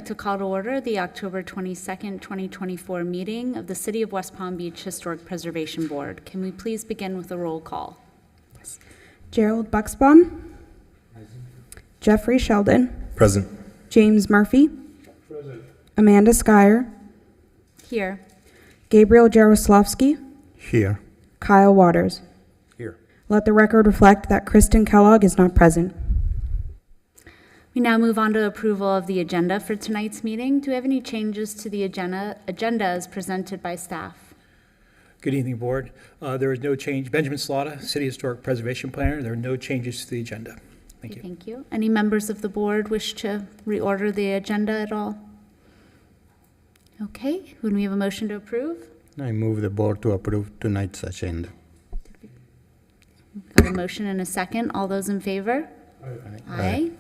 To call to order the October 22nd, 2024 meeting of the City of West Palm Beach Historic Preservation Board. Can we please begin with a roll call? Gerald Bucksbaum. Jeffrey Sheldon. Present. James Murphy. Present. Amanda Skyer. Here. Gabriel Jaroslavsky. Here. Kyle Waters. Here. Let the record reflect that Kristen Kellogg is not present. We now move on to approval of the agenda for tonight's meeting. Do we have any changes to the agenda as presented by staff? Good evening, Board. There is no change. Benjamin Slaughter, City Historic Preservation Planner. There are no changes to the agenda. Thank you. Thank you. Any members of the board wish to reorder the agenda at all? Okay, would we have a motion to approve? I move the board to approve tonight's agenda. Got a motion and a second. All those in favor? Aye.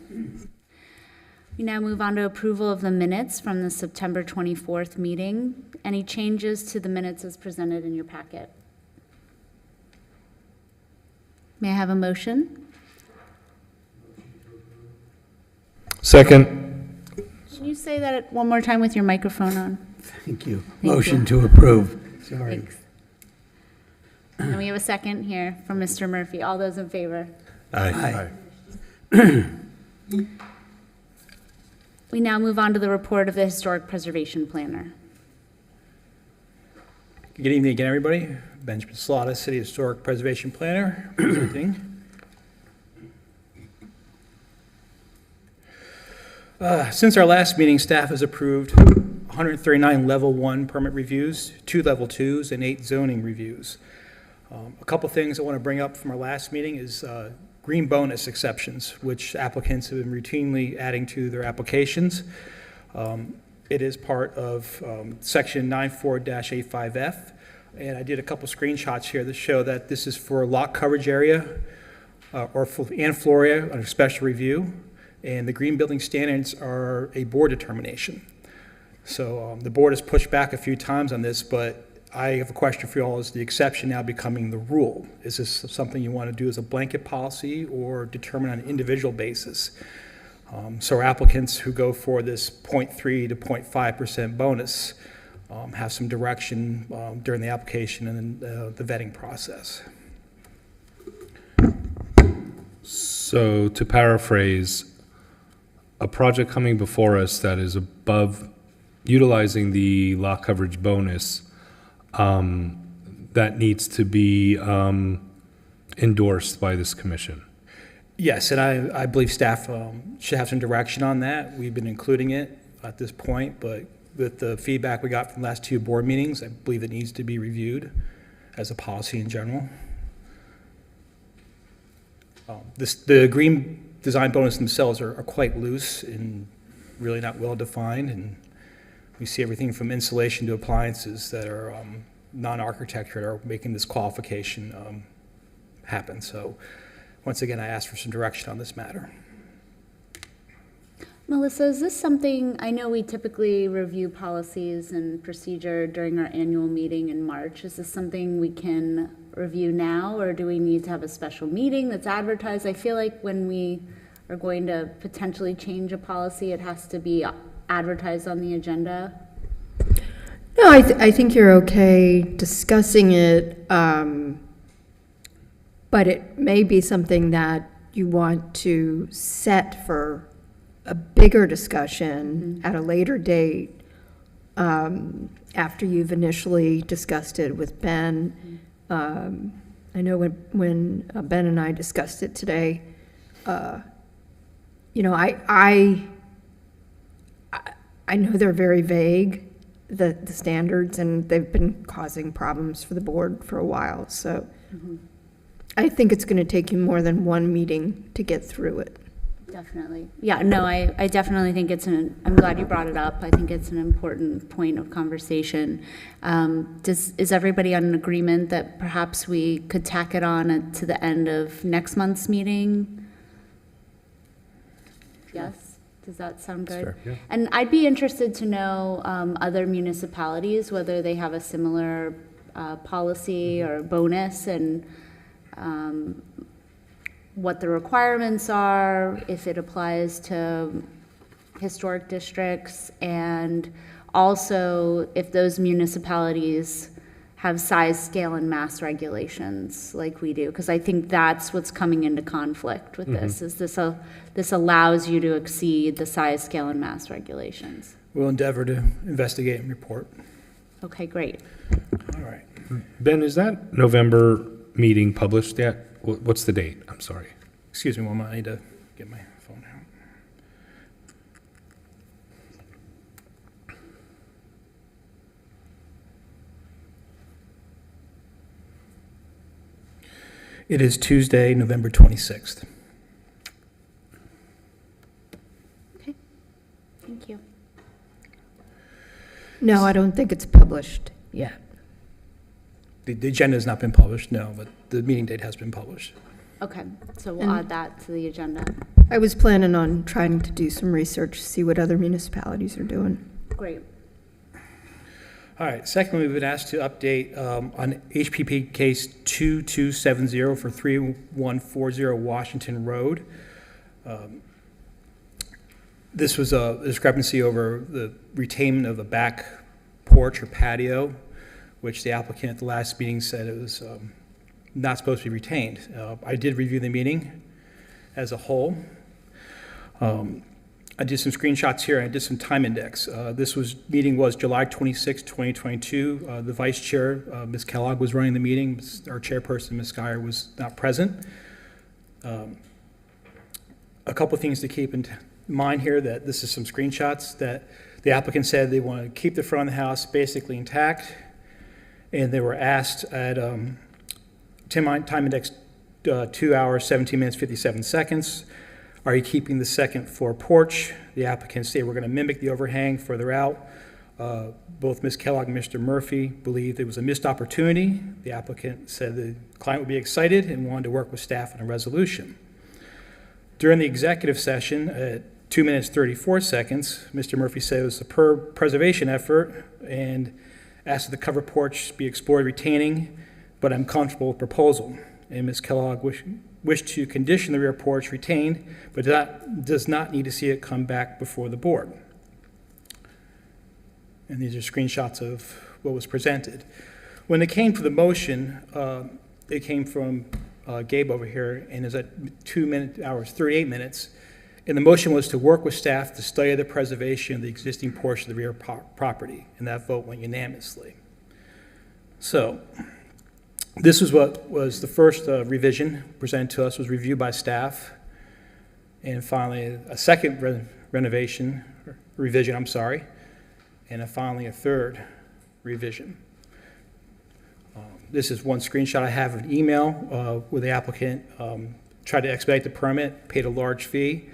We now move on to approval of the minutes from the September 24th meeting. Any changes to the minutes as presented in your packet? May I have a motion? Second. Can you say that one more time with your microphone on? Thank you. Thank Motion you. to approve. Sorry. Thanks. And we have a second here from Mr. Murphy. All those in favor? Aye. We now move on to the report of the Historic Preservation Planner. Good evening again, everybody. Benjamin Slaughter, City Historic Preservation Planner, presenting. Since our last meeting, staff has approved 139 Level 1 permit reviews, 2 Level 2s, and 8 zoning reviews. A couple things I want to bring up from our last meeting is green bonus exceptions, which applicants have been routinely adding to their applications. It is part of section 94-85F, and I did a couple screenshots here that show that this is for lot coverage area and floor area under special review, and the green building standards are a board determination. So the board has pushed back a few times on this, but I have a question for you all. Is the exception now becoming the rule? Is this something you want to do as a blanket policy or determine on an individual basis? So applicants who go for this 0.3 to 0.5% bonus have some direction during the application and the vetting process. So to paraphrase, a project coming before us that is above utilizing the lot coverage bonus that needs to be endorsed by this commission. Yes, and I believe staff should have some direction on that. We've been including it at this point, but with the feedback we got from the last 2 board meetings, I believe it needs to be reviewed as a policy in general. The green design bonus themselves are quite loose and really not well defined, and we see everything from insulation to appliances that are non-architecture that are making this qualification happen. So once again, I ask for some direction on this matter. Melissa, is this something, I know we typically review policies and procedure during our annual meeting in March. Is this something we can review now, or do we need to have a special meeting that's advertised? I feel like when we are going to potentially change a policy, it has to be advertised on the agenda. No, I think you're okay discussing it, but it may be something that you want to set for a bigger discussion at a later date, after you've initially discussed it with Ben. I know when Ben and I discussed it today, you know, I know they're very vague, the standards, and they've been causing problems for the board for a while. So I think it's going to take you more than one meeting to get through it. Definitely. Yeah, no, I definitely think I'm glad you brought it up. I think it's an important point of conversation. Is everybody on an agreement that perhaps we could tack it on to the end of next month's meeting? Yes? Does that sound good? Sure, yeah. And I'd be interested to know other municipalities, whether they have a similar policy or bonus, and what the requirements are, if it applies to historic districts, and also if those municipalities have size, scale, and mass regulations like we do, because I think that's what's coming into conflict with this, is this allows you to exceed the size, scale, and mass regulations. We'll endeavor to investigate and report. Okay, great. All right. Ben, is that November meeting published yet? What's the date? I'm sorry. Excuse me one moment, I need to get my phone out. It is Tuesday, November 26th. Okay, thank you. No, I don't think it's published yet. The agenda has not been published, no, but the meeting date has been published. Okay, so we'll And- add that to the agenda. I was planning on trying to do some research, see what other municipalities are doing. Great. All right, secondly, we've been asked to update on HPP case 2270 for 3140 Washington Road. This was a discrepancy over the retainment of the back porch or patio, which the applicant at the last meeting said it was not supposed to be retained. I did review the meeting as a whole. I did some screenshots here, and I did some time index. Meeting was July 26, 2022. The vice chair, Ms. Kellogg, was running the meeting. Our chairperson, Ms. Geyer, was not present. A couple of things to keep in mind here, that this is some screenshots that the applicant said they want to keep the front of the house basically intact, and they were asked at time index 2 hours, 17 minutes, 57 seconds. Are you keeping the second floor porch? The applicants say we're going to mimic the overhang further out. Both Ms. Kellogg and Mr. Murphy believed it was a missed opportunity. The applicant said the client would be excited and wanted to work with staff on a resolution. During the executive session at 2 minutes, 34 seconds, Mr. Murphy said it was a superb preservation effort and asked that the covered porch be explored retaining, but I'm comfortable with proposal. And Ms. Kellogg wished to condition the rear porch retained, but does not need to see it come back before the board. And these are screenshots of what was presented. When it came to the motion, it came from Gabe over here, and is at 2 hours, 38 minutes. And the motion was to work with staff to study the preservation of the existing portion of the rear property, and that vote went unanimously. So, this is what was the first revision presented to us, was reviewed by staff. And finally, a second revision, and finally a third revision. This is one screenshot I have of an email where the applicant tried to expedite the permit, paid a large fee,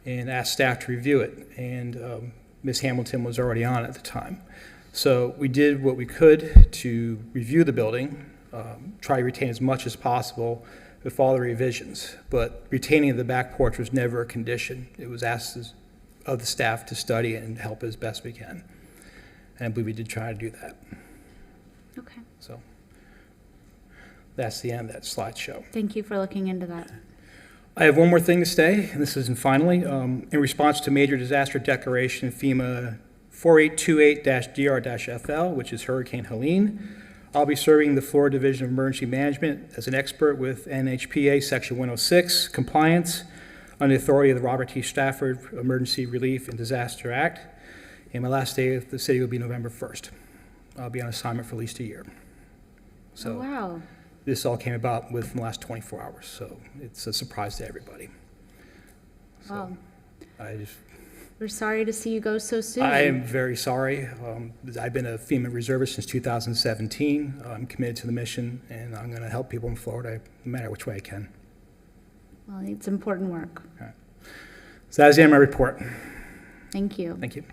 and asked staff to review it. And Ms. Hamilton was already on at the time. So we did what we could to review the building, try to retain as much as possible with all the revisions. But retaining the back porch was never a condition. It was asked of the staff to study it and help as best we can. And I believe we did try to do that. Okay, So that's the end of that slideshow. thank you for looking into that. I have one more thing to say, and this isn't finally. In response to major disaster declaration FEMA 4828-DR-FL, which is Hurricane Helene, I'll be serving the Florida Division of Emergency Management as an expert with NHPA Section 106 compliance under the authority of the Robert T. Stafford Emergency Relief and Disaster Act. And my last day at the city will be November 1st. I'll be on assignment for at least a year. So Oh, wow. this all came about within the last 24 hours, so it's a surprise to everybody. So Wow. I We're sorry to see you go so soon. am very sorry. I've been a FEMA reservist since 2017. I'm committed to the mission, and I'm going to help people in Florida no matter which way I can. Well, it's important work. So that's the end of my report. Thank you. Thank you.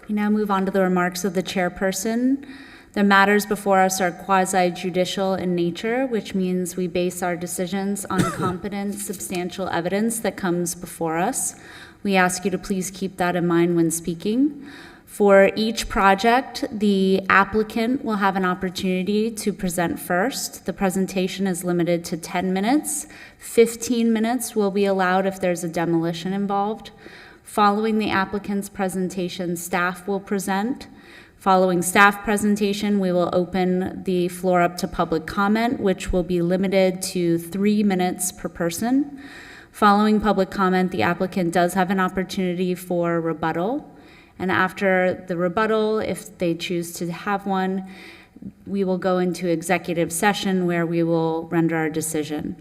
We now move on to the remarks of the chairperson. The matters before us are quasi-judicial in nature, which means we base our decisions on competent, substantial evidence that comes before us. We ask you to please keep that in mind when speaking. For each project, the applicant will have an opportunity to present first. The presentation is limited to 10 minutes. 15 minutes will be allowed if there's a demolition involved. Following the applicant's presentation, staff will present. Following staff presentation, we will open the floor up to public comment, which will be limited to 3 minutes per person. Following public comment, the applicant does have an opportunity for rebuttal. And after the rebuttal, if they choose to have one, we will go into executive session where we will render our decision.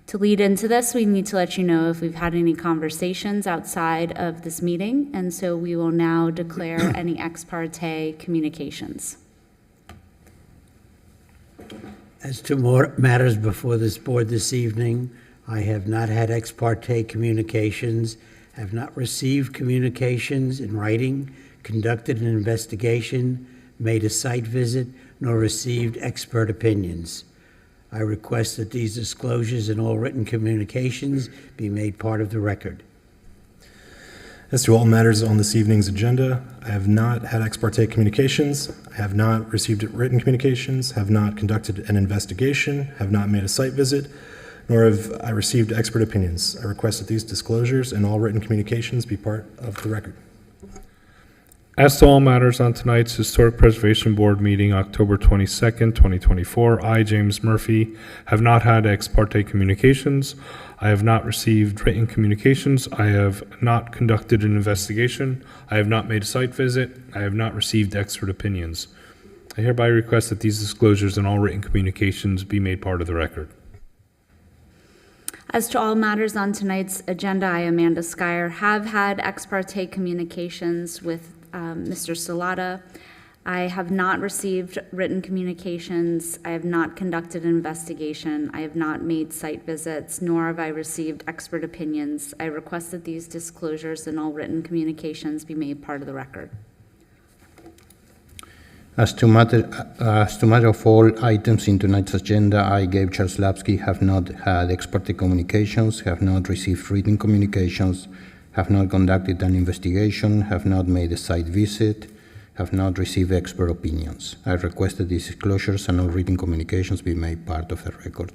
To lead into this, we need to let you know if we've had any conversations outside of this meeting, and so we will now declare any ex parte communications. As to more matters before this board this evening, I have not had ex parte communications, have not received communications in writing, conducted an investigation, made a site visit, nor received expert opinions. I request that these disclosures and all written communications be made part of the record. As to all matters on this evening's agenda, I have not had ex parte communications, I have not received written communications, have not conducted an investigation, have not made a site visit, nor have I received expert opinions. I request that these disclosures and all written communications be part of the record. As to all matters on tonight's Historic Preservation Board meeting, October 22nd, 2024, I, James Murphy, have not had ex parte communications. I have not received written communications. I have not conducted an investigation. I have not made a site visit. I have not received expert opinions. I hereby request that these disclosures and all written communications be made part of the record. As to all matters on tonight's agenda, I, Amanda Skyer, have had ex parte communications with Mr. Salata. I have not received written communications. I have not conducted an investigation. I have not made site visits, nor have I received expert opinions. I request that these disclosures and all written communications be made part of the record. As to matter of all items in tonight's agenda, I, Gabe Charslapsky, have not had ex parte communications, have not received written communications, have not conducted an investigation, have not made a site visit, have not received expert opinions. I request that these disclosures and all written communications be made part of the record.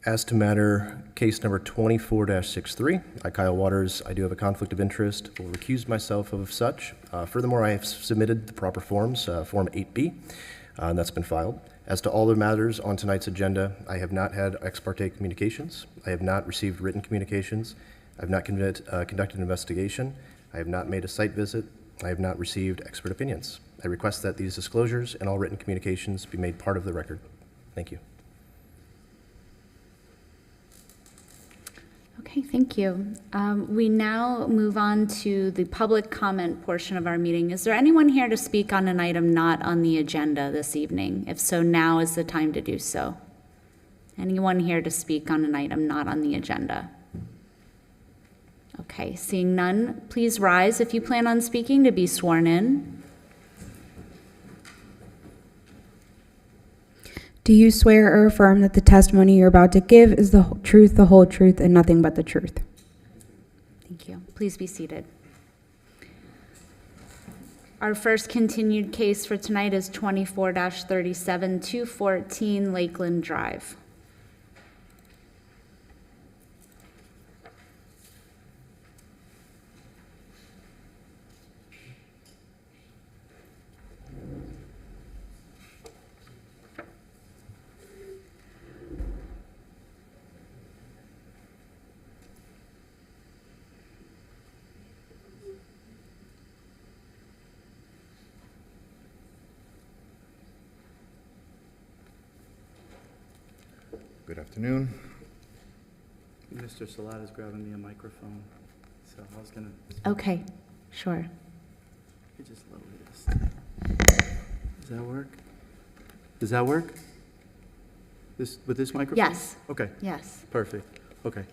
As to matter case number 24-63, I, Kyle Waters, I do have a conflict of interest, will recuse myself of such. Furthermore, I have submitted the proper forms, Form 8B, and that's been filed. As to all the matters on tonight's agenda, I have not had ex parte communications. I have not received written communications. I have not conducted an investigation. I have not made a site visit. I have not received expert opinions. I request that these disclosures and all written communications be made part of the record. Thank you. Okay, thank you. We now move on to the public comment portion of our meeting. Is there anyone here to speak on an item not on the agenda this evening? If so, now is the time to do so. Anyone here to speak on an item not on the agenda? Okay, seeing none, please rise if you plan on speaking to be sworn in. Do you swear or affirm that the testimony you're about to give is the truth, the whole truth, and nothing but the truth? Thank you. Please be seated. Our first continued case for tonight is 24-37, 214 Lakeland Drive. Good afternoon. Mr. Salata's grabbing me a microphone, so I was gonna. Okay, sure. You just lower this. Does that work? Does that work? With this microphone? Yes. Okay, Yes. perfect. Okay.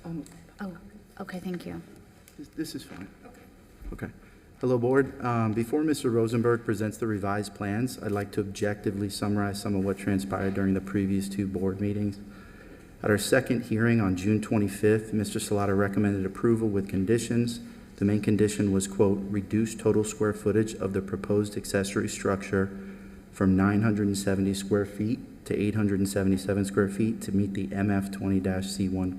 Oh, okay, thank you. This is fine. Okay. Hello, Board. Before Mr. Rosenberg presents the revised plans, I'd like to objectively summarize some of what transpired during the previous two board meetings. At our second hearing on June 25th, Mr. Salata recommended approval with conditions The main condition was, quote, reduce total square footage of the proposed accessory structure from 970 square feet to 877 square feet to meet the MF 20-C1.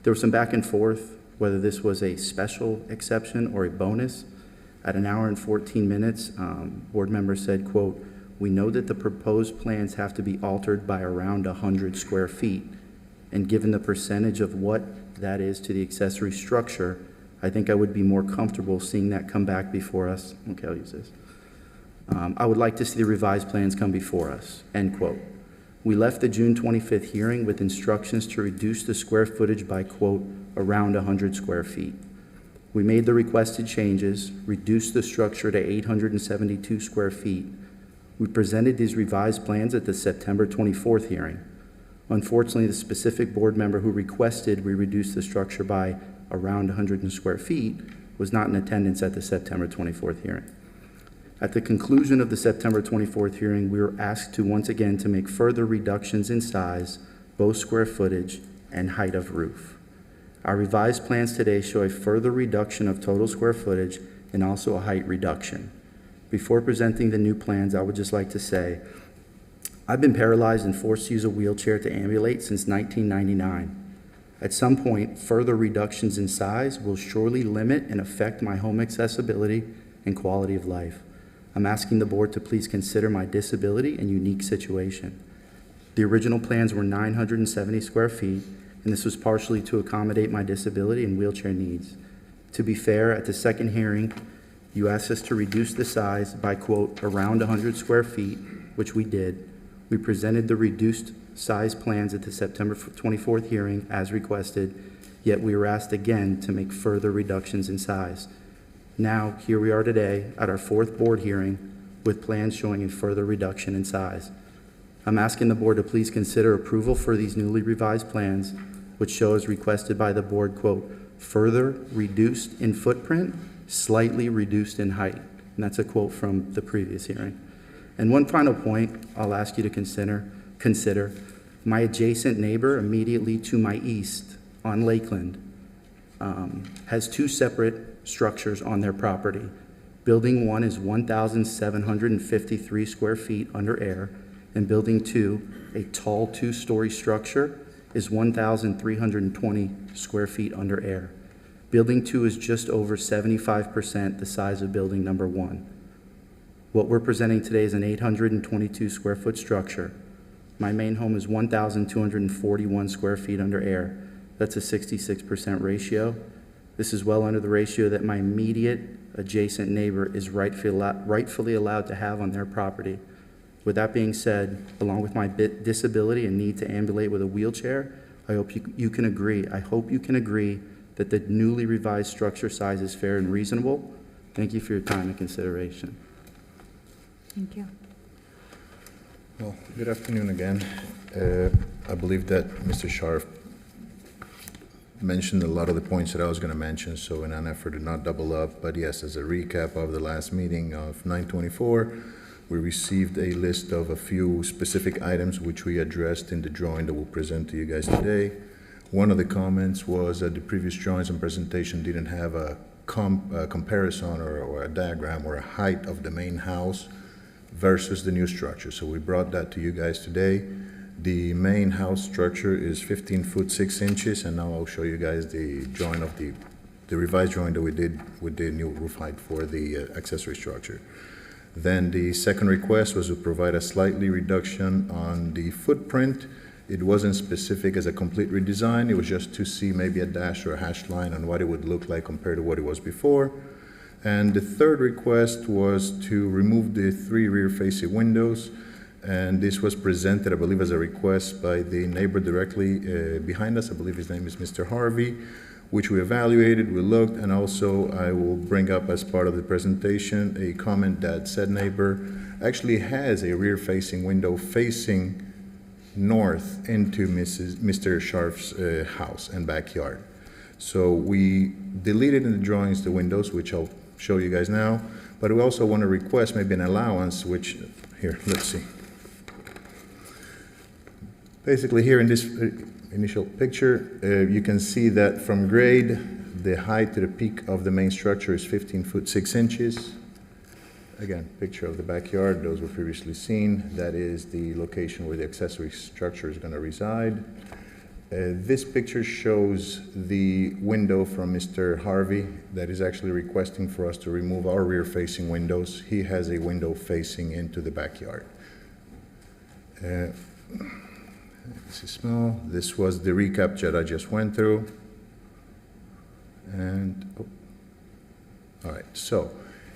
There was some back and forth whether this was a special exception or a bonus. At an hour and 14 minutes, board members said, quote, we know that the proposed plans have to be altered by around 100 square feet. And given the percentage of what that is to the accessory structure, I think I would be more comfortable seeing that come back before us. Okay, I'll use this. I would like to see the revised plans come before us, end quote. We left the June 25th hearing with instructions to reduce the square footage by, quote, around 100 square feet. We made the requested changes, reduced the structure to 872 square feet. We presented these revised plans at the September 24th hearing. Unfortunately, the specific board member who requested we reduce the structure by around 100 square feet was not in attendance at the September 24th hearing. At the conclusion of the September 24th hearing, we were asked to once again to make further reductions in size, both square footage and height of roof. Our revised plans today show a further reduction of total square footage and also a height reduction. Before presenting the new plans, I would just like to say, I've been paralyzed and forced to use a wheelchair to ambulate since 1999. At some point, further reductions in size will surely limit and affect my home accessibility and quality of life. I'm asking the board to please consider my disability and unique situation. The original plans were 970 square feet, and this was partially to accommodate my disability and wheelchair needs. To be fair, at the second hearing, you asked us to reduce the size by, quote, around 100 square feet, which we did. We presented the reduced size plans at the September 24th hearing as requested, yet we were asked again to make further reductions in size. Now, here we are today at our fourth board hearing with plans showing a further reduction in size. I'm asking the board to please consider approval for these newly revised plans, which show as requested by the board, quote, further reduced in footprint, slightly reduced in height. And that's a quote from the previous hearing. And one final point I'll ask you to consider my adjacent neighbor immediately to my east on Lakeland has two separate structures on their property. Building 1 is 1,753 square feet under air, and Building 2, a tall two-story structure, is 1,320 square feet under air. Building 2 is just over 75% the size of Building number 1. What we're presenting today is an 822 square foot structure. My main home is 1,241 square feet under air. That's a 66% ratio. This is well under the ratio that my immediate adjacent neighbor is rightfully allowed to have on their property. With that being said, along with my disability and need to ambulate with a wheelchair, I hope you can agree that the newly revised structure size is fair and reasonable. Thank you for your time and consideration. Thank you. Well, good afternoon again. I believe that Mr. Scharf mentioned a lot of the points that I was going to mention, so in an effort to not double up, but yes, as a recap of the last meeting of 9/24, we received a list of a few specific items which we addressed in the drawing that we'll present to you guys today. One of the comments was that the previous drawings and presentation didn't have a comparison or a diagram or a height of the main house versus the new structure. So we brought that to you guys today. The main house structure is 15 foot 6 inches, and now I'll show you guys the drawing of the revised drawing that we did with the new roof height for the accessory structure. Then the second request was to provide a slightly reduction on the footprint. It wasn't specific as a complete redesign. It was just to see maybe a dash or a hashed line on what it would look like compared to what it was before. And the third request was to remove the 3 rear-facing windows. And this was presented, I believe, as a request by the neighbor directly behind us. I believe his name is Mr. Harvey, which we evaluated, we looked, and also I will bring up as part of the presentation a comment that said neighbor actually has a rear-facing window facing north into Mr. Scharf's house and backyard. So we deleted in the drawings the windows, which I'll show you guys now, but we also want to request maybe an allowance, which, here, let's see. Basically here in this initial picture, you can see that from grade, The height to the peak of the main structure is 15 foot 6 inches. Again, picture of the backyard, those were previously seen. That is the location where the accessory structure is going to reside. This picture shows the window from Mr. Harvey that is actually requesting for us to remove our rear-facing windows. He has a window facing into the backyard. This is small. This was the recap that I just went through. And, all right, so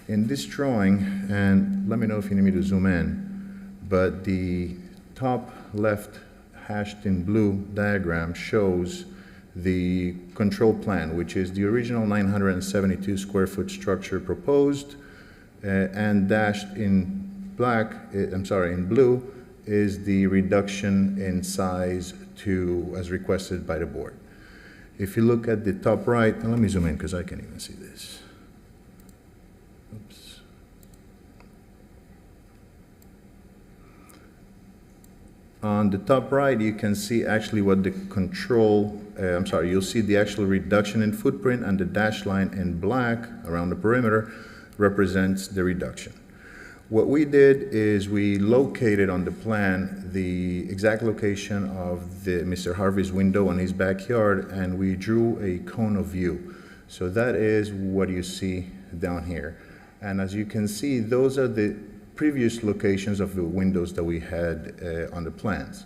in this drawing, and let me know if you need me to zoom in, but the top left hashed in blue diagram shows the control plan, which is the original 972 square foot structure proposed, and dashed in black, in blue, is the reduction in size to, as requested by the board. If you look at the top right, and let me zoom in because I can't even see this. Oops. On the top right, you can see actually what the control, you'll see the actual reduction in footprint, and the dashed line in black around the perimeter represents the reduction. What we did is we located on the plan the exact location of Mr. Harvey's window in his backyard, and we drew a cone of view. So that is what you see down here. And as you can see, those are the previous locations of the windows that we had on the plans.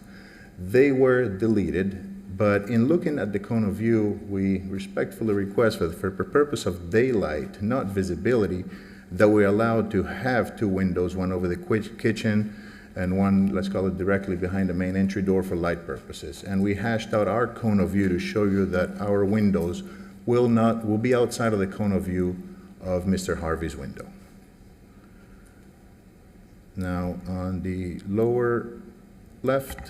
They were deleted, but in looking at the cone of view, we respectfully request for the purpose of daylight, not visibility, that we're allowed to have two windows, one over the kitchen and one, let's call it, directly behind the main entry door for light purposes. And we hashed out our cone of view to show you that our windows will be outside of the cone of view of Mr. Harvey's window. Now, on the lower left,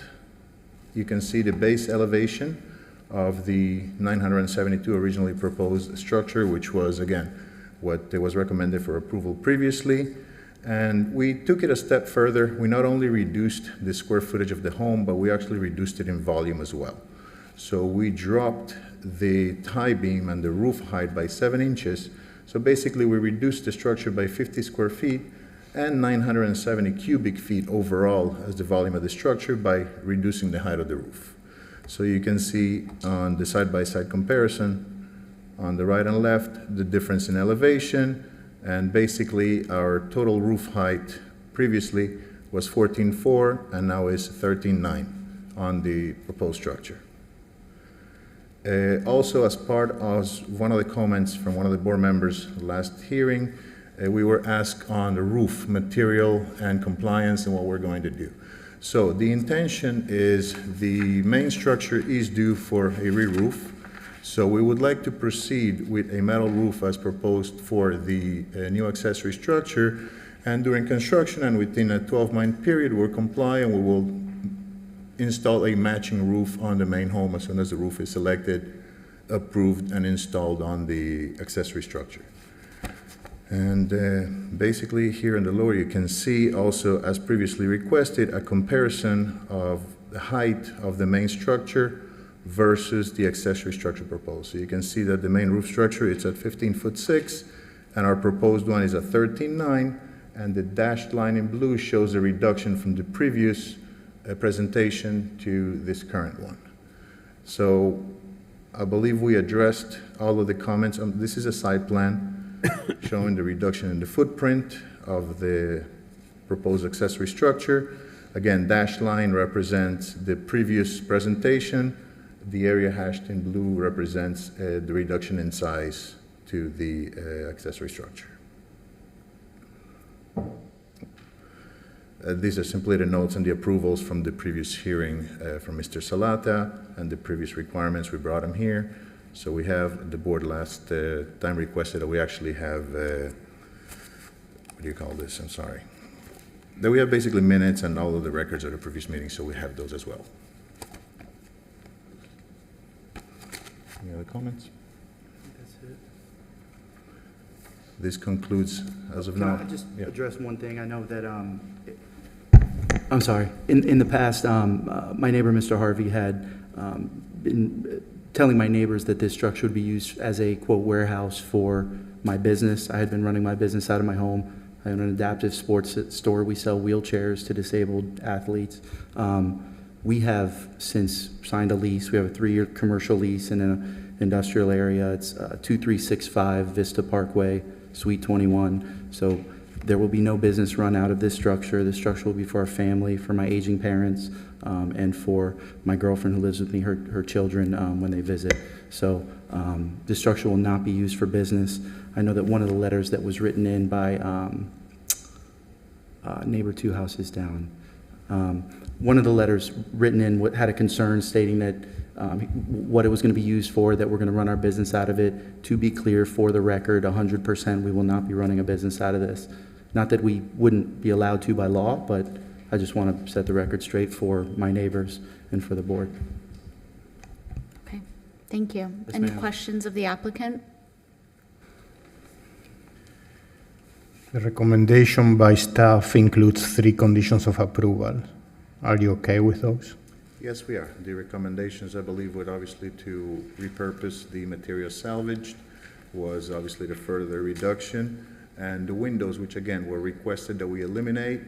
you can see the base elevation of the 972 originally proposed structure, which was, again, what was recommended for approval previously. And we took it a step further. We not only reduced the square footage of the home, but we actually reduced it in volume as well. So we dropped the tie beam and the roof height by 7 inches. So basically, we reduced the structure by 50 square feet and 970 cubic feet overall as the volume of the structure by reducing the height of the roof. So you can see on the side-by-side comparison, on the right and left, the difference in elevation, and basically our total roof height previously was 14.4 and now is 13.9 on the proposed structure. Also, as part of one of the comments from one of the board members last hearing, we were asked on the roof material and compliance and what we're going to do. So the intention is the main structure is due for a re-roof. So we would like to proceed with a metal roof as proposed for the new accessory structure, and during construction and within a 12-month period, we'll comply and we will install a matching roof on the main home as soon as the roof is selected, approved, and installed on the accessory structure. And basically here in the lower, you can see also, as previously requested, a comparison of the height of the main structure versus the accessory structure proposed. So you can see that the main roof structure, it's at 15.6, and our proposed one is at 13.9, and the dashed line in blue shows a reduction from the previous presentation to this current one. So I believe we addressed all of the comments. This is a site plan showing the reduction in the footprint of the proposed accessory structure. Again, dashed line represents the previous presentation. The area hashed in blue represents the reduction in size to the accessory structure. These are simply the notes and the approvals from the previous hearing from Mr. Salata and the previous requirements. We brought them here. So we have, the board last time requested that we actually have, what do you call this? I'm sorry. That we have basically minutes and all of the records of the previous meeting, so we have those as well. Any other comments? That's it. This concludes, as of now. Can I just Yeah. address one thing? I know that, I'm sorry. In the past, my neighbor, Mr. Harvey, had been telling my neighbors that this structure would be used as a, quote, warehouse for my business. I had been running my business out of my home. I own an adaptive sports store. We sell wheelchairs to disabled athletes. We have since signed a lease. We have a 3-year commercial lease in an industrial area. It's 2365 Vista Parkway, Suite 21. So there will be no business run out of this structure. This structure will be for our family, for my aging parents, and for my girlfriend who lives with me, her children, when they visit. So this structure will not be used for business. I know that one of the letters that was written in by neighbor 2 houses down, one of the letters written in had a concern stating that what it was going to be used for, that we're going to run our business out of it. To be clear, for the record, 100%, we will not be running a business out of this. Not that we wouldn't be allowed to by law, but I just want to set the record straight for my neighbors and for the board. Okay, thank you. Yes, Any ma'am. questions of the applicant? The recommendation by staff includes 3 conditions of approval. Are you okay with those? Yes, we are. The recommendations, I believe, would obviously to repurpose the material salvaged, was obviously the further reduction, and the windows, which again were requested that we eliminate.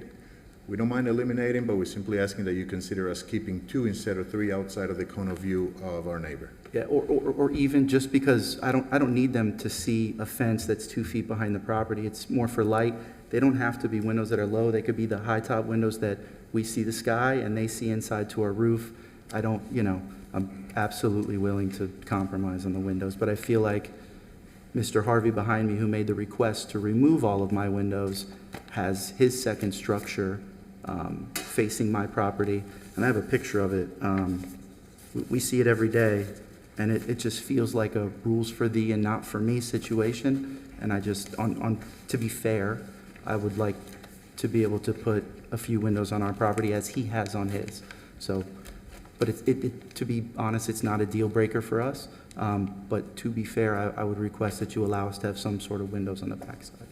We don't mind eliminating, but we're simply asking that you consider us keeping 2 instead of 3 outside of the cone of view of our neighbor. Yeah, or even just because I don't need them to see a fence that's 2 feet behind the property. It's more for light. They don't have to be windows that are low. They could be the high top windows that we see the sky and they see inside to our roof. I don't, I'm absolutely willing to compromise on the windows, but I feel like Mr. Harvey behind me, who made the request to remove all of my windows, has his second structure facing my property, and I have a picture of it. We see it every day, and it just feels like a rules for thee and not for me situation. And I just, to be fair, I would like to be able to put a few windows on our property as he has on his. So, but to be honest, it's not a deal breaker for us. But to be fair, I would request that you allow us to have some sort of windows on the backside.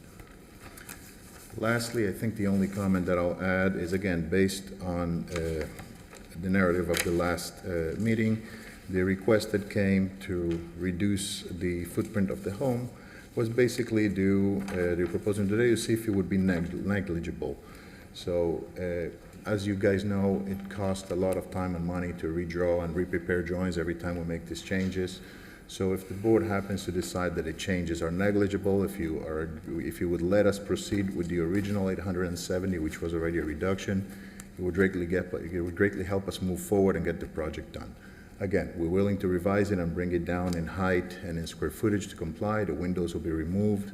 Lastly, I think the only comment that I'll add is, again, based on the narrative of the last meeting. The request that came to reduce the footprint of the home was basically due, they're proposing today to see if it would be negligible. So as you guys know, it costs a lot of time and money to redraw and re-prepare drawings every time we make these changes. So if the board happens to decide that the changes are negligible, if you would let us proceed with the original 870, which was already a reduction, it would greatly help us move forward and get the project done. Again, we're willing to revise it and bring it down in height and in square footage to comply. The windows will be removed,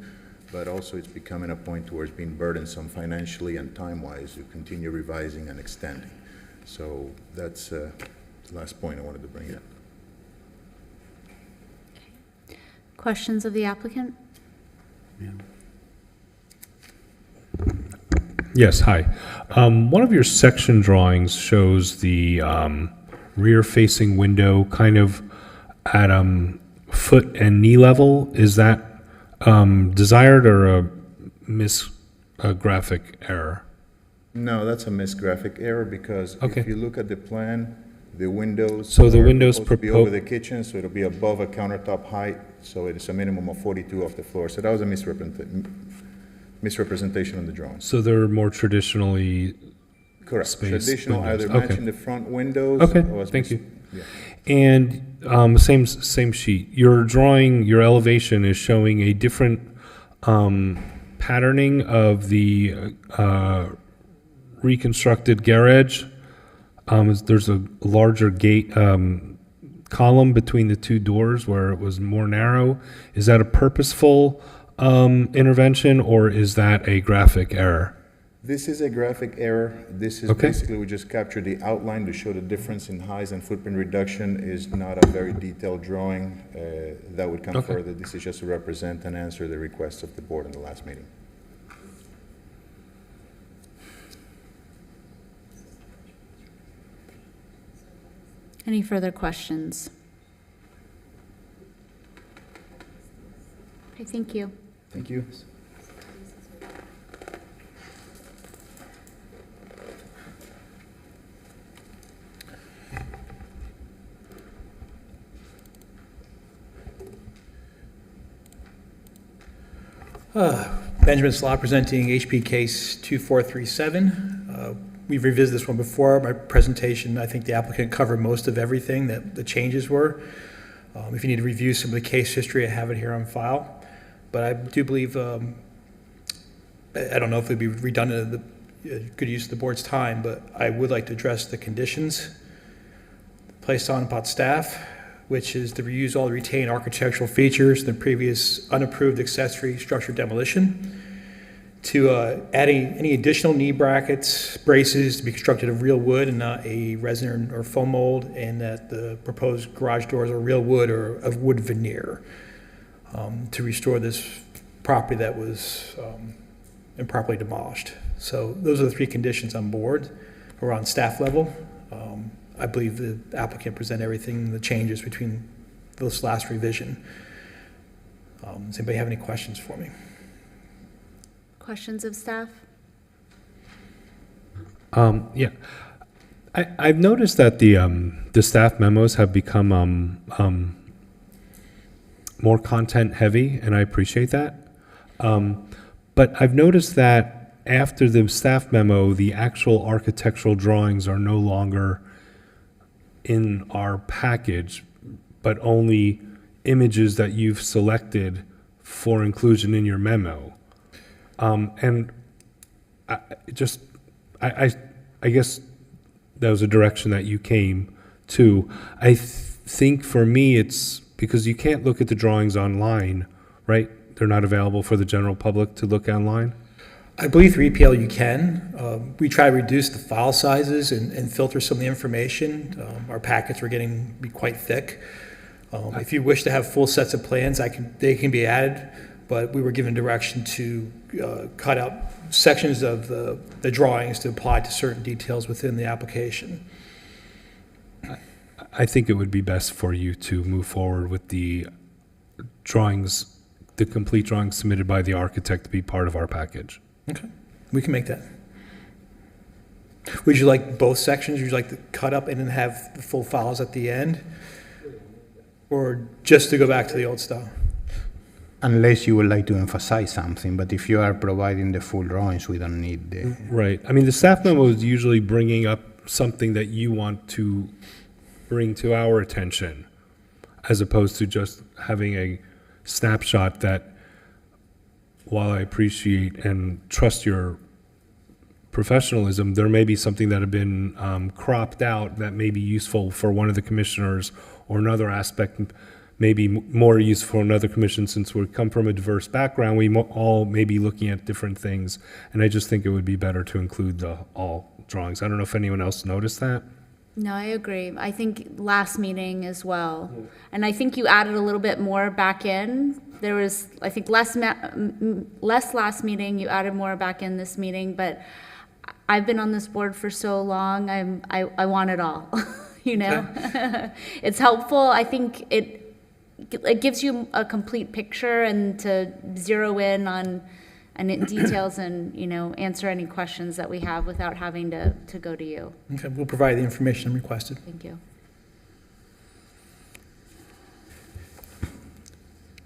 but also it's becoming a point towards being burdensome financially and time-wise to continue revising and extending. So that's the last point I wanted to bring in. Questions of the applicant? Yes, hi. One of your section drawings shows the rear-facing window kind of at foot and knee level. Is that desired or a graphic error? No, that's a graphic error because if you look at the plan, the windows So the windows supposed to be over the kitchen, so it'll be above a countertop height, so it's a minimum of 42 off the floor. So that was a misrepresentation on the drawings. So they're more traditionally Correct. space Traditional, windows. either Okay. matching the front windows. Okay, or thank you. Yeah. And same sheet. Your drawing, your elevation is showing a different patterning of the reconstructed garage. There's a larger gate column between the 2 doors where it was more narrow. Is that a purposeful intervention, or is that a graphic error? This is a graphic error. This is Okay. basically, we just captured the outline to show the difference in height and footprint reduction. Is not a very detailed drawing. That would come Okay. further. This is just to represent and answer the requests of the board in the last meeting. Any further questions? Okay, thank you. Thank you. Benjamin Slot presenting HP case 2437. We've revisited this one before. My presentation, I think the applicant covered most of everything that the changes were. If you need to review some of the case history, I have it here on file. But I do believe, I don't know if it would be redundant, good use of the board's time, but I would like to address the conditions placed on upon staff, which is to reuse all the retained architectural features in the previous unapproved accessory structure demolition, to adding any additional knee brackets, braces to be constructed of real wood and not a resin or foam mold, and that the proposed garage doors are real wood or of wood veneer, to restore this property that was improperly demolished. So those are the three conditions on board or on staff level. I believe the applicant presented everything, the changes between this last revision. Does anybody have any questions for me? Questions of staff? Yeah, I've noticed that the staff memos have become more content heavy, and I appreciate that. But I've noticed that after the staff memo, the actual architectural drawings are no longer in our package, but only images that you've selected for inclusion in your memo. And I guess that was a direction that you came to. I think for me, it's because you can't look at the drawings online, right? They're not available for the general public to look online. I believe through EPL you can. We try to reduce the file sizes and filter some of the information. Our packets were getting be quite thick. If you wish to have full sets of plans, they can be added, but we were given direction to cut out sections of the drawings to apply to certain details within the application. I think it would be best for you to move forward with the drawings, the complete drawings submitted by the architect to be part of our package. Okay, we can make that. Would you like both sections? Would you like to cut up and then have the full files at the end? Or just to go back to the old style? Unless you would like to emphasize something, but if you are providing the full drawings, we don't need the... Right. I mean, the staff memo is usually bringing up something that you want to bring to our attention, as opposed to just having a snapshot that, while I appreciate and trust your professionalism, there may be something that have been cropped out that may be useful for one of the commissioners, or another aspect may be more useful for another commission. Since we come from a diverse background, we all may be looking at different things, and I just think it would be better to include all drawings. I don't know if anyone else noticed that. No, I agree. I think last meeting as well. And I think you added a little bit more back in. There was, I think, less last meeting, you added more back in this meeting, but I've been on this board for so long, I want it all, you know? Okay. It's helpful. I think it gives you a complete picture and to zero in on details and, you know, answer any questions that we have without having to go to you. Okay, we'll provide the information requested. Thank you.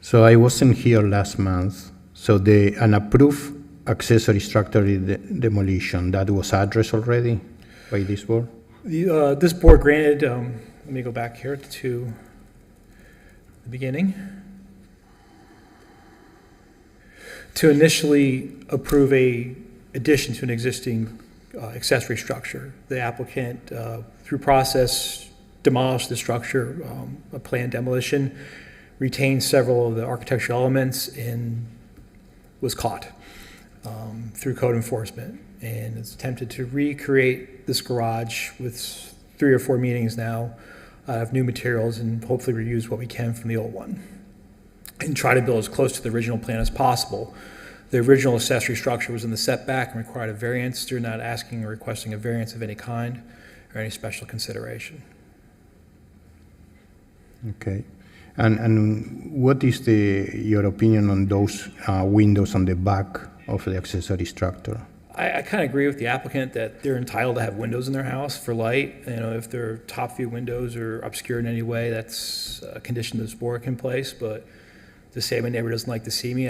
So I wasn't here last month. So an approved accessory structure demolition, that was addressed already by this board? This board granted, let me go back here to the beginning. To initially approve a addition to an existing accessory structure. The applicant, through process, demolished the structure, a planned demolition, retained several of the architectural elements, and was caught through code enforcement, and has attempted to recreate this garage with 3 or 4 meetings now of new materials, and hopefully reuse what we can from the old one, and try to build as close to the original plan as possible. The original accessory structure was in the setback and required a variance. They're not asking or requesting a variance of any kind or any special consideration. Okay. And what is your opinion on those windows on the back of the accessory structure? I kind of agree with the applicant that they're entitled to have windows in their house for light. You know, if their top view windows are obscured in any way, that's a condition this board can place, but to say my neighbor doesn't like to see me,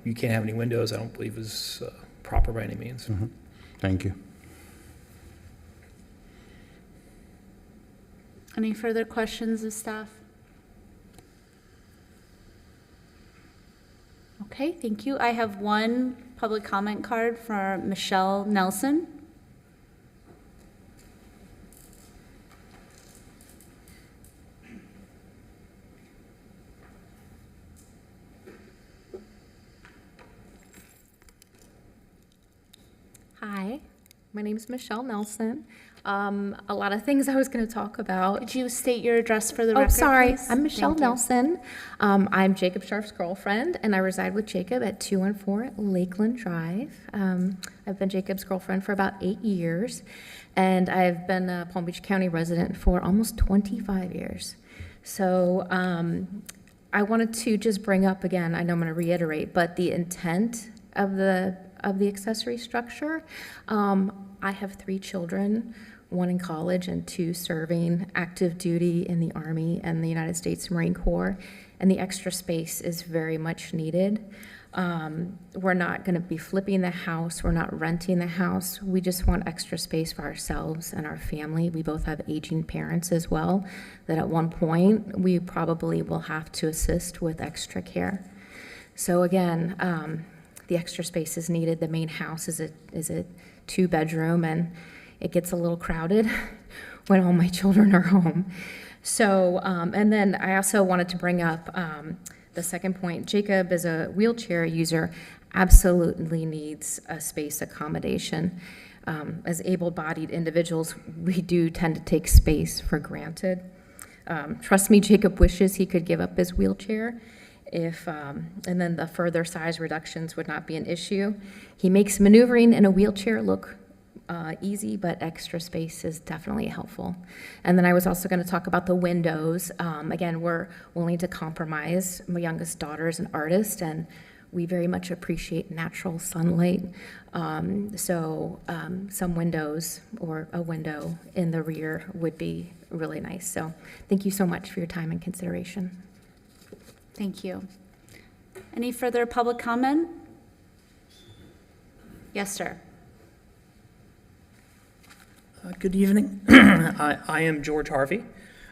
you can't have any windows, I don't believe is proper by any means. Thank you. Any further questions of staff? Okay, thank you. I have one public comment card for Michelle Nelson. Hi, my name is Michelle Nelson. A lot of things I was going to talk about. Could you state your address for the record, Oh, sorry. please? I'm Michelle Thank you. Nelson. I'm Jacob Sharf's girlfriend, and I reside with Jacob at 214 Lakeland Drive. I've been Jacob's girlfriend for about 8 years, and I've been a Palm Beach County resident for almost 25 years. So I wanted to just bring up again, I know I'm going to reiterate, but the intent of the accessory structure. I have 3 children, 1 in college and 2 serving active duty in the Army and the United States Marine Corps, and the extra space is very much needed. We're not going to be flipping the house. We're not renting the house. We just want extra space for ourselves and our family. We both have aging parents as well, that at one point we probably will have to assist with extra care. So again, the extra space is needed. The main house is a 2-bedroom, and it gets a little crowded when all my children are home. So, and then I also wanted to bring up the second point. Jacob is a wheelchair user, absolutely needs a space accommodation. As able-bodied individuals, we do tend to take space for granted. Trust me, Jacob wishes he could give up his wheelchair. And then the further size reductions would not be an issue. He makes maneuvering in a wheelchair look easy, but extra space is definitely helpful. And then I was also going to talk about the windows. Again, we're willing to compromise. My youngest daughter is an artist, and we very much appreciate natural sunlight. Some windows or a window in the rear would be really nice. So thank you so much for your time and consideration. Thank you. Any further public comment? Yes, sir. Good evening. I am George Harvey,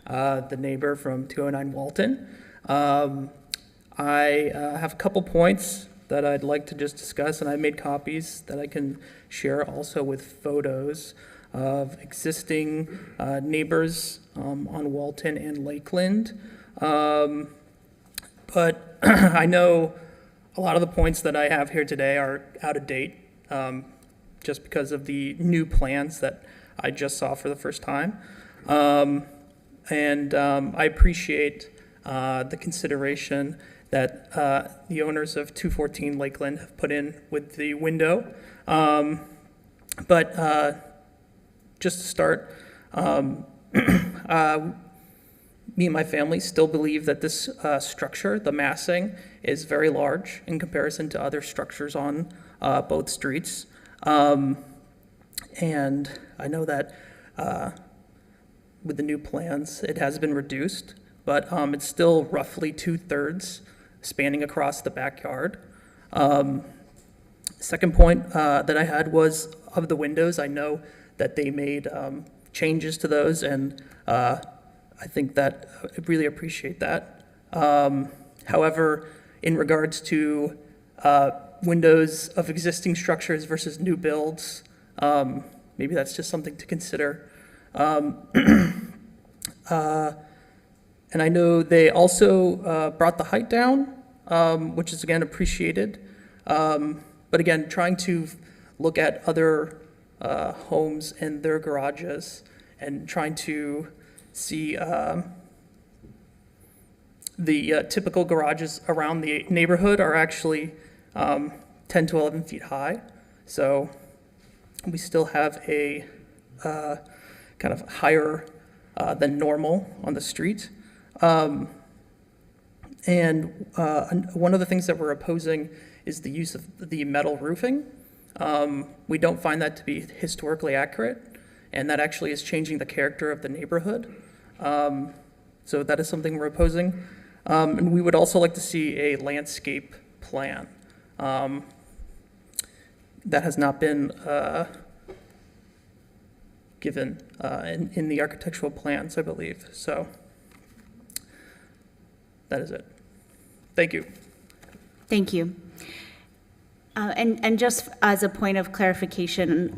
the neighbor from 209 Walton. I have a couple points that I'd like to just discuss, and I made copies that I can share also with photos of existing neighbors on Walton and Lakeland. But I know a lot of the points that I have here today are out of date, just because of the new plans that I just saw for the first time. And I appreciate the consideration that the owners of 214 Lakeland have put in with the window. But just to start, me and my family still believe that this structure, the massing, is very large in comparison to other structures on both streets. And I know that with the new plans, it has been reduced, but it's still roughly 2/3 spanning across the backyard. Second point that I had was of the windows. I know that they made changes to those, and I think that I really appreciate that. However, in regards to windows of existing structures versus new builds, maybe that's just something to consider. And I know they also brought the height down, which is again appreciated. But again, trying to look at other homes and their garages and trying to see the typical garages around the neighborhood are actually 10 to 11 feet high. So we still have a kind of higher than normal on the street. And one of the things that we're opposing is the use of the metal roofing. We don't find that to be historically accurate, and that actually is changing the character of the neighborhood. So that is something we're opposing. And we would also like to see a landscape plan. That has not been given in the architectural plans, I believe. So that is it. Thank you. Thank you. And just as a point of clarification,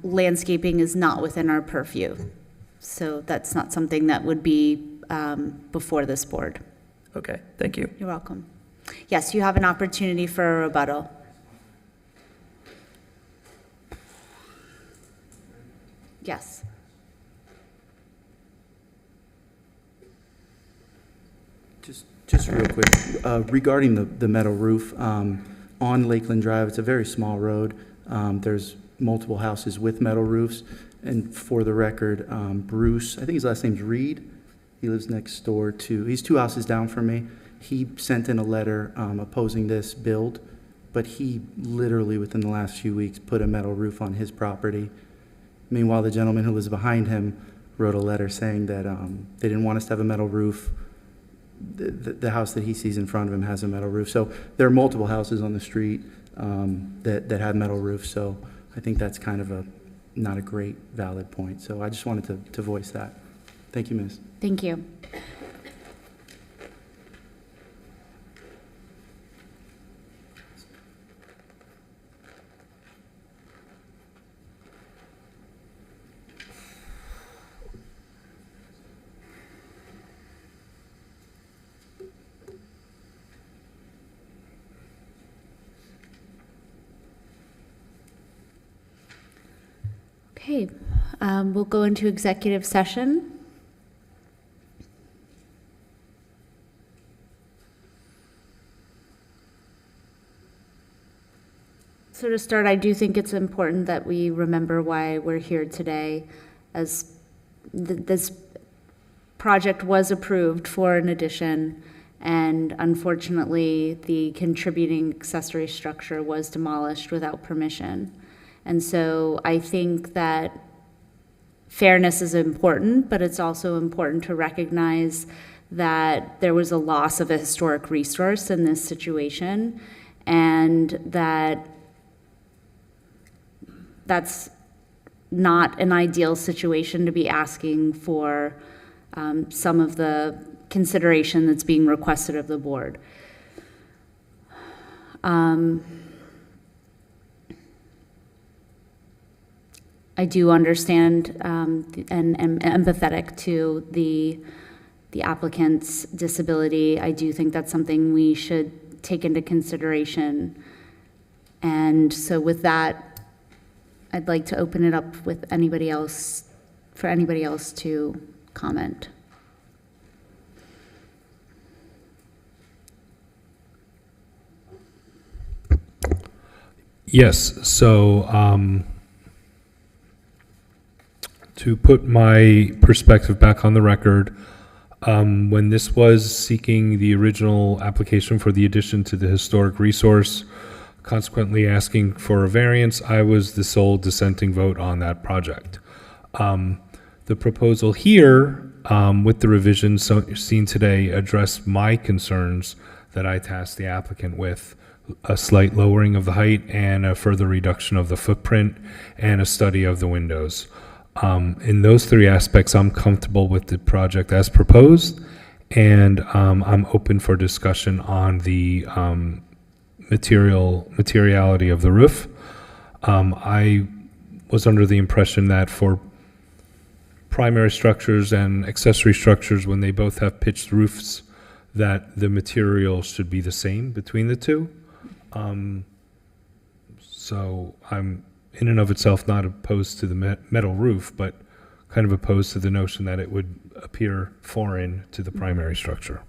landscaping is not within our purview. So that's not something that would be before this board. Okay, thank you. You're welcome. Yes, you have an opportunity for a rebuttal. Yes. Just real quick, regarding the metal roof, on Lakeland Drive, it's a very small road. There's multiple houses with metal roofs. And for the record, Bruce, I think his last name's Reed. He lives next door to, he's 2 houses down from me. He sent in a letter opposing this build, but he literally within the last few weeks put a metal roof on his property. Meanwhile, the gentleman who lives behind him wrote a letter saying that they didn't want us to have a metal roof. The house that he sees in front of him has a metal roof. So there are multiple houses on the street that have metal roofs. So I think that's kind of not a great valid point. So I just wanted to voice that. Thank you, Ms. Thank you. Okay, we'll go into executive session. So to start, I do think it's important that we remember why we're here today, as this project was approved for an addition, and unfortunately, the contributing accessory structure was demolished without permission. And so I think that fairness is important, but it's also important to recognize that there was a loss of a historic resource in this situation, and that's not an ideal situation to be asking for some of the consideration that's being requested of the board. I do understand and am empathetic to the applicant's disability. I do think that's something we should take into consideration. And so with that, I'd like to open it up with anybody else, for anybody else to comment. Yes, so to put my perspective back on the record, when this was seeking the original application for the addition to the historic resource, consequently asking for a variance, I was the sole dissenting vote on that project. The proposal here, with the revisions seen today, address my concerns that I tasked the applicant with: a slight lowering of the height and a further reduction of the footprint and a study of the windows. In those 3 aspects, I'm comfortable with the project as proposed, and I'm open for discussion on the materiality of the roof. I was under the impression that for primary structures and accessory structures, when they both have pitched roofs, that the material should be the same between the two. So I'm in and of itself not opposed to the metal roof, but kind of opposed to the notion that it would appear foreign to the primary structure.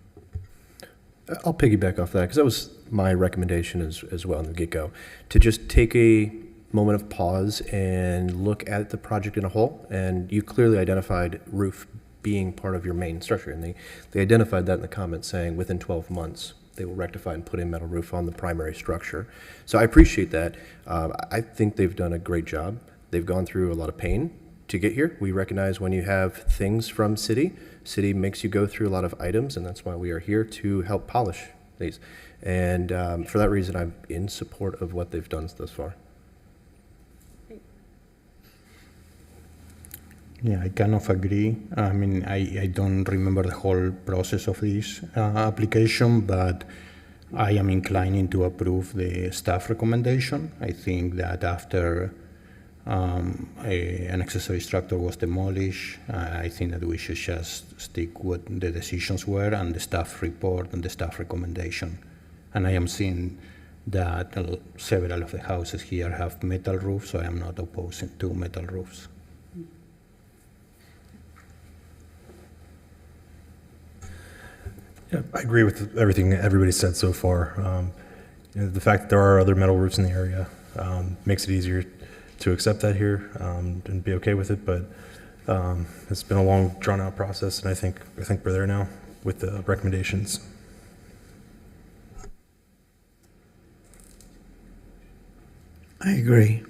I'll piggyback off that, because that was my recommendation as well in the get-go, to just take a moment of pause and look at the project in a whole. And you clearly identified roof being part of your main structure, and they identified that in the comments, saying within 12 months they will rectify and put a metal roof on the primary structure. So I appreciate that. I think they've done a great job. They've gone through a lot of pain to get here. We recognize when you have things from city makes you go through a lot of items, and that's why we are here to help polish these. And for that reason, I'm in support of what they've done thus far. Yeah, I kind of agree. I mean, I don't remember the whole process of this application, but I am inclining to approve the staff recommendation. I think that after an accessory structure was demolished, I think that we should just stick with the decisions were and the staff report and the staff recommendation. And I am seeing that several of the houses here have metal roofs, so I am not opposing to metal roofs. Yeah, I agree with everything everybody said so far. The fact that there are other metal roofs in the area makes it easier to accept that here and be okay with it. But it's been a long, drawn-out process, and I think we're there now with the recommendations. I agree.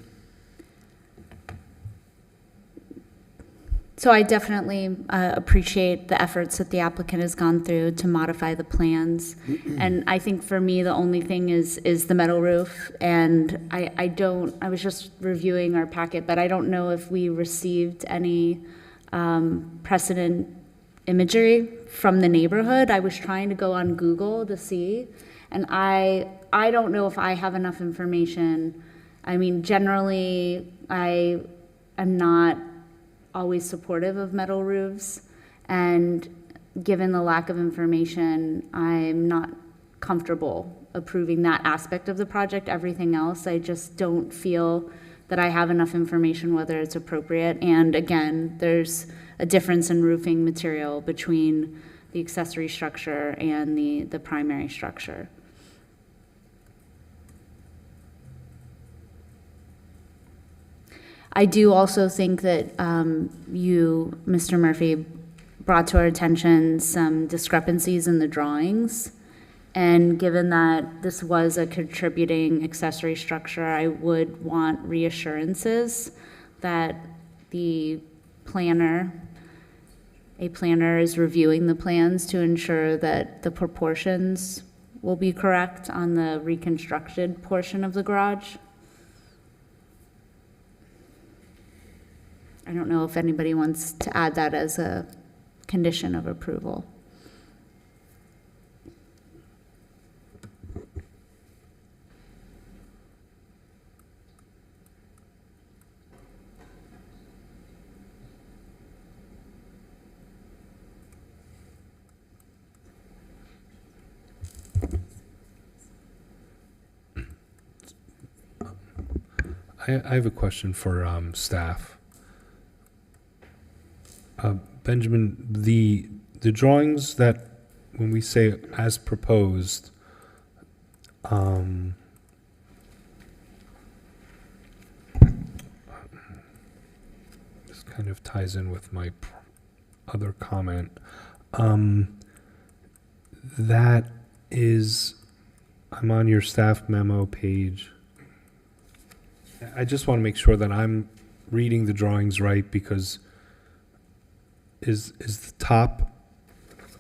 So I definitely appreciate the efforts that the applicant has gone through to modify the plans. And I think for me, the only thing is the metal roof. And I was just reviewing our packet, but I don't know if we received any precedent imagery from the neighborhood. I was trying to go on Google to see, and I don't know if I have enough information. I mean, generally, I am not always supportive of metal roofs, and given the lack of information, I'm not comfortable approving that aspect of the project. Everything else, I just don't feel that I have enough information whether it's appropriate. And again, there's a difference in roofing material between the accessory structure and the primary structure. I do also think that you, Mr. Murphy, brought to our attention some discrepancies in the drawings. And given that this was a contributing accessory structure, I would want reassurances that a planner is reviewing the plans to ensure that the proportions will be correct on the reconstructed portion of the garage. I don't know if anybody wants to add that as a condition of approval. I have a question for staff. Benjamin, the drawings that, when we say as proposed, this kind of ties in with my other comment. That is, I'm on your staff memo page. I just want to make sure that I'm reading the drawings right, because is the top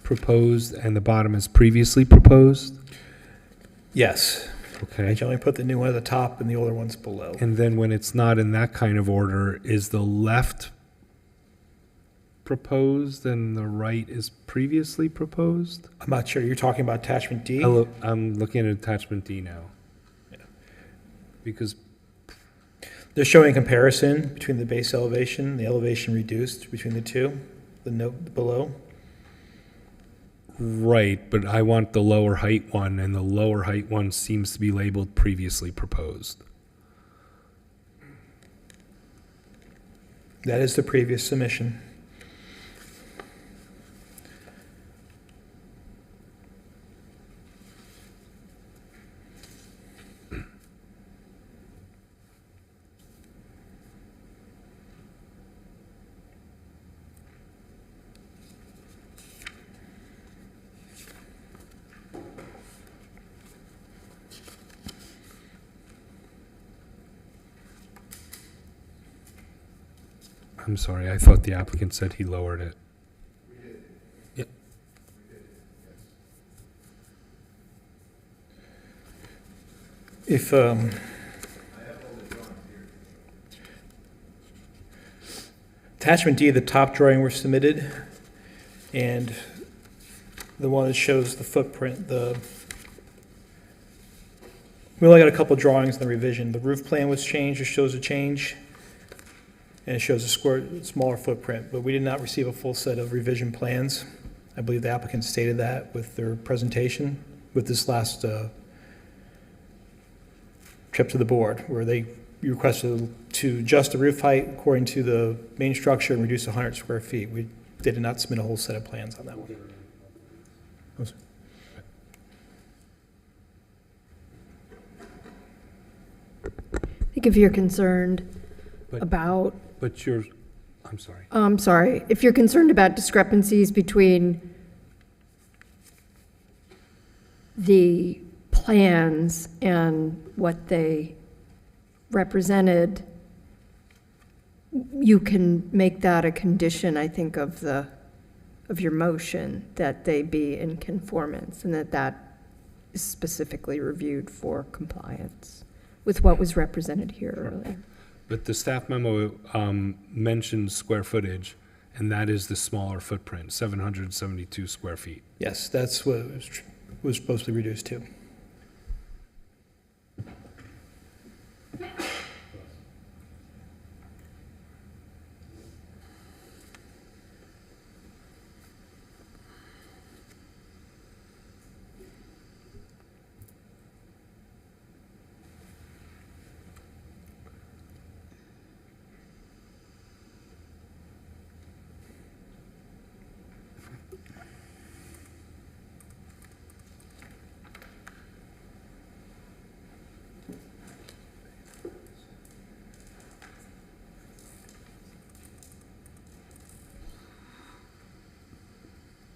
proposed and the bottom is previously proposed? Yes. Okay. I generally put the new one at the top and the older one's below. And then when it's not in that kind of order, is the left proposed and the right is previously proposed? I'm not sure. You're talking about attachment D? I'm looking at attachment D now. Yeah. Because They're showing a comparison between the base elevation and the elevation reduced between the two, the note below. right, but I want the lower height one, and the lower height one seems to be labeled previously proposed. That is the previous submission. I'm sorry, I thought the applicant said he lowered it. Yep. If, attachment D, the top drawing were submitted, and the one that shows the footprint, we only got a couple drawings in the revision. The roof plan was changed, it shows a change, and it shows a smaller footprint, but we did not receive a full set of revision plans. I believe the applicant stated that with their presentation, with this last trip to the board, where they requested to adjust the roof height according to the main structure and reduce 100 square feet. They did not submit a whole set of plans on that one. I think if you're concerned But- about, But you're, I'm sorry. I'm sorry, if you're concerned about discrepancies between the plans and what they represented, you can make that a condition, I think, of your motion, that they be in conformance, and that is specifically reviewed for compliance with what was represented here earlier. But the staff memo mentions square footage, and that is the smaller footprint, 772 square feet. Yes, that's what it was supposed to be reduced to.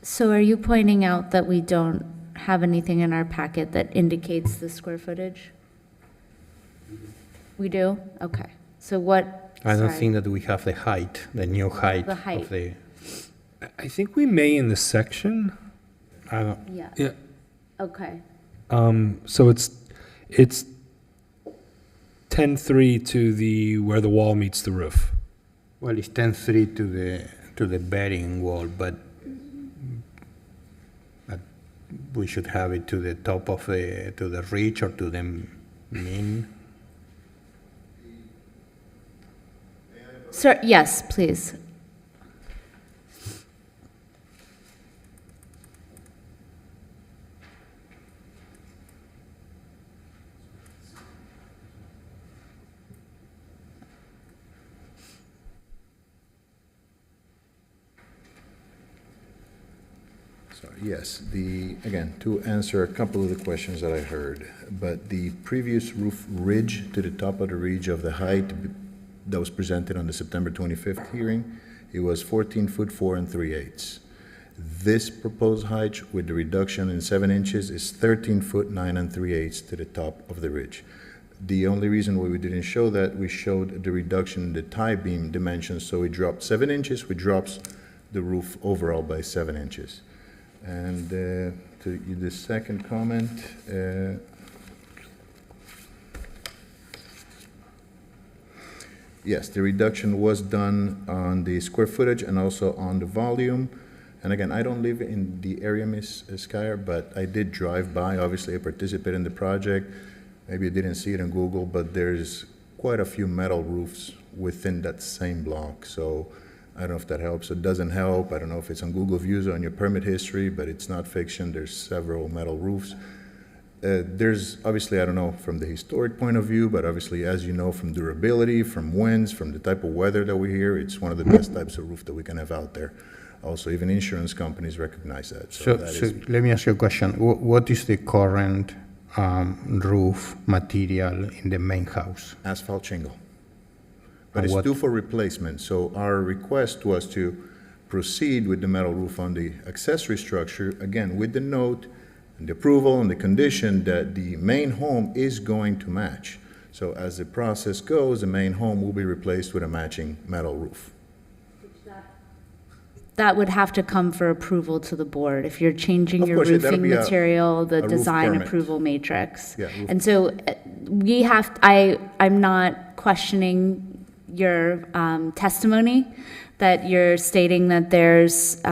So are you pointing out that we don't have anything in our packet that indicates the square footage? We do? Okay. So what? I don't sorry. think that we have the height, the new height The height. of the, I think we may in the section. I don't, Yeah. Yeah. Okay. So it's 10.3 to the, where the wall meets the roof. well, it's 10.3 to the bedding wall, but we should have it to the top of to the ridge or to the mean. Sir, yes, please. So, yes, again, to answer a couple of the questions that I heard, but the previous roof ridge to the top of the ridge of the height that was presented on the September 25th hearing, it was 14 foot 4 3/8. This proposed height with the reduction in 7 inches is 13 foot 9 3/8 to the top of the ridge. The only reason why we didn't show that, we showed the reduction in the tie beam dimensions, so it dropped 7 inches, which drops the roof overall by 7 inches. And to the second comment, yes, the reduction was done on the square footage and also on the volume. And again, I don't live in the area, Ms. Skyer, but I did drive by. Obviously, I participated in the project. Maybe you didn't see it on Google, but there's quite a few metal roofs within that same block. So I don't know if that helps. It doesn't help. I don't know if it's on Google Views or on your permit history, but it's not fiction. There's several metal roofs. There's obviously, I don't know from the historic point of view, but obviously, as you know, from durability, from winds, from the type of weather that we hear, it's one of the best types of roof that we can have out there. Also, even insurance companies recognize that. So, that so is let me ask you a question. What is the current roof material in the main house? asphalt shingle. But And it's what- due for replacement, so our request was to proceed with the metal roof on the accessory structure, again, with the note and the approval and the condition that the main home is going to match. So as the process goes, the main home will be replaced with a matching metal roof. that would have to come for approval to the board if you're changing Of your course, yeah, that'll roofing be material, the roof design permit. approval matrix. Yeah, roof- And so I'm not questioning your testimony, that you're stating that there's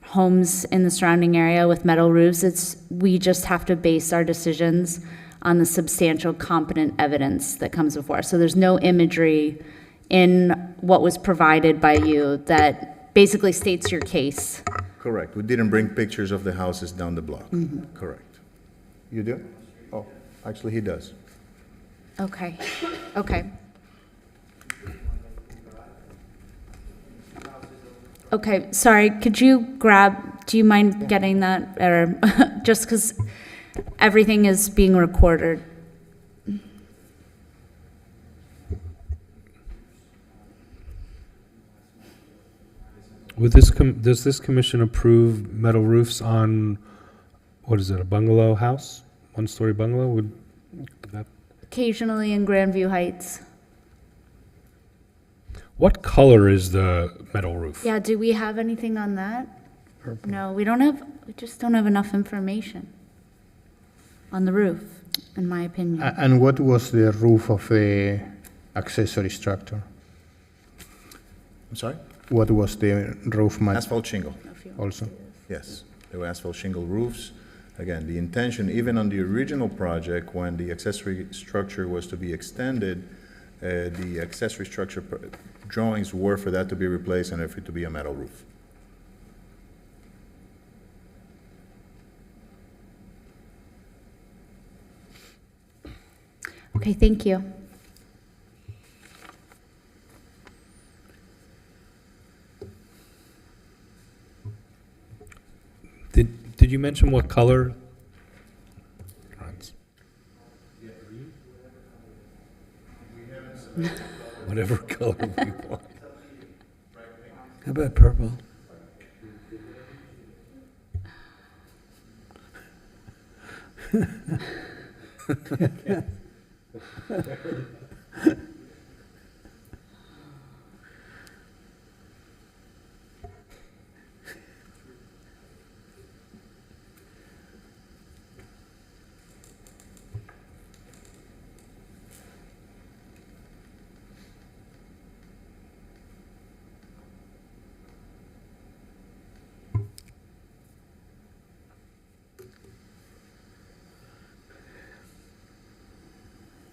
homes in the surrounding area with metal roofs. We just have to base our decisions on the substantial competent evidence that comes before us. So there's no imagery in what was provided by you that basically states your case. Correct. We didn't bring pictures of the houses down the block. Correct. You do? Oh, actually, he does. Okay, okay. Okay, sorry, could you do you mind getting that, or, just because everything is being recorded? Does this commission approve metal roofs on, what is it, a bungalow house? One-story bungalow? Would that, Occasionally in Grandview Heights. what color is the metal roof? Yeah, do we have anything on that? No, we just don't have enough information on the roof, in my opinion. And what was the roof of the accessory structure? I'm sorry? What was the roof Asphalt shingle. also? Yes, they were asphalt shingle roofs. Again, the intention, even on the original project, when the accessory structure was to be extended, the accessory structure drawings were for that to be replaced and for it to be a metal roof. Okay, thank you. Did you mention what color? Whatever color we want. How about purple?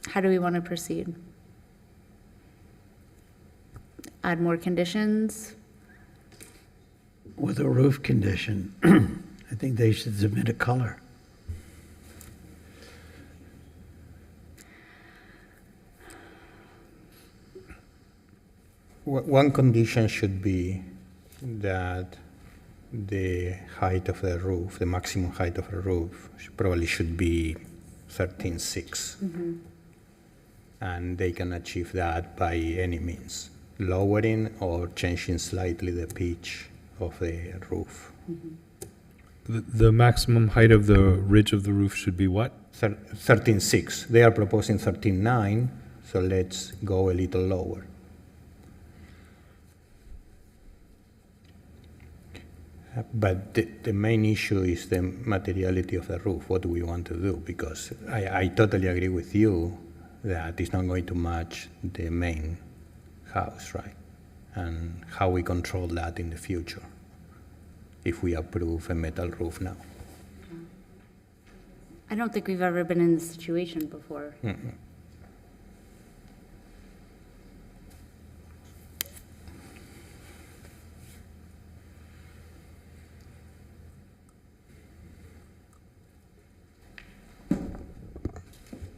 How do we want to proceed? Add more conditions? With a roof condition, I think they should submit a color. One condition should be that the height of the roof, the maximum height of the roof, probably should be 13.6. And they can achieve that by any means, lowering or changing slightly the pitch of the roof. The maximum height of the ridge of the roof should be what? 13.6. They are proposing 13.9, so let's go a little lower. But the main issue is the materiality of the roof. What do we want to do? Because I totally agree with you that it's not going to match the main house, right? And how we control that in the future if we approve a metal roof now. I don't think we've ever been in this situation before.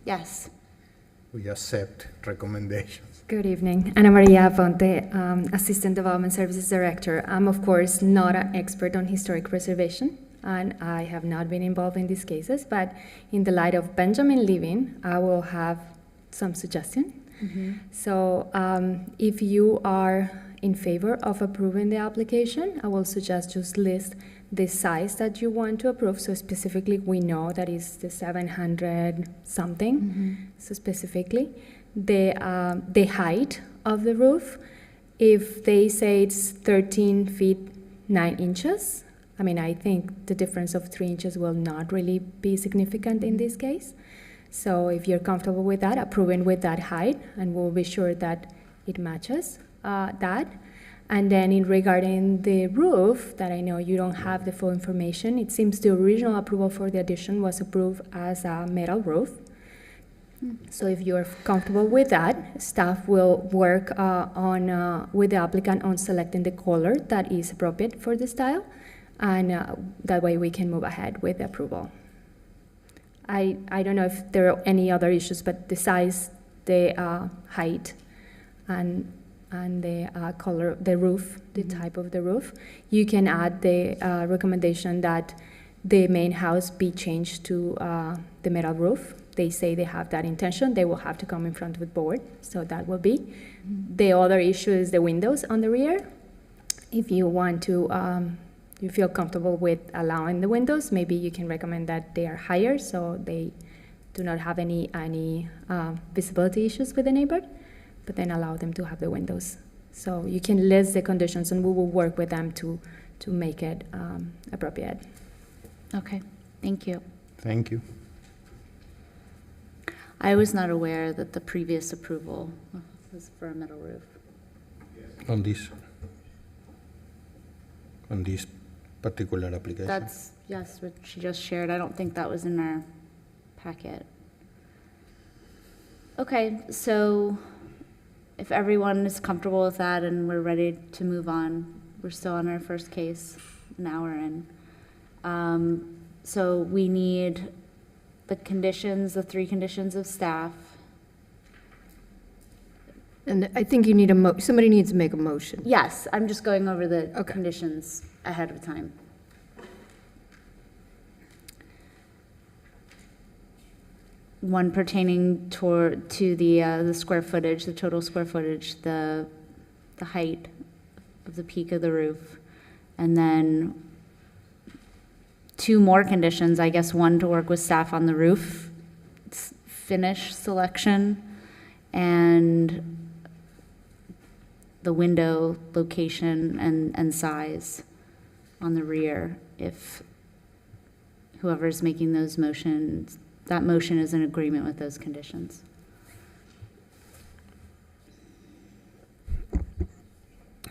Yes. We accept recommendations. Good evening. Ana Maria Aponte, Assistant Development Services Director. I'm, of course, not an expert on historic preservation, and I have not been involved in these cases, but in the light of Benjamin leaving, I will have some suggestion. So if you are in favor of approving the application, I will suggest just list the size that you want to approve. So specifically, we know that is the 700 something. So specifically, the height of the roof, If they say it's 13 feet 9 inches, I mean, I think the difference of 3 inches will not really be significant in this case. So if you're comfortable with that, approving with that height, and we'll be sure that it matches that. And then in regarding the roof, that I know you don't have the full information, it seems the original approval for the addition was approved as a metal roof. So if you're comfortable with that, staff will work with the applicant on selecting the color that is appropriate for the style, and that way we can move ahead with the approval. I don't know if there are any other issues, but the size, the height, and the color, the roof, the type of the roof. You can add the recommendation that the main house be changed to the metal roof. They say they have that intention. They will have to come in front of the board, so that will be. The other issue is the windows on the rear. If you want to, you feel comfortable with allowing the windows, maybe you can recommend that they are higher so they do not have any visibility issues with the neighbor, but then allow them to have the windows. So you can list the conditions, and we will work with them to make it appropriate. Okay, thank you. Thank you. I was not aware that the previous approval was for a metal roof. On this particular application. That's, yes, what she just shared. I don't think that was in our packet. Okay, so if everyone is comfortable with that and we're ready to move on, we're still on our first case, an hour in. So we need the conditions, the 3 conditions of staff. And I think you need somebody needs to make a motion. Yes, I'm just going over the conditions ahead of time. One pertaining to the square footage, the total square footage, the height of the peak of the roof, and then 2 more conditions, I guess, one to work with staff on the roof finish selection, and the window location and size on the rear, if whoever's making those motions, that motion is in agreement with those conditions.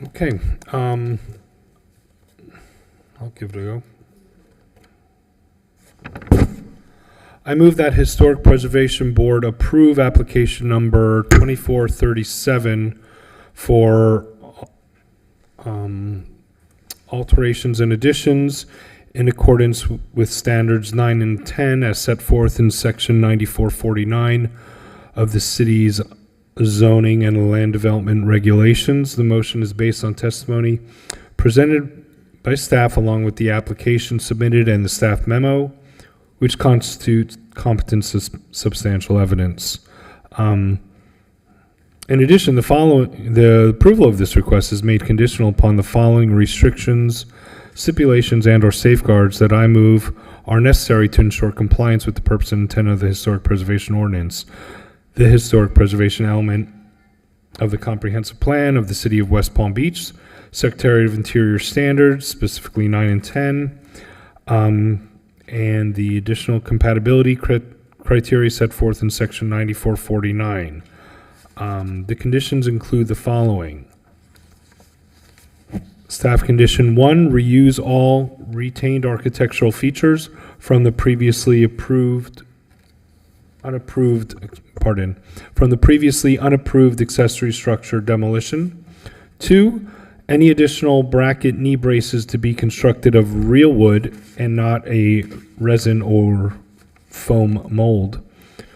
Okay, I'll give it a go. I move that Historic Preservation Board approve application number 2437 for alterations and additions in accordance with standards 9 and 10 as set forth in section 9449 of the city's zoning and land development regulations. The motion is based on testimony presented by staff along with the application submitted and the staff memo, which constitutes competent substantial evidence. In addition, the approval of this request is made conditional upon the following restrictions, stipulations, and/or safeguards that I move are necessary to ensure compliance with the purpose and intent of the Historic Preservation Ordinance. The historic preservation element of the comprehensive plan of the City of West Palm Beach, Secretary of Interior standards, specifically 9 and 10, and the additional compatibility criteria set forth in section 9449. The conditions include the following. Staff condition 1, reuse all retained architectural features from the previously unapproved accessory structure demolition. 2, any additional bracket knee braces to be constructed of real wood and not a resin or foam mold.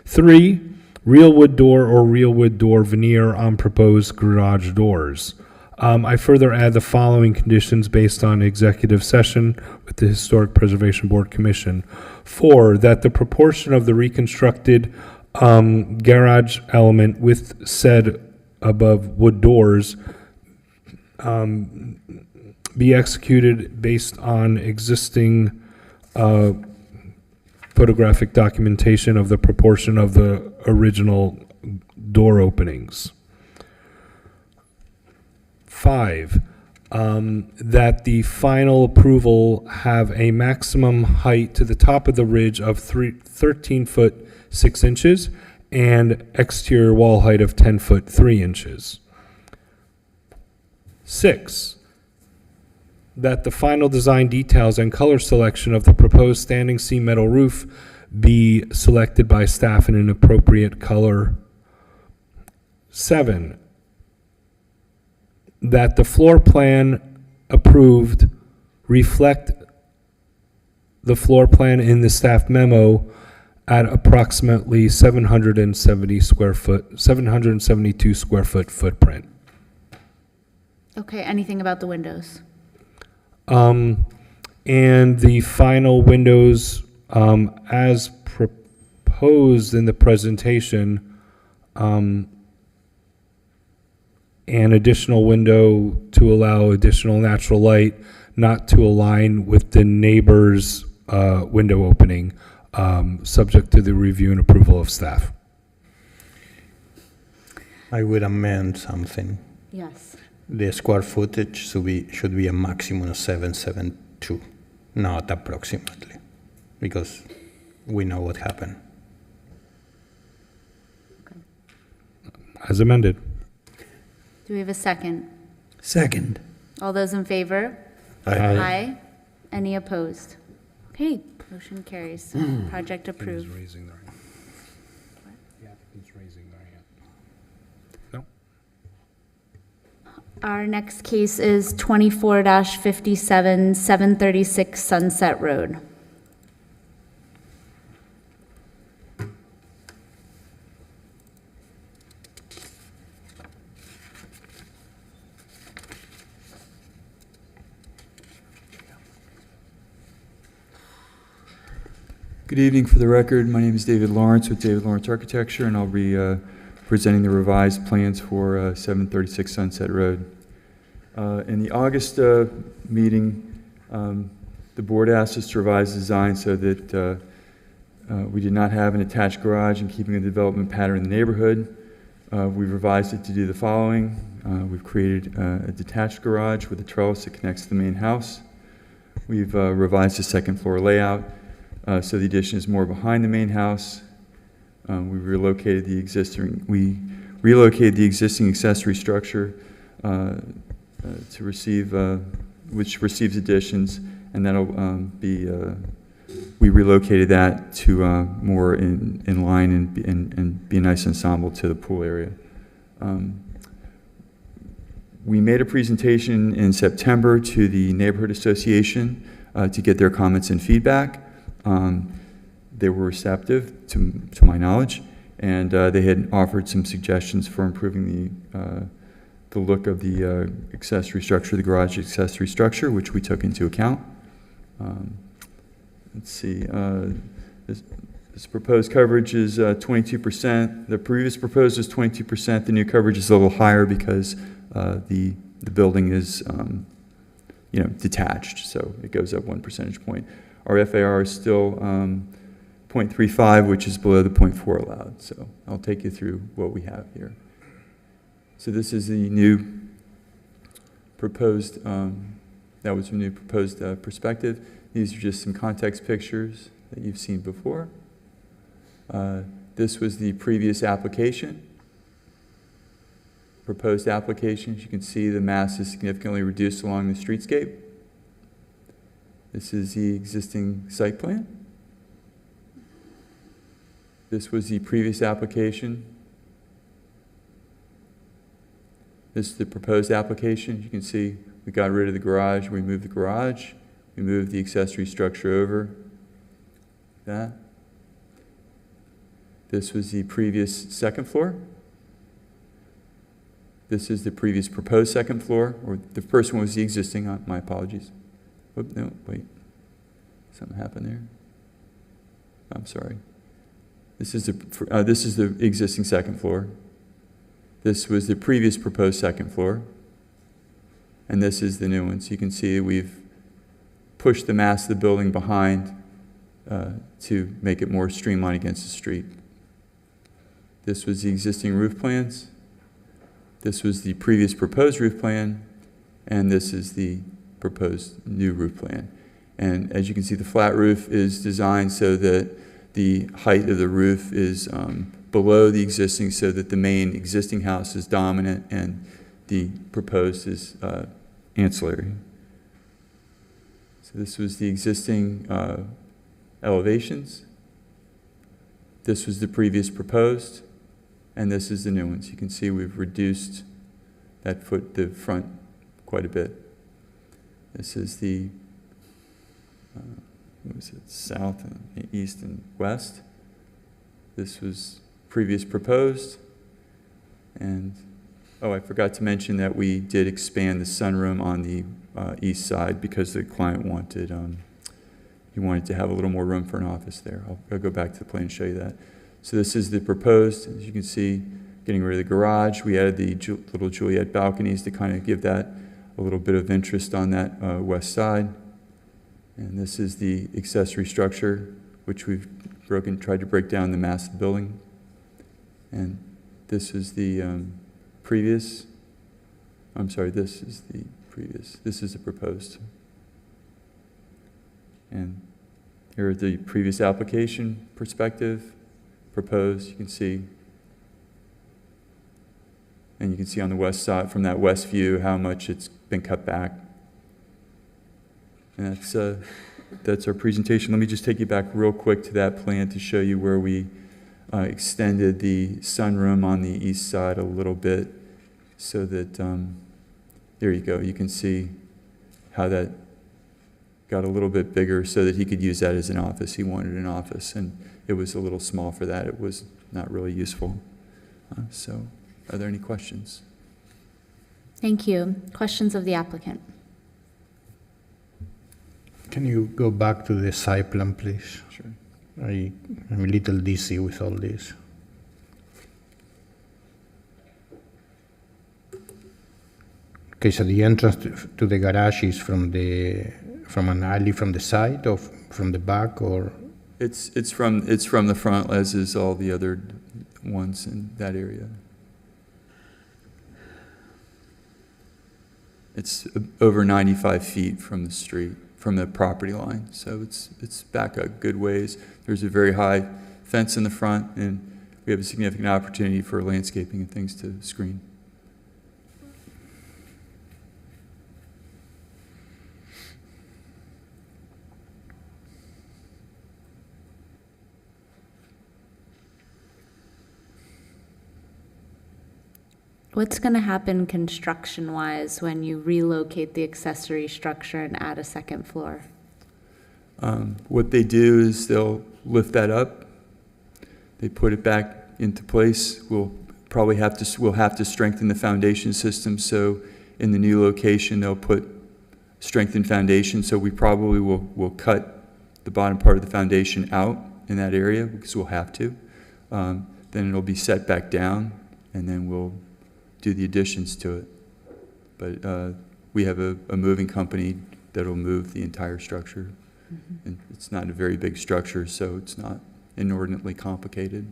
3, real wood door or real wood door veneer on proposed garage doors. I further add the following conditions based on executive session with the Historic Preservation Board Commission. 4, that the proportion of the reconstructed garage element with said above wood doors be executed based on existing photographic documentation of the proportion of the original door openings. 5, that the final approval have a maximum height to the top of the ridge of 13 foot 6 inches and exterior wall height of 10 foot 3 inches. 6, that the final design details and color selection of the proposed standing seam metal roof be selected by staff in an appropriate color. 7, that the floor plan approved reflect the floor plan in the staff memo at approximately 772 square foot footprint. Okay, anything about the windows? And the final windows, as proposed in the presentation, an additional window to allow additional natural light, not to align with the neighbor's window opening, subject to the review and approval of staff. I would amend something. Yes. The square footage should be a maximum of 772, not approximately, because we know what happened. As amended. Do we have a second? Second. All those in favor? Aye. Any opposed? Okay, motion carries. Project approved. Our next case is 24-57, 736 Sunset Road. Good evening. For the record, my name is David Lawrence with David Lawrence Architecture, and I'll be presenting the revised plans for 736 Sunset Road. In the August meeting, the board asked us to revise the design so that we did not have an attached garage in keeping with the development pattern in the neighborhood. We've revised it to do the following. We've created a detached garage with a trellis that connects to the main house. We've revised the second floor layout so the addition is more behind the main house. We relocated the existing accessory structure to receive, which receives additions, and that'll we relocated that to more in line and be a nice ensemble to the pool area. We made a presentation in September to the Neighborhood Association to get their comments and feedback. They were receptive, to my knowledge, and they had offered some suggestions for improving the look of the accessory structure, the garage accessory structure, which we took into account. Let's see, this proposed coverage is 22%. The previous proposed was 22%. The new coverage is a little higher because the building is detached, so it goes up 1 percentage point. Our FAR is still 0.35, which is below the 0.4 allowed. So I'll take you through what we have here. So this is the new proposed, that was the new proposed perspective. These are just some context pictures that you've seen before. This was the previous application. Proposed application, as you can see, the mass is significantly reduced along the streetscape. This is the existing site plan. This was the previous application. This is the proposed application. You can see we got rid of the garage. We moved the garage. We moved the accessory structure over. That. This was the previous second floor. This is the previous proposed second floor, or the first one was the existing. My apologies. Whoop, no, wait. Something happened there. I'm sorry. This is the existing second floor. This was the previous proposed second floor. And this is the new one. So you can see we've pushed the mass of the building behind to make it more streamlined against the street. This was the existing roof plans. This was the previous proposed roof plan, and this is the proposed new roof plan. And as you can see, the flat roof is designed so that the height of the roof is below the existing, so that the main existing house is dominant and the proposed is ancillary. So this was the existing elevations. This was the previous proposed, and this is the new ones. You can see we've reduced the front quite a bit. This is the what was it, south and east and west. This was previous proposed. And, oh, I forgot to mention that we did expand the sunroom on the east side because the client wanted, he wanted to have a little more room for an office there. I'll go back to the plan and show you that. So this is the proposed, as you can see, getting rid of the garage. We added the little Juliet balconies to kind of give that a little bit of interest on that west side. And this is the accessory structure, which we've tried to break down the mass of the building. And this is the previous, I'm sorry, this is the previous, this is the proposed. And here are the previous application perspective, proposed, you can see. And you can see on the west side, from that west view, how much it's been cut back. And that's our presentation. Let me just take you back real quick to that plan to show you where we extended the sunroom on the east side a little bit so that, there you go, you can see how that got a little bit bigger so that he could use that as an office. He wanted an office, and it was a little small for that. It was not really useful. So are there any questions? Thank you. Questions of the applicant? Can you go back to the site plan, please? Sure. I'm a little dizzy with all this. Okay, so the entrance to the garage is from an alley from the side or from the back, or? It's from the front, as is all the other ones in that area. It's over 95 feet from the street, from the property line, so it's back a good ways. There's a very high fence in the front, and we have a significant opportunity for landscaping and things to screen. What's going to happen construction-wise when you relocate the accessory structure and add a second floor? What they do is they'll lift that up, they put it back into place. We'll have to strengthen the foundation system. So in the new location, they'll put strengthened foundation. So we probably will cut the bottom part of the foundation out in that area because we'll have to. Then it'll be set back down, and then we'll do the additions to it. But we have a moving company that'll move the entire structure. Mm-hmm. And it's not a very big structure, so it's not inordinately complicated.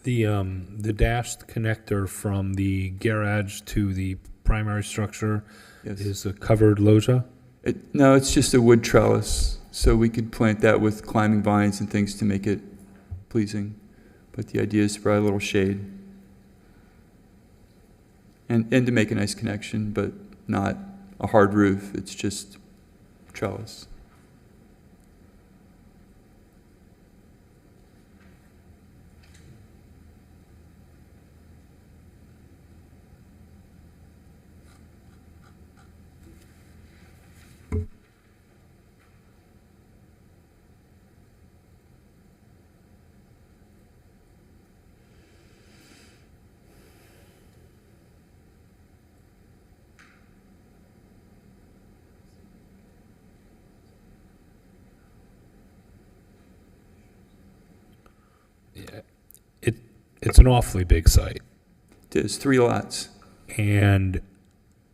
The dashed connector from the garage to the primary structure is a covered loggia? No, it's just a wood trellis, so we could plant that with climbing vines and things to make it pleasing. But the idea is to provide a little shade and to make a nice connection, but not a hard roof. It's just trellis. it's an awfully big site. There's 3 lots. And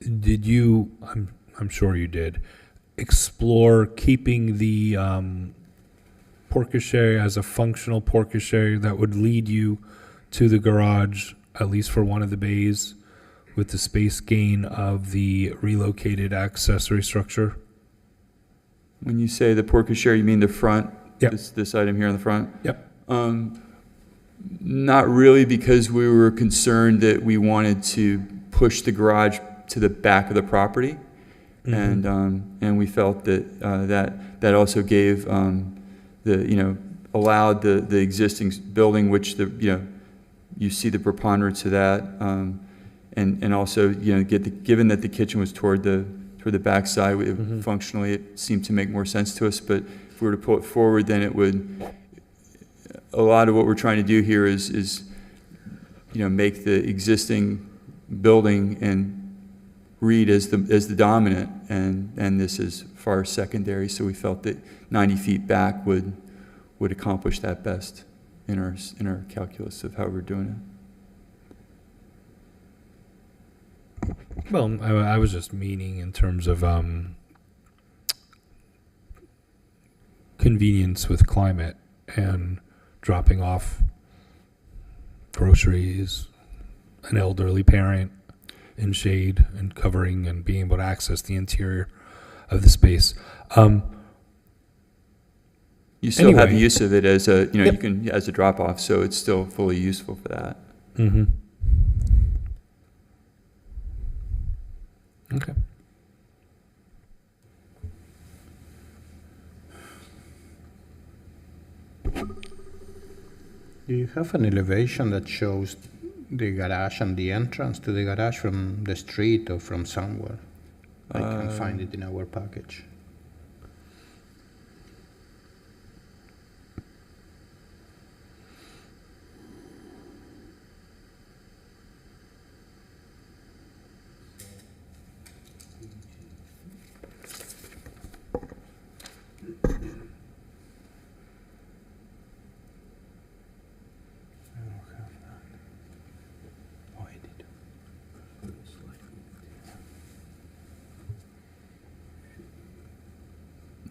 did you, I'm sure you did, explore keeping the porte-cochere as a functional porte-cochere that would lead you to the garage, at least for one of the bays, with the space gain of the relocated accessory structure? When you say the porte-cochere, you mean the front? Yep. This item here on the front? Yep. Not really, because we were concerned that we wanted to push the garage to the back of the property. And we felt that that also gave allowed the existing building, which you see the preponderance of that, and also given that the kitchen was toward the back side, functionally it seemed to make more sense to us. But if we were to pull it forward, then it would. A lot of what we're trying to do here is make the existing building and read as the dominant, and this is far secondary. So we felt that 90 feet back would accomplish that best in our calculus of how we're doing it. Well, I was just meaning in terms of convenience with climate and dropping off groceries, an elderly parent in shade and covering and being able to access the interior of the space. You still have Anyway. use of it as a, Yep. you can, as a drop-off, so it's still fully useful for that. Mm-hmm. Okay. Do you have an elevation that shows the garage and the entrance to the garage from the street or from somewhere? I can find it in our package.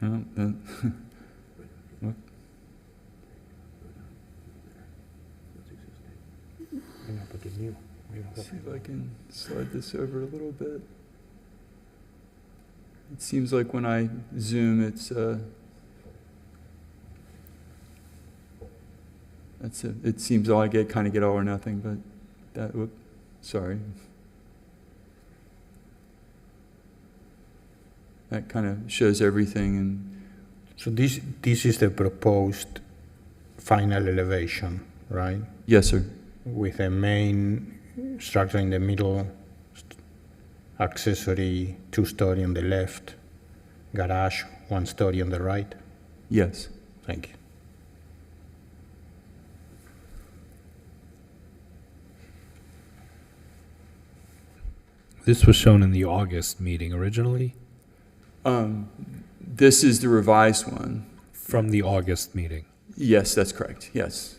No, what? See if I can slide this over a little bit. It seems like when I zoom, it seems all I get, kind of get all or nothing, but that, sorry. That kind of shows everything. And So this is the proposed final elevation, right? yes, sir. With a main structure in the middle, accessory 2-story on the left, garage 1-story on the right. Yes. Thank you. This was shown in the August meeting originally, This is the revised one. from the August meeting. Yes, that's correct. Yes.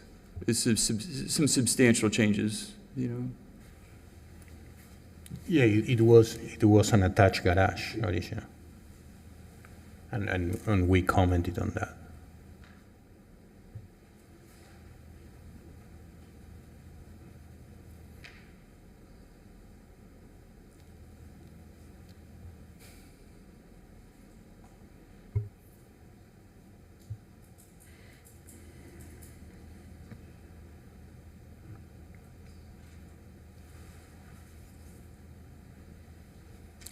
It's some substantial changes, Yeah, it was an attached garage originally, and we commented on that.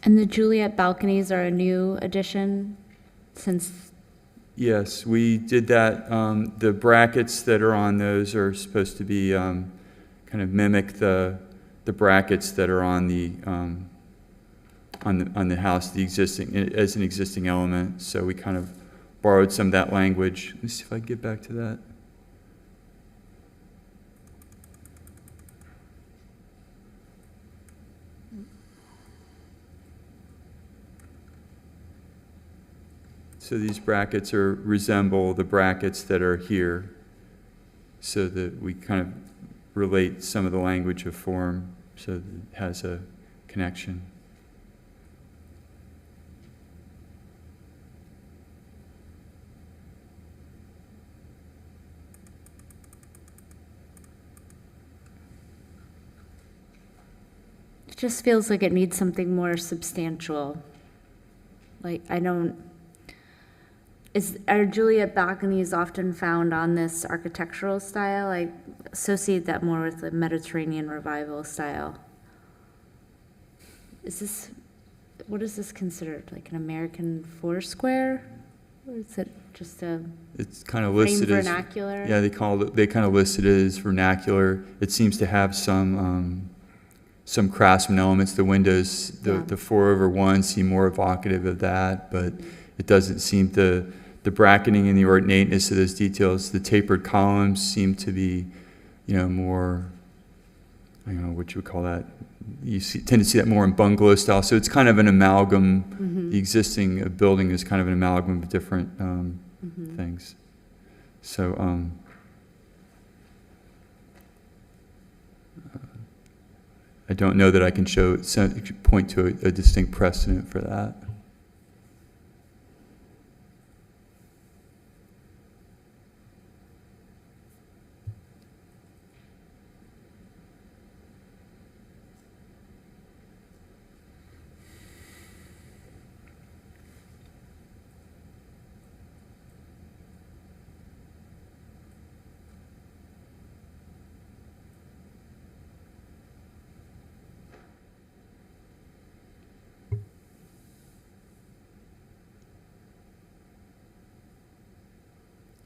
And the Juliet balconies are a new addition since, Yes, we did that. The brackets that are on those are supposed to be kind of mimic the brackets that are on the house, the existing, as an existing element. So we kind of borrowed some of that language. Let me see if I can get back to that. So these brackets resemble the brackets that are here, so that we kind of relate some of the language of form so that it has a connection. It just feels like it needs something more substantial. Like, are Juliet balconies often found on this architectural style? I associate that more with the Mediterranean Revival style. What is this considered? Like an American Foursquare? Or is it just It's kind of listed as vernacular? Yeah, they kind of listed it as vernacular. It seems to have some craftsman elements. The windows, the 4/1 seem more evocative of that, but it doesn't seem to. The bracketing and the ornateness of those details, the tapered columns seem to be, more. I don't know what you would call that. You tend to see that more in bungalow style. So it's kind of an amalgam. Mm-hmm. The existing building is kind of an amalgam of different things. So. I don't know that I can point to a distinct precedent for that.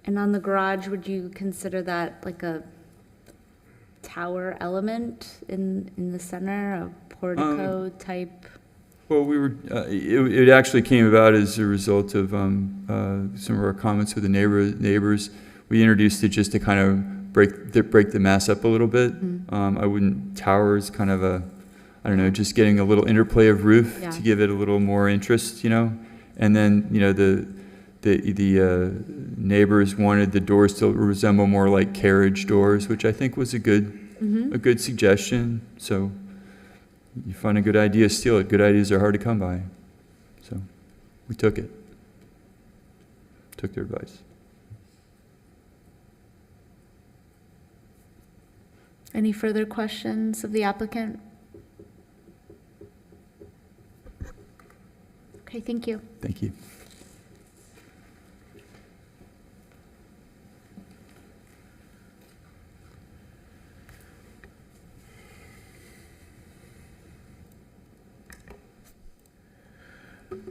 And on the garage, would you consider that like a tower element in the center, a portico type? Well, it actually came about as a result of some of our comments with the neighbors. We introduced it just to kind of break the mass up a little bit. Tower is kind of just getting a little interplay of roof to give it a little more interest, and then, the neighbors wanted the doors to resemble more like carriage doors, which I think was a good suggestion. So you find a good idea, steal it. Good ideas are hard to come by. So we took their advice. Any further questions of the applicant? Okay, thank you. Thank you.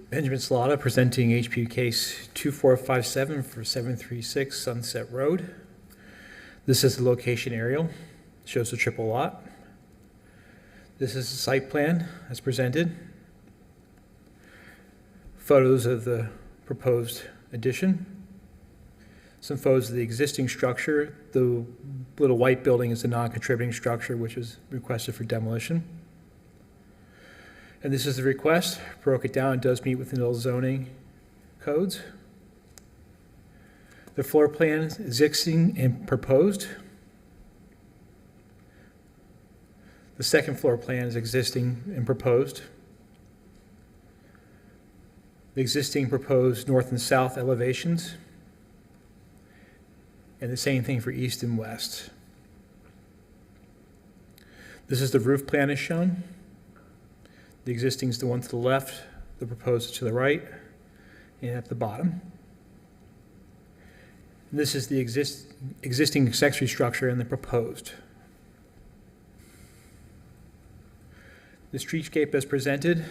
Benjamin Salata presenting HPU case 2457 for 736 Sunset Road. This is the location aerial, shows the triple lot. This is the site plan as presented. Photos of the proposed addition. Some photos of the existing structure. The little white building is the non-contributing structure, which is requested for demolition. And this is the request. Broke it down. It does meet within those zoning codes. The floor plan is existing and proposed. The second floor plan is existing and proposed. The existing proposed north and south elevations. And the same thing for east and west. This is the roof plan as shown. The existing is the one to the left, the proposed to the right, and at the bottom. And this is the existing accessory structure and the proposed. The streetscape as presented,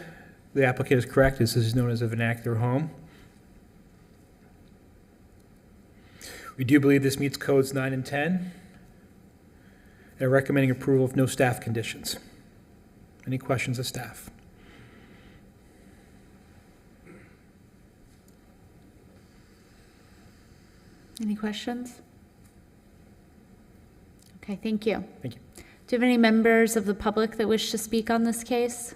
the applicant is correct. This is known as a vernacular home. We do believe this meets codes 9 and 10, and are recommending approval of no staff conditions. Any questions of staff? Any questions? Okay, thank you. Thank you. Do you have any members of the public that wish to speak on this case?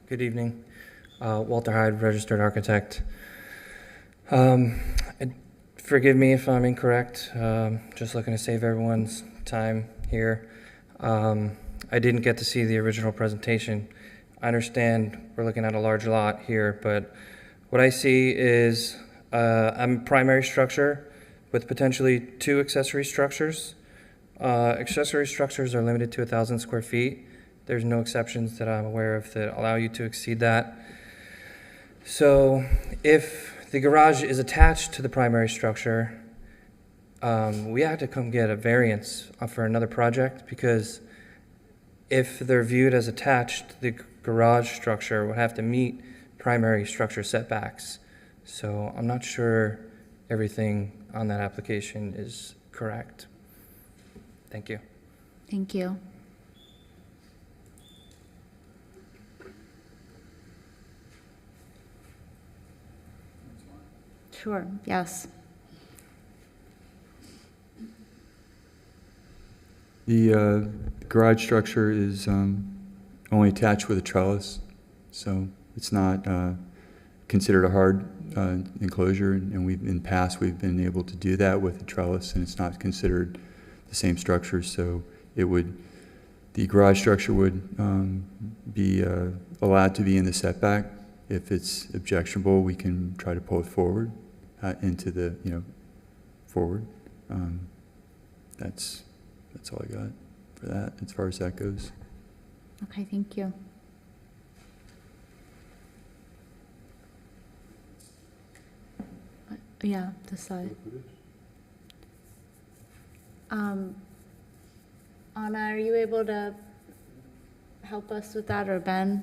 Good evening. Walter Hyde, registered architect. Um, Forgive me if I'm incorrect, just looking to save everyone's time here. I didn't get to see the original presentation. I understand we're looking at a large lot here, but what I see is a primary structure with potentially 2 accessory structures. Accessory structures are limited to 1,000 square feet. There's no exceptions that I'm aware of that allow you to exceed that. So if the garage is attached to the primary structure, we have to come get a variance for another project, because if they're viewed as attached, the garage structure would have to meet primary structure setbacks. So I'm not sure everything on that application is correct. Thank you. Thank you. Sure, yes. The garage structure is only attached with a trellis, so it's not considered a hard enclosure, and in the past we've been able to do that with a trellis, and it's not considered the same structure. So the garage structure would be allowed to be in the setback. If it's objectionable, we can try to pull it forward into the forward. That's all I got for that as far as that goes. Okay, thank you. Yeah, this side. Anna, are you able to help us with that, or Ben?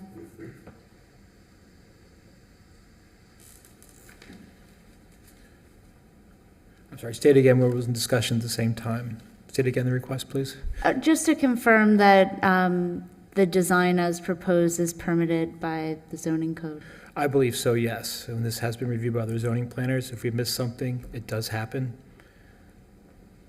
I'm sorry, state again where it was in discussion at the same time. State again the request, please. Just to confirm that the design as proposed is permitted by the zoning code. I believe so, yes. And this has been reviewed by other zoning planners. If we missed something, it does happen.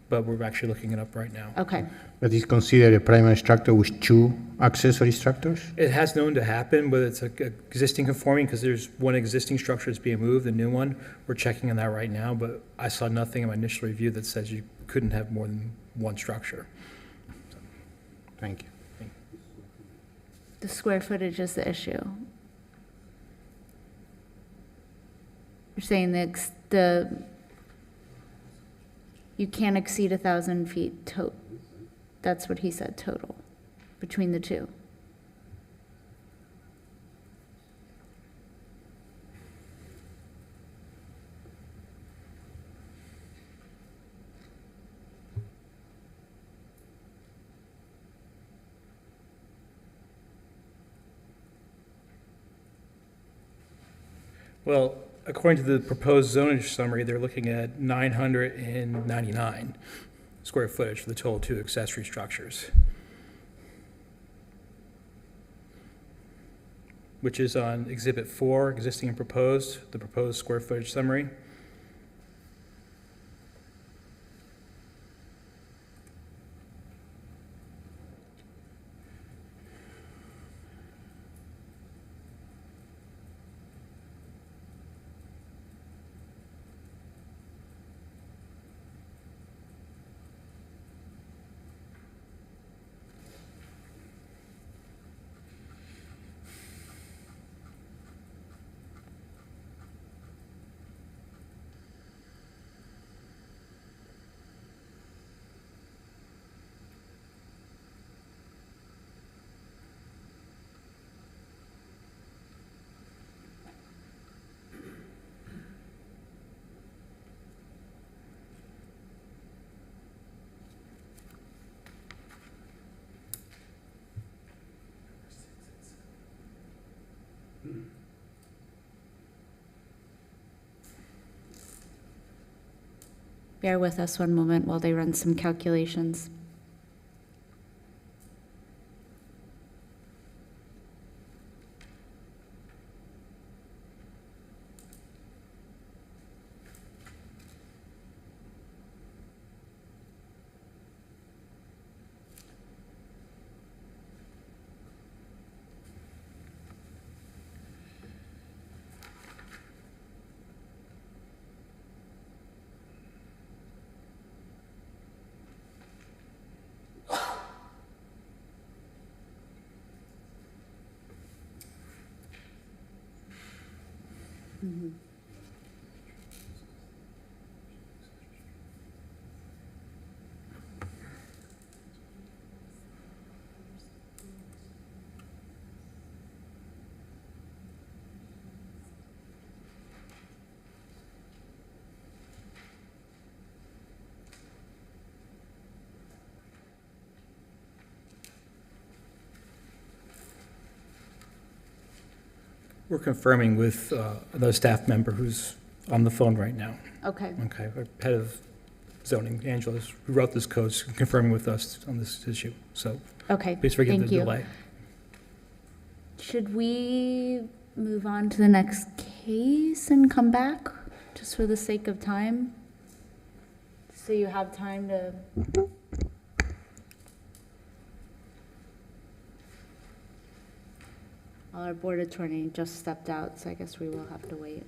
But we're actually looking it up right now. Okay. But it's considered a primary structure with 2 accessory structures? It has known to happen, but it's existing conforming because there's one existing structure that's being moved, a new one. We're checking on that right now, but I saw nothing in my initial review that says you couldn't have more than one structure. Thank you. The square footage is the issue. You're saying you can't exceed 1,000 feet that's what he said, total, between the 2. Well, according to the proposed zonage summary, they're looking at 999 square footage for the total 2 accessory structures, which is on Exhibit 4, existing and proposed, the proposed square footage summary. Bear with us one moment while they run some calculations. We're confirming with the staff member who's on the phone right now. Okay. Okay, our head of zoning, Angela, who wrote this code, is confirming with us on this issue. So Okay, please forgive the thank you. delay. Should we move on to the next case and come back, just for the sake of time? So you have time to... Our board attorney just stepped out, so I guess we will have to wait.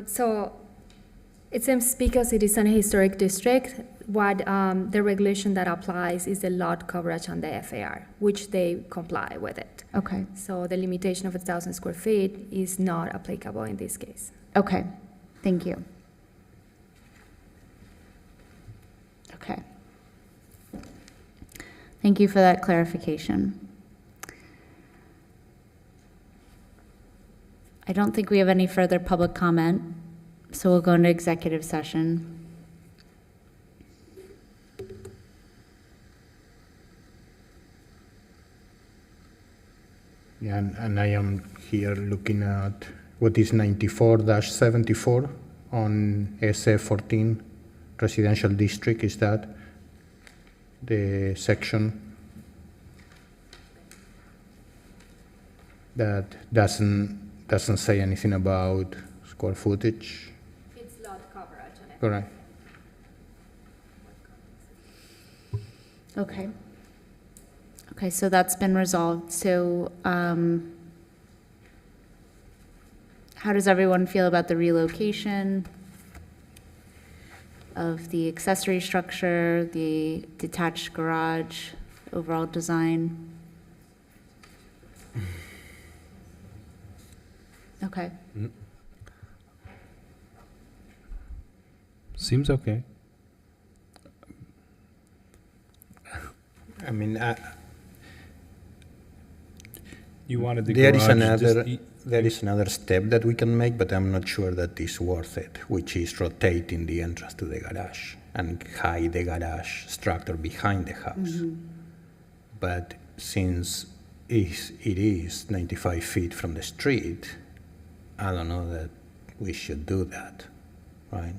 So it seems because it is an historic district, what the regulation that applies is the lot coverage on the FAR, which they comply with it. Okay, So the limitation of 1,000 square feet is not applicable in this case. okay, thank you. Okay. Thank you for that clarification. I don't think we have any further public comment, so we'll go into executive session. Yeah, and I am here looking at what is 94-74 on SF14 residential district. Is that the section that doesn't say anything about square footage? It's lot coverage on it. Correct. Okay. Okay, so that's been resolved. So, how does everyone feel about the relocation of the accessory structure, the detached garage, overall design? Okay. Seems okay. I mean, You wanted the there is garage just there is another step that we can make, but I'm not sure that is worth it, which is rotating the entrance to the garage and hide the garage structure behind the house. But since it is 95 feet from the street, I don't know that we should do that, right?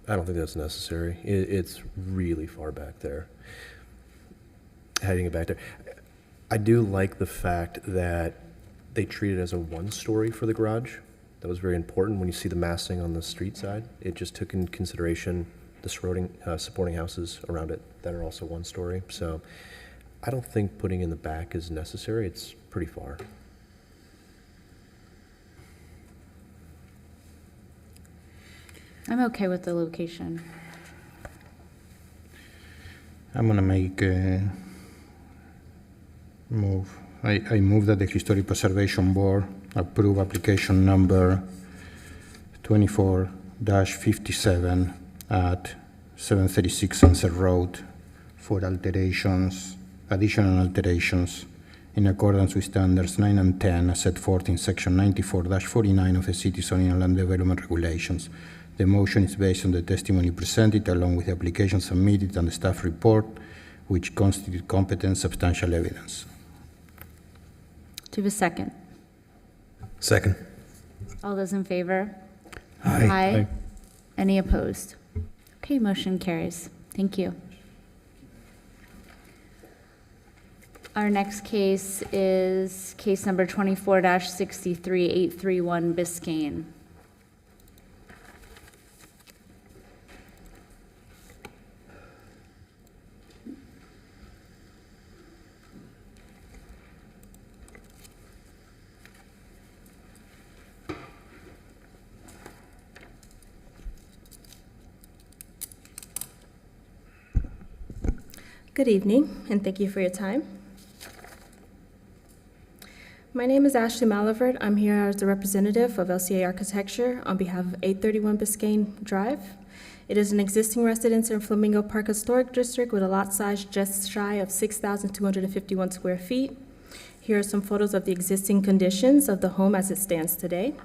I don't think that's necessary. It's really far back there. Heading it back there. I do like the fact that they treat it as a one-story for the garage. That was very important when you see the massing on the street side. It just took in consideration the supporting houses around it that are also one story. So I don't think putting in the back is necessary. It's pretty far. I'm okay with the location. I'm gonna make a move. I move that the Historic Preservation Board approve application number 24-57 at 736 Sunset Road for additional alterations in accordance with standards 9 and 10 as set forth in section 94-49 of the City Zoning and Land Development Regulations. The motion is based on the testimony presented along with the application submitted and the staff report, which constitute competent substantial evidence. Do you have a second? Second. All those in favor? Aye. Aye. Any opposed? Okay, motion carries. Thank you. Our next case is case number 24-63831 Biscayne. Good evening, and thank you for your time. My name is Ashley Malivert. I'm here as the representative of LCA Architecture on behalf of 831 Biscayne Drive. It is an existing residence in Flamingo Park Historic District with a lot size just shy of 6,251 square feet. Here are some photos of the existing conditions of the home as it stands today.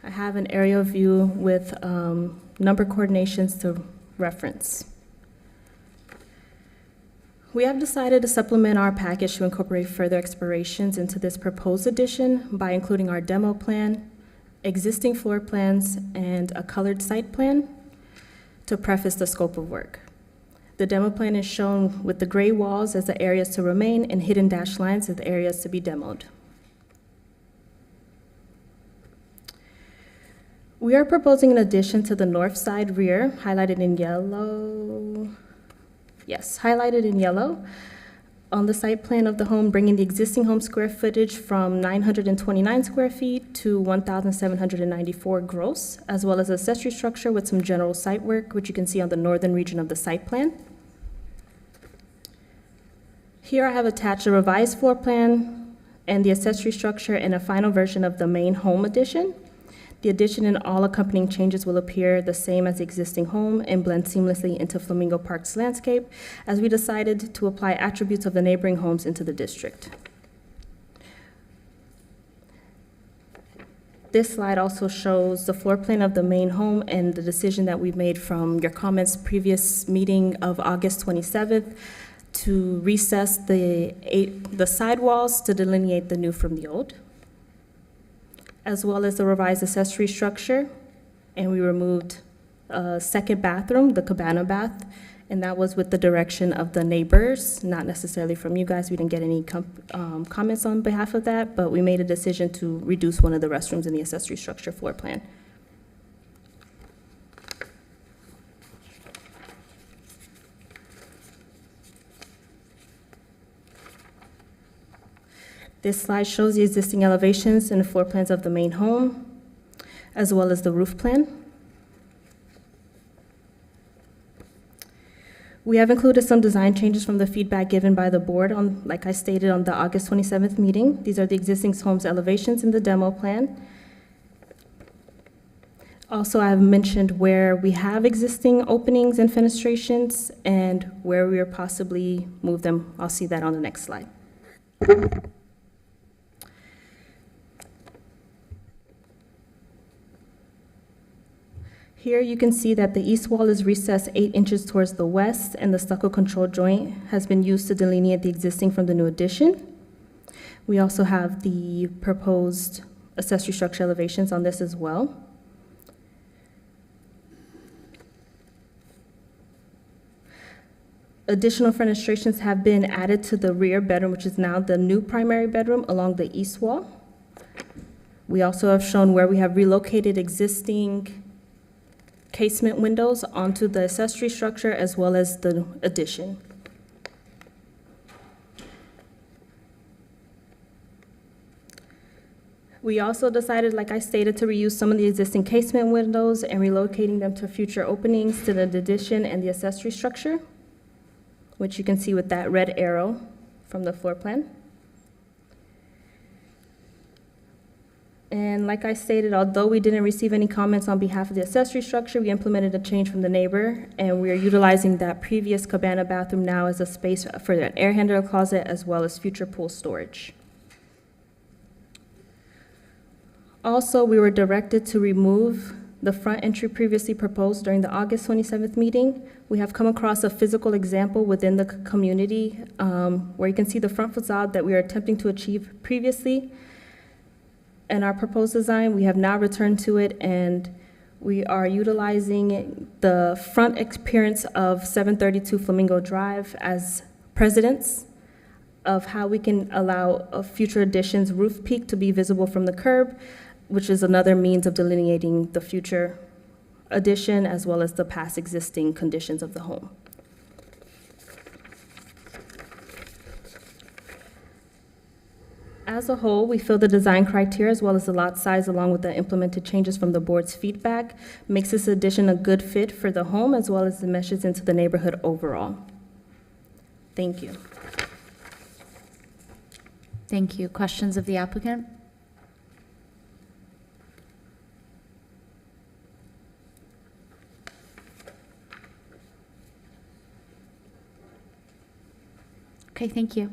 I have an aerial view with number coordinations to reference. We have decided to supplement our package to incorporate further explorations into this proposed addition by including our demo plan, existing floor plans, and a colored site plan to preface the scope of work. The demo plan is shown with the gray walls as the areas to remain and hidden dashed lines as the areas to be demoed. We are proposing an addition to the north side rear, highlighted in yellow. Yes, highlighted in yellow on the site plan of the home, bringing the existing home square footage from 929 square feet to 1,794 gross, as well as accessory structure with some general site work, which you can see on the northern region of the site plan. Here I have attached a revised floor plan and the accessory structure and a final version of the main home addition. The addition and all accompanying changes will appear the same as the existing home and blend seamlessly into Flamingo Park's landscape, as we decided to apply attributes of the neighboring homes into the district. This slide also shows the floor plan of the main home and the decision that we made from your comments previous meeting of August 27th to recess the sidewalls to delineate the new from the old, as well as the revised accessory structure, and we removed a second bathroom, the cabana bath, and that was with the direction of the neighbors, not necessarily from you guys. We didn't get any comments on behalf of that, but we made a decision to reduce one of the restrooms in the accessory structure floor plan. This slide shows the existing elevations and floor plans of the main home, as well as the roof plan. We have included some design changes from the feedback given by the board on, like I stated, on the August 27th meeting. These are the existing home's elevations in the demo plan. Also, I have mentioned where we have existing openings and fenestrations and where we are possibly move them. I'll see that on the next slide. Here you can see that the east wall is recessed 8 inches towards the west, and the stucco control joint has been used to delineate the existing from the new addition. We also have the proposed accessory structure elevations on this as well. Additional fenestrations have been added to the rear bedroom, which is now the new primary bedroom along the east wall. We also have shown where we have relocated existing casement windows onto the accessory structure as well as the addition. We also decided, like I stated, to reuse some of the existing casement windows and relocating them to future openings to the addition and the accessory structure, which you can see with that red arrow from the floor plan. And like I stated, although we didn't receive any comments on behalf of the accessory structure, we implemented a change from the neighbor, and we are utilizing that previous cabana bathroom now as a space for an air handler closet as well as future pool storage. Also, we were directed to remove the front entry previously proposed during the August 27th meeting. We have come across a physical example within the community where you can see the front facade that we are attempting to achieve previously. In our proposed design, we have now returned to it, and we are utilizing the front appearance of 732 Flamingo Drive as precedents of how we can allow a future additions roof peak to be visible from the curb, which is another means of delineating the future addition as well as the past existing conditions of the home. As a whole, we feel the design criteria as well as the lot size along with the implemented changes from the board's feedback makes this addition a good fit for the home as well as the meshes into the neighborhood overall. Thank you. Thank you. Questions of the applicant? Okay, thank you.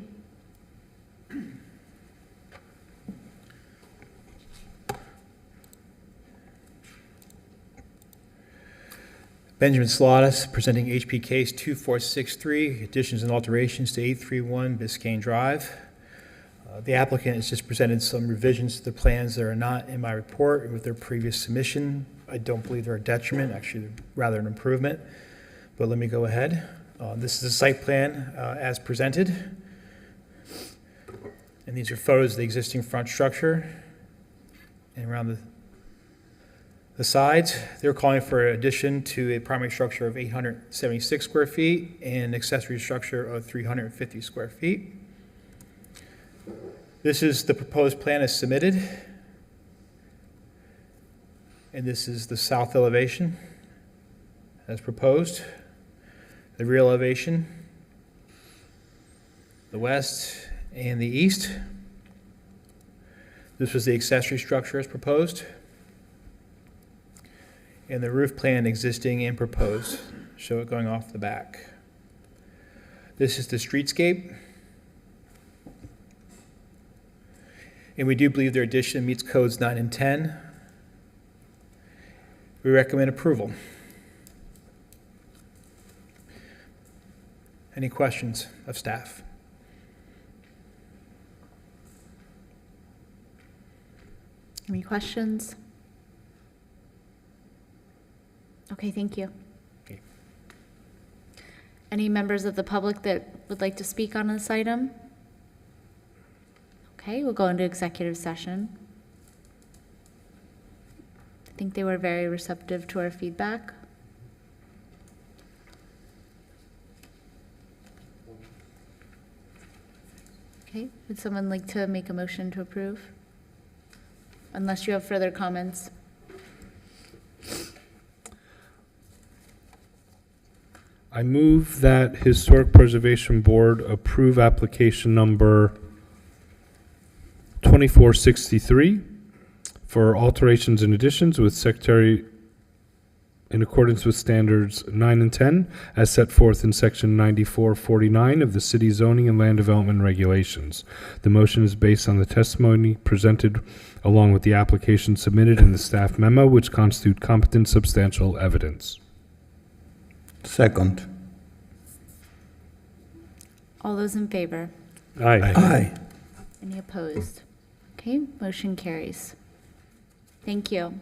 Benjamin Sladas, presenting HP Case 2463, additions and alterations to 831 Biscayne Drive. The applicant has just presented some revisions to the plans that are not in my report with their previous submission. I don't believe they're a detriment, actually rather an improvement, but let me go ahead. This is a site plan as presented, and these are photos of the existing front structure and around the sides. They're calling for an addition to a primary structure of 876 square feet and an accessory structure of 350 square feet. This is the proposed plan as submitted, and this is the south elevation as proposed, the rear elevation, the west and the east. This was the accessory structure as proposed, and the roof plan existing and proposed. Show it going off the back. This is the streetscape. And we do believe their addition meets codes 9 and 10. We recommend approval. Any questions of staff? Any questions? Okay, thank you. Okay. Any members of the public that would like to speak on this item? Okay, we'll go into executive session. I think they were very receptive to our feedback. Okay, would someone like to make a motion to approve? Unless you have further comments. I move that Historic Preservation Board approve application number 2463 for alterations and additions with secretary in accordance with standards 9 and 10 as set forth in section 9449 of the city zoning and land development regulations. The motion is based on the testimony presented along with the application submitted in the staff memo, which constitute competent substantial evidence. Second. All those in favor? Aye. Aye. Any opposed? Okay, motion carries. Thank you.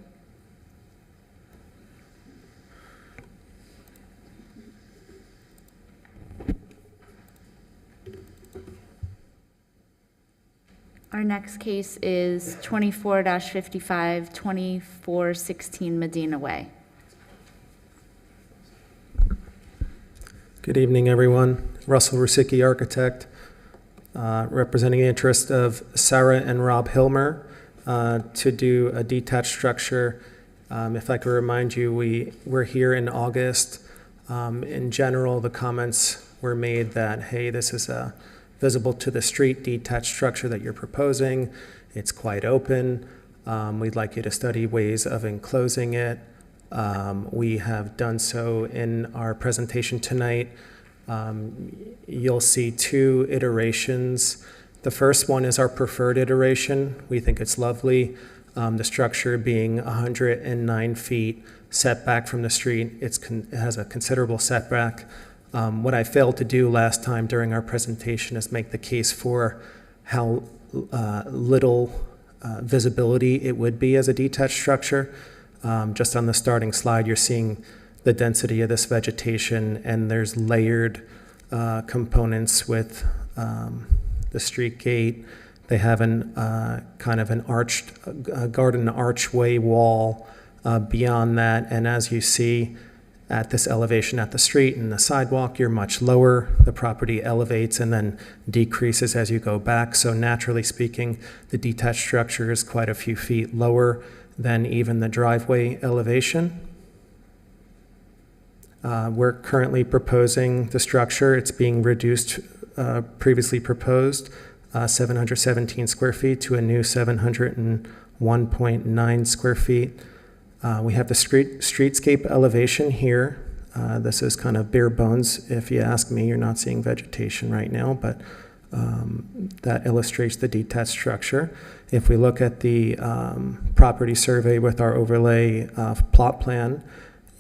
Our next case is 24-55, 2416 Medina Way. Good evening, everyone. Russell Rusicki, architect, representing the interest of Sarah and Rob Hilmer to do a detached structure. If I could remind you, we were here in August. In general, the comments were made that, hey, this is a visible to the street detached structure that you're proposing. It's quite open. We'd like you to study ways of enclosing it. We have done so in our presentation tonight. You'll see two iterations. The first one is our preferred iteration. We think it's lovely. The structure being 109 feet setback from the street. It has a considerable setback. What I failed to do last time during our presentation is make the case for how little visibility it would be as a detached structure. Just on the starting slide, you're seeing the density of this vegetation, and there's layered components with the street gate. They have kind of an arched garden archway wall beyond that, and as you see, at this elevation at the street and the sidewalk, you're much lower. The property elevates and then decreases as you go back. So naturally speaking, the detached structure is quite a few feet lower than even the driveway elevation. We're currently proposing the structure. It's being reduced, previously proposed, 717 square feet to a new 701.9 square feet. We have the streetscape elevation here. This is kind of bare bones. If you ask me, you're not seeing vegetation right now, but that illustrates the detached structure. If we look at the property survey with our overlay plot plan,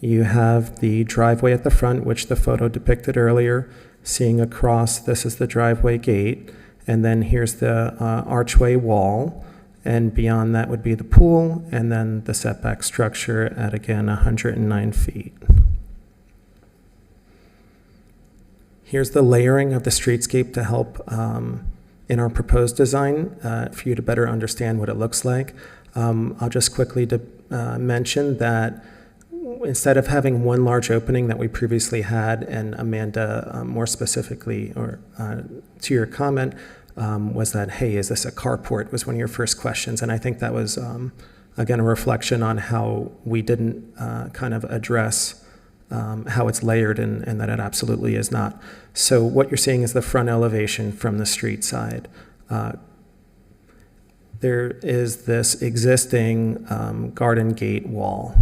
you have the driveway at the front, which the photo depicted earlier. Seeing across, this is the driveway gate, and then here's the archway wall, and beyond that would be the pool, and then the setback structure at, again, 109 feet. Here's the layering of the streetscape to help in our proposed design for you to better understand what it looks like. I'll just quickly mention that instead of having one large opening that we previously had, and Amanda, more specifically, or to your comment, was that, hey, is this a carport, was one of your first questions. And I think that was, again, a reflection on how we didn't kind of address how it's layered, and that it absolutely is not. So what you're seeing is the front elevation from the street side. There is this existing garden gate wall.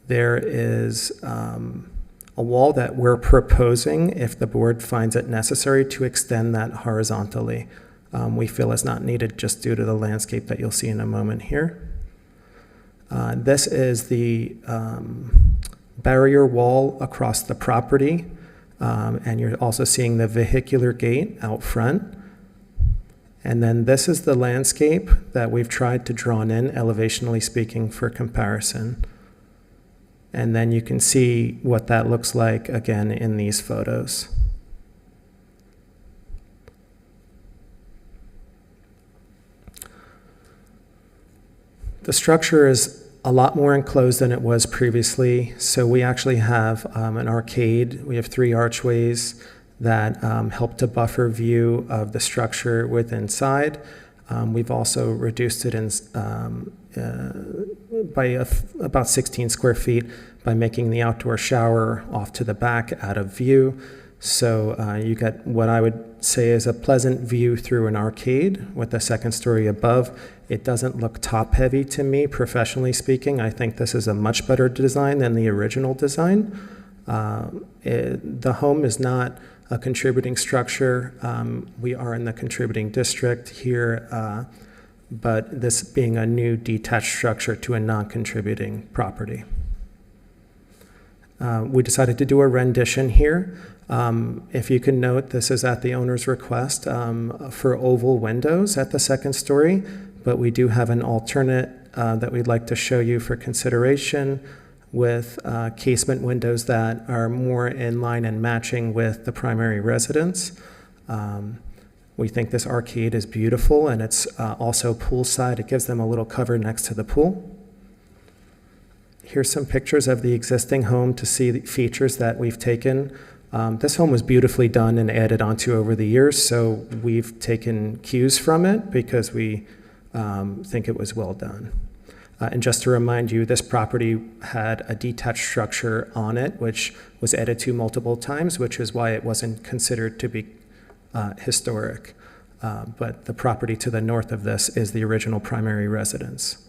There is a wall that we're proposing, if the board finds it necessary, to extend that horizontally. We feel is not needed just due to the landscape that you'll see in a moment here. This is the barrier wall across the property, and you're also seeing the vehicular gate out front. And then this is the landscape that we've tried to draw in, elevationally speaking, for comparison. And then you can see what that looks like, again, in these photos. The structure is a lot more enclosed than it was previously. So we actually have an arcade. We have 3 archways that help to buffer view of the structure with inside. We've also reduced it in, by about 16 square feet by making the outdoor shower off to the back out of view. So you get what I would say is a pleasant view through an arcade with the second story above. It doesn't look top heavy to me, professionally speaking. I think this is a much better design than the original design. The home is not a contributing structure. We are in the contributing district here, but this being a new detached structure to a non-contributing property. We decided to do a rendition here. If you can note, this is at the owner's request for oval windows at the second story, but we do have an alternate that we'd like to show you for consideration with casement windows that are more in line and matching with the primary residence. We think this arcade is beautiful, and it's also poolside. It gives them a little cover next to the pool. Here's some pictures of the existing home to see the features that we've taken. This home was beautifully done and added onto over the years, so we've taken cues from it because we think it was well done. And just to remind you, this property had a detached structure on it, which was added to multiple times, which is why it wasn't considered to be historic. But the property to the north of this is the original primary residence.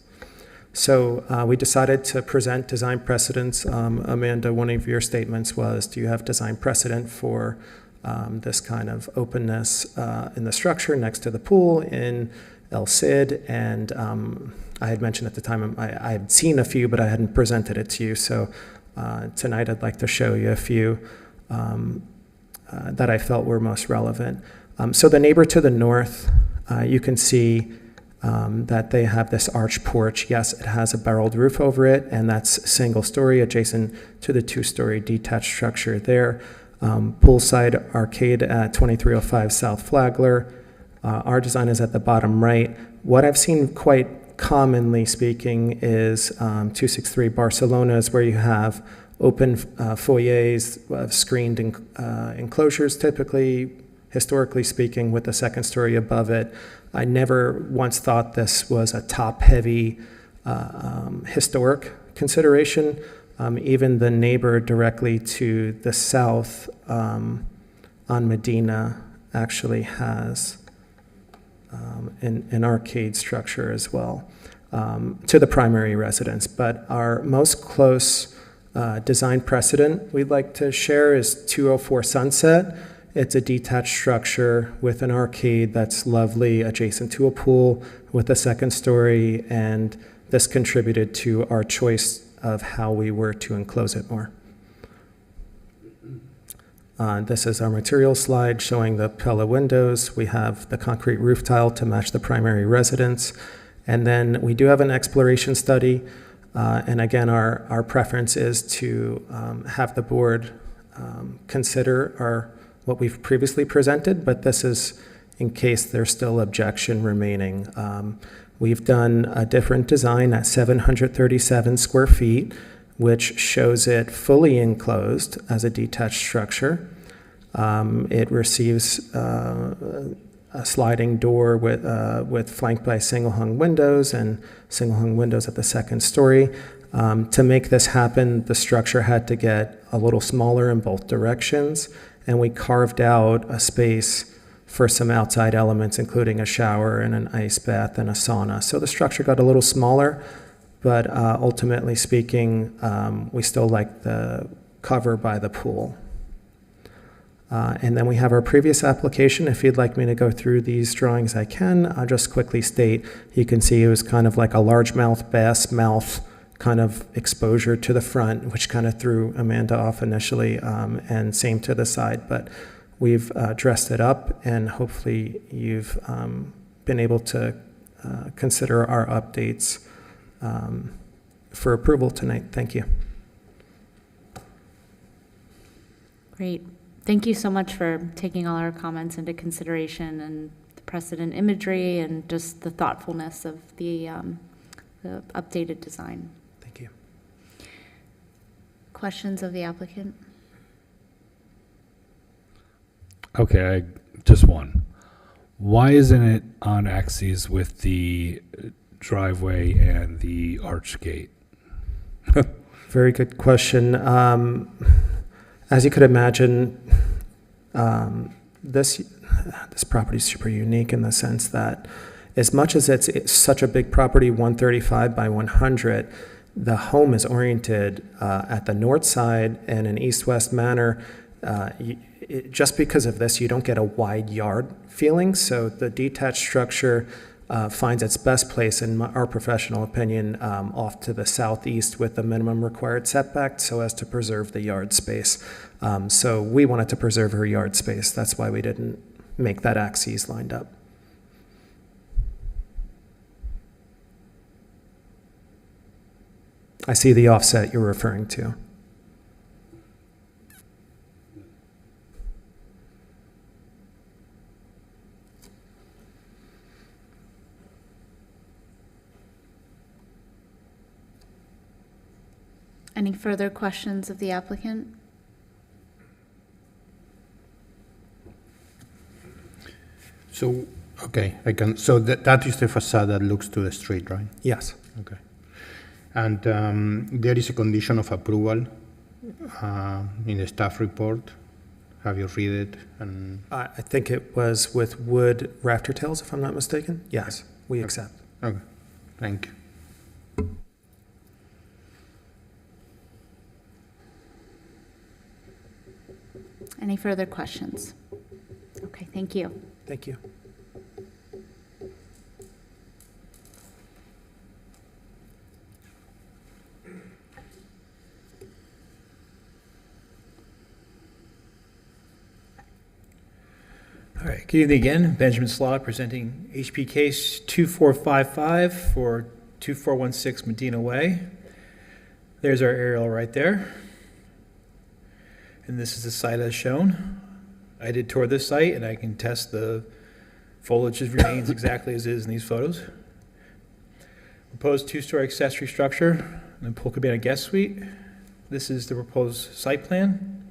So we decided to present design precedents. Amanda, one of your statements was, do you have design precedent for this kind of openness in the structure next to the pool in El Cid? And I had mentioned at the time I had seen a few, but I hadn't presented it to you. So tonight I'd like to show you a few that I felt were most relevant. So the neighbor to the north, you can see that they have this arch porch. Yes, it has a barreled roof over it, and that's single story adjacent to the 2-story detached structure there. Poolside arcade at 2305 South Flagler. Our design is at the bottom right. What I've seen quite commonly speaking is 263 Barcelona is where you have open foyers, screened enclosures typically, historically speaking, with the second story above it. I never once thought this was a top-heavy historic consideration. Even the neighbor directly to the south on Medina actually has an arcade structure as well to the primary residence. But our most close design precedent we'd like to share is 204 Sunset. It's a detached structure with an arcade that's lovely, adjacent to a pool with a second story, and this contributed to our choice of how we were to enclose it more. This is our material slide showing the Pella windows. We have the concrete roof tile to match the primary residence. And then we do have an exploration study. And again, our preference is to have the board consider what we've previously presented, but this is in case there's still objection remaining. We've done a different design at 737 square feet, which shows it fully enclosed as a detached structure. It receives a sliding door with flanked by single-hung windows and single-hung windows at the second story. To make this happen, the structure had to get a little smaller in both directions, and we carved out a space for some outside elements, including a shower and an ice bath and a sauna. So the structure got a little smaller, but ultimately speaking, we still like the cover by the pool. And then we have our previous application. If you'd like me to go through these drawings, I can. I'll just quickly state, you can see it was kind of like a largemouth, bass mouth kind of exposure to the front, which kind of threw Amanda off initially, and same to the side. But we've dressed it up, and hopefully you've been able to consider our updates for approval tonight. Thank you. Great. Thank you so much for taking all our comments into consideration, and the precedent imagery and just the thoughtfulness of the updated design. Thank you. Questions of the applicant? Okay, just one. Why isn't it on axes with the driveway and the arch gate? Very good question. As you could imagine, this property is super unique in the sense that as much as it's such a big property, 135 by 100, the home is oriented at the north side in an east-west manner. Just because of this, you don't get a wide yard feeling. So the detached structure finds its best place, in our professional opinion, off to the southeast with the minimum required setback so as to preserve the yard space. So we wanted to preserve her yard space. That's why we didn't make that axis lined up. I see the offset you're referring to. Any further questions of the applicant? So, okay, so that is the facade that looks to the street, right? Yes. Okay. And there is a condition of approval in the staff report. Have you read it? And I think it was with wood rafter tails, if I'm not mistaken. Yes, we accept. Okay, thank you. Any further questions? Okay, thank you. Thank you. All right, good evening again. Benjamin Slaughter presenting HP case 2455 for 2416 Medina Way. There's our aerial right there. And this is the site as shown. I did tour this site, and I can test the foliage remains exactly as is in these photos. Proposed two-story accessory structure and a pool cabana guest suite. This is the proposed site plan.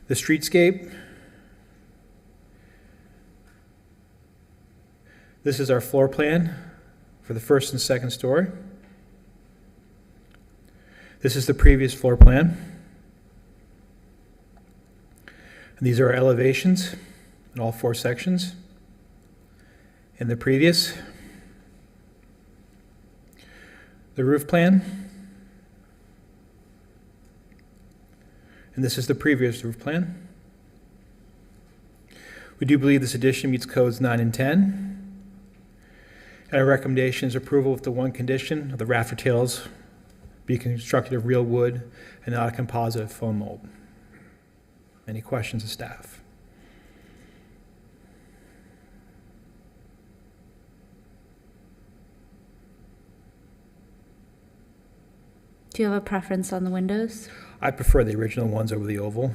The streetscape. This is our floor plan for the first and second story. This is the previous floor plan. And these are our elevations in all 4 sections. In the previous, the roof plan. And this is the previous roof plan. We do believe this addition meets codes 9 and 10. And our recommendation is approval with the one condition of the rafter tails be constructed of real wood and not a composite foam mold. Any questions of staff? Do you have a preference on the windows? I prefer the original ones over the oval.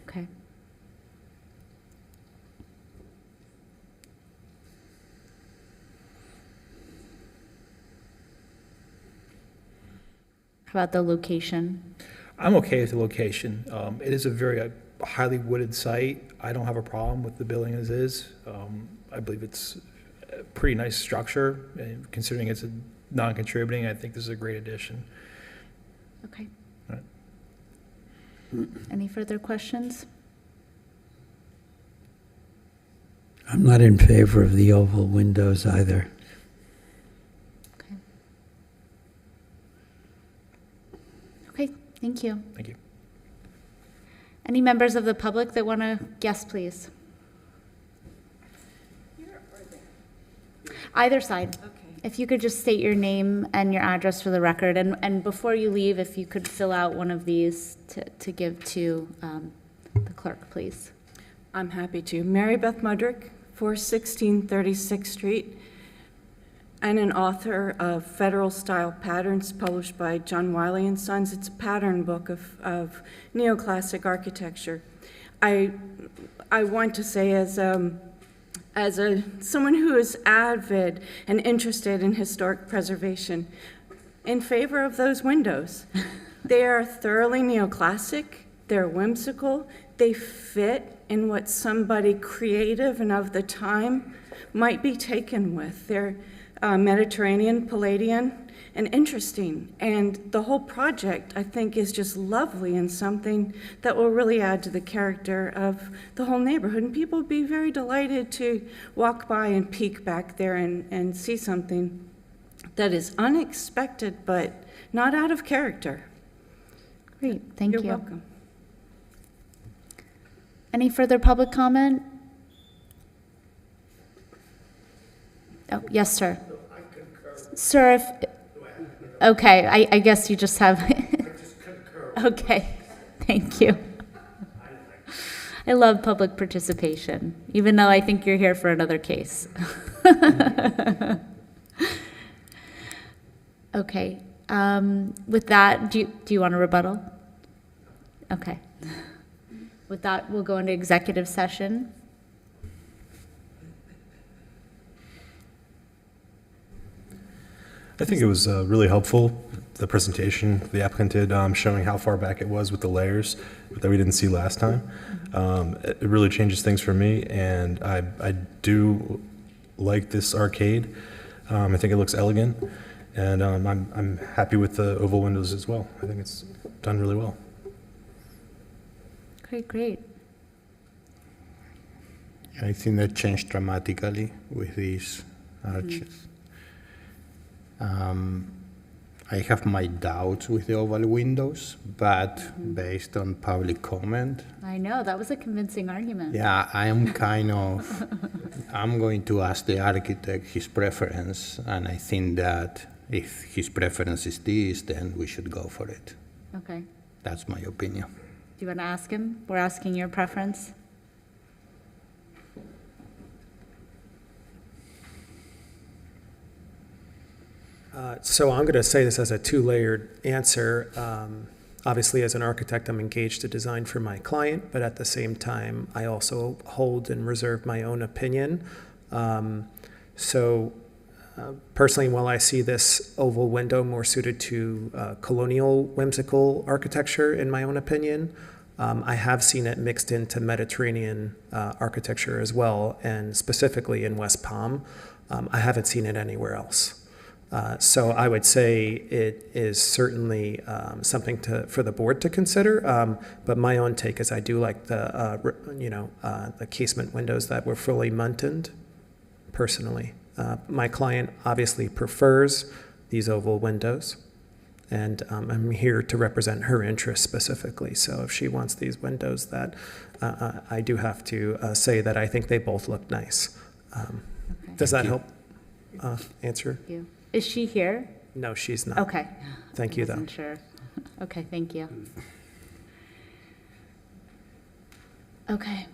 Okay. How about the location? I'm okay with the location. It is a very highly wooded site. I don't have a problem with the building as is. I believe it's a pretty nice structure, and considering it's a non-contributing, I think this is a great addition. Okay. All right. Any further questions? I'm not in favor of the oval windows either. Okay, thank you. Thank you. Any members of the public that want to, yes, please. Either side. Okay. If you could just state your name and your address for the record, and before you leave, if you could fill out one of these to give to the clerk, please. I'm happy to. Mary Beth Mudrick, 416 36th Street, and an author of Federal Style Patterns, published by John Wiley and Sons. It's a pattern book of neoclassic architecture. I want to say, as someone who is avid and interested in historic preservation, in favor of those windows. They are thoroughly neoclassic, they're whimsical, they fit in what somebody creative and of the time might be taken with. They're Mediterranean, Palladian, and interesting. And the whole project, I think, is just lovely and something that will really add to the character of the whole neighborhood. And people will be very delighted to walk by and peek back there and see something that is unexpected, but not out of character. Great, thank you. You're welcome. Any further public comment? Oh, yes, sir. Sir, if, okay, I guess you just have, okay, thank you. I love public participation, even though I think you're here for another case. Okay, with that, do you want a rebuttal? Okay. With that, we'll go into executive session. I think it was really helpful, the presentation the applicant did, showing how far back it was with the layers that we didn't see last time. It really changes things for me, and I do like this arcade. I think it looks elegant, and I'm happy with the oval windows as well. I think it's done really well. Great. I think that changed dramatically with these arches. I have my doubts with the oval windows, but based on public comment, I know, that was a convincing argument. yeah, I am kind of, I'm going to ask the architect his preference, and I think that if his preference is this, then we should go for it. Okay. That's my opinion. Do you want to ask him? We're asking your preference. So I'm going to say this as a two-layered answer. Obviously, as an architect, I'm engaged to design for my client, but at the same time, I also hold and reserve my own opinion. So Personally, while I see this oval window more suited to colonial whimsical architecture, in my own opinion, I have seen it mixed into Mediterranean architecture as well, and specifically in West Palm. I haven't seen it anywhere else. So I would say it is certainly something for the board to consider. But my own take is I do like the casement windows that were fully muntined, personally. My client obviously prefers these oval windows, and I'm here to represent her interests specifically. So if she wants these windows, that I do have to say that I think they both look nice. Does that help answer? Thank you. Is she here? No, she's not. Okay. Thank you, though. I wasn't sure. Okay, thank you. Okay.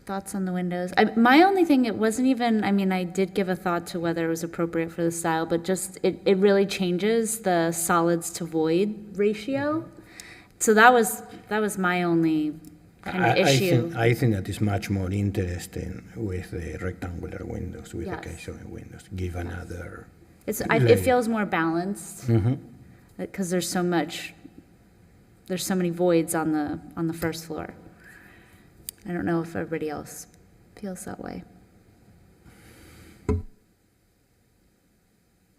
Thoughts on the windows? My only thing, it wasn't even, I mean, I did give a thought to whether it was appropriate for the style, but just, it really changes the solids to void ratio. So that was my only kind of issue. I think that is much more interesting with the rectangular windows, with Yes. the casement windows. Give another. It feels more balanced, Mhm. because there's so many voids on the first floor. I don't know if everybody else feels that way.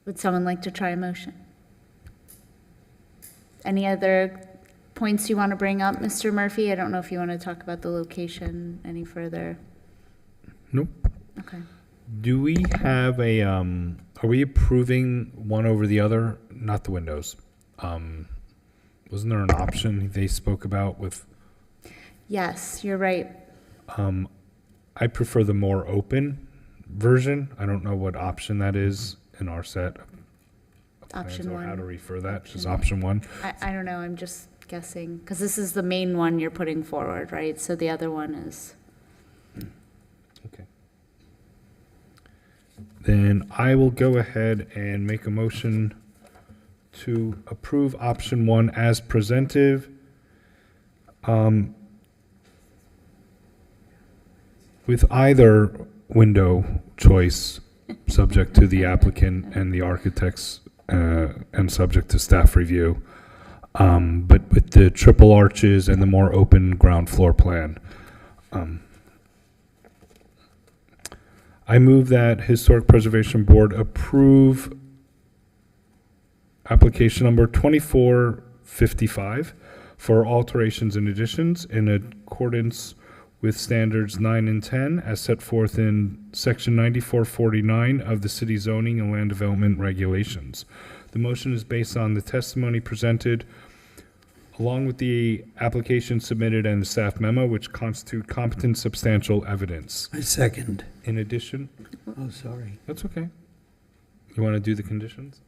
Would someone like to try a motion? Any other points you want to bring up, Mr. Murphy? I don't know if you want to talk about the location any further. Nope. Okay. Do we have are we approving one over the other? Not the windows. Wasn't there an option they spoke about with? Yes, you're right. I prefer the more open version. I don't know what option that is in our set. of plans Option or one. How to refer that, Option just one. option one. I don't know, I'm just guessing, because this is the main one you're putting forward, right? So the other one is, Okay. Then I will go ahead and make a motion to approve option one as presented. With either window choice, subject to the applicant and the architects, and subject to staff review. But with the triple arches and the more open ground floor plan. I move that Historic Preservation Board approve application number 2455 for alterations and additions in accordance with standards 9 and 10 as set forth in section 9449 of the city zoning and land development regulations. The motion is based on the testimony presented along with the application submitted and the staff memo, which constitute competent substantial evidence. I second. In addition, Oh, sorry. that's okay. You want to do the conditions?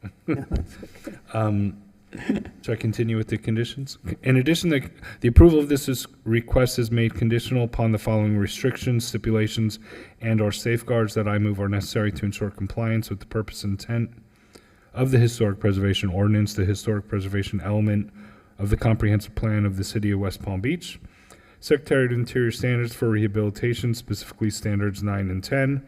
Should I continue with the conditions? In addition, the approval of this request is made conditional upon the following restrictions, stipulations, and/or safeguards that I move are necessary to ensure compliance with the purpose and intent of the Historic Preservation Ordinance, the historic preservation element of the comprehensive plan of the city of West Palm Beach, Secretary of Interior standards for rehabilitation, specifically standards 9 and 10,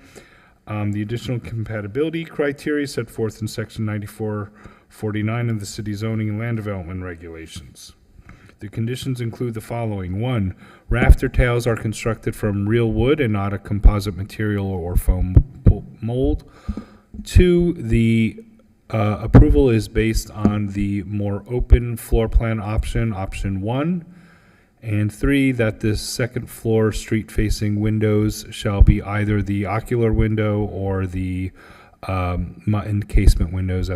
the additional compatibility criteria set forth in section 9449 of the city zoning and land development regulations. The conditions include the following. 1, rafter tails are constructed from real wood and not a composite material or foam mold. 2, the approval is based on the more open floor plan option, option 1. And 3, that the second floor street-facing windows shall be either the ocular window or the encasement windows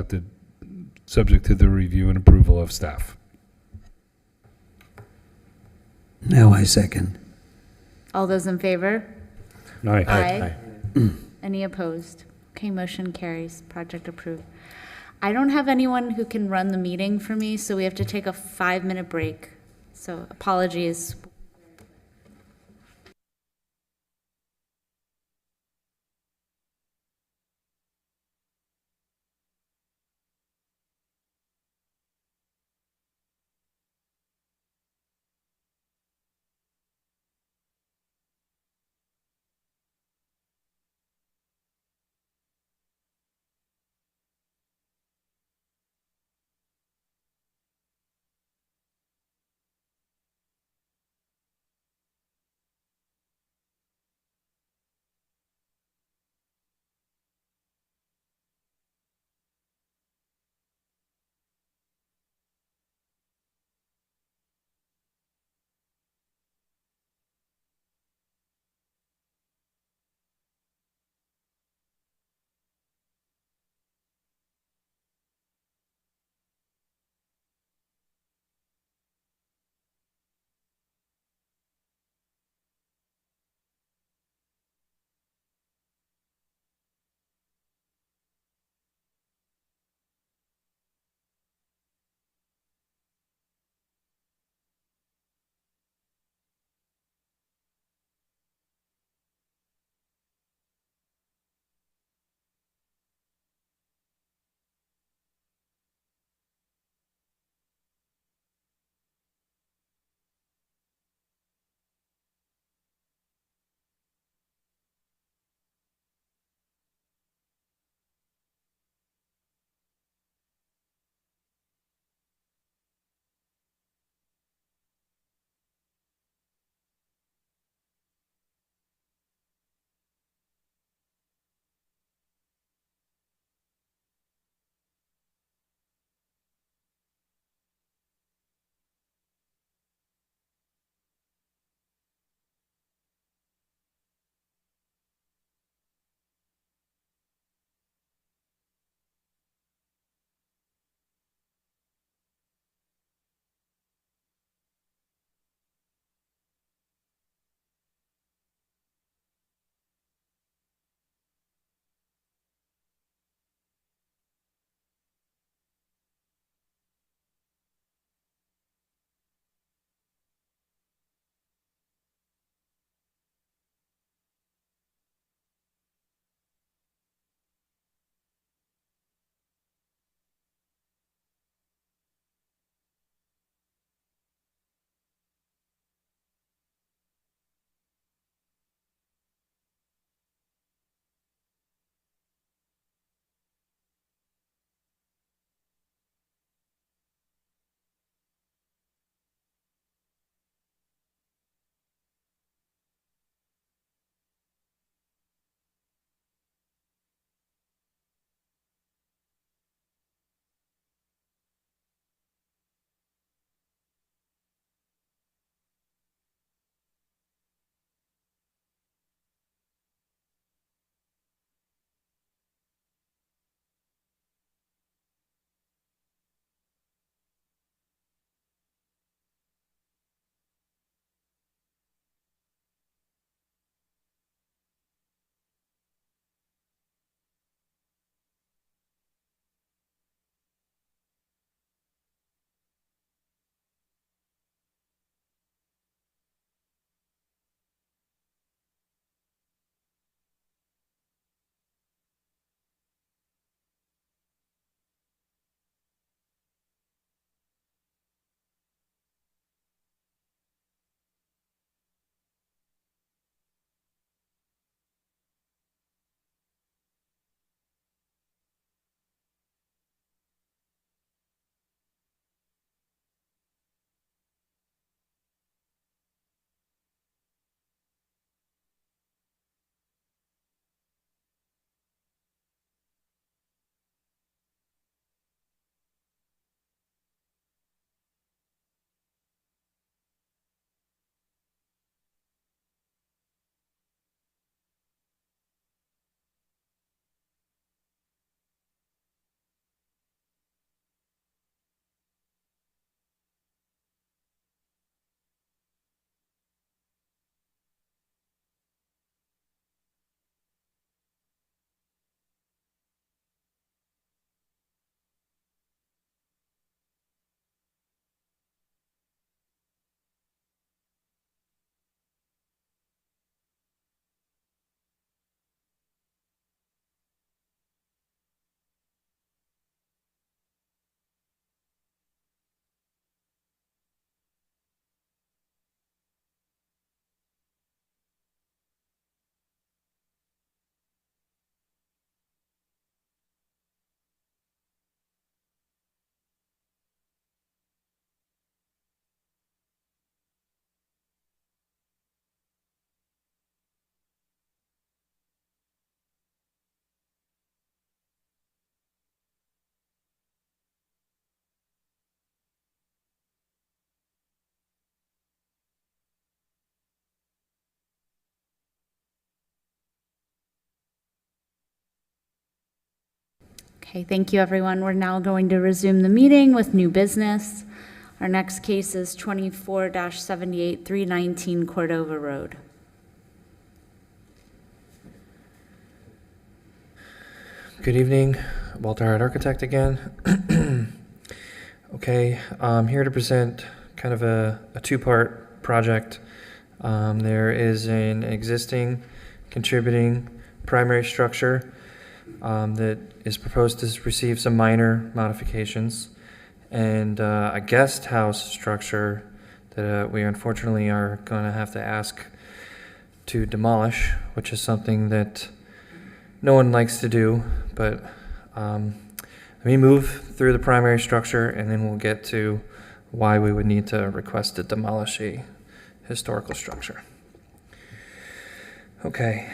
subject to the review and approval of staff. Now I second. all those in favor? Aye. Aye. Any opposed? Okay, motion carries, project approved. I don't have anyone who can run the meeting for me, so we have to take a 5-minute break. So apologies. Okay, thank you, everyone. We're now going to resume the meeting with new business. Our next case is 24-78, 319 Cordova Road. Good evening, Walter Hart Architect again. Okay, I'm here to present kind of a two-part project. There is an existing contributing primary structure that is proposed to receive some minor modifications, and a guest house structure that we unfortunately are going to have to ask to demolish, which is something that no one likes to do, but let me move through the primary structure and then we'll get to why we would need to request to demolish a historical structure. Okay,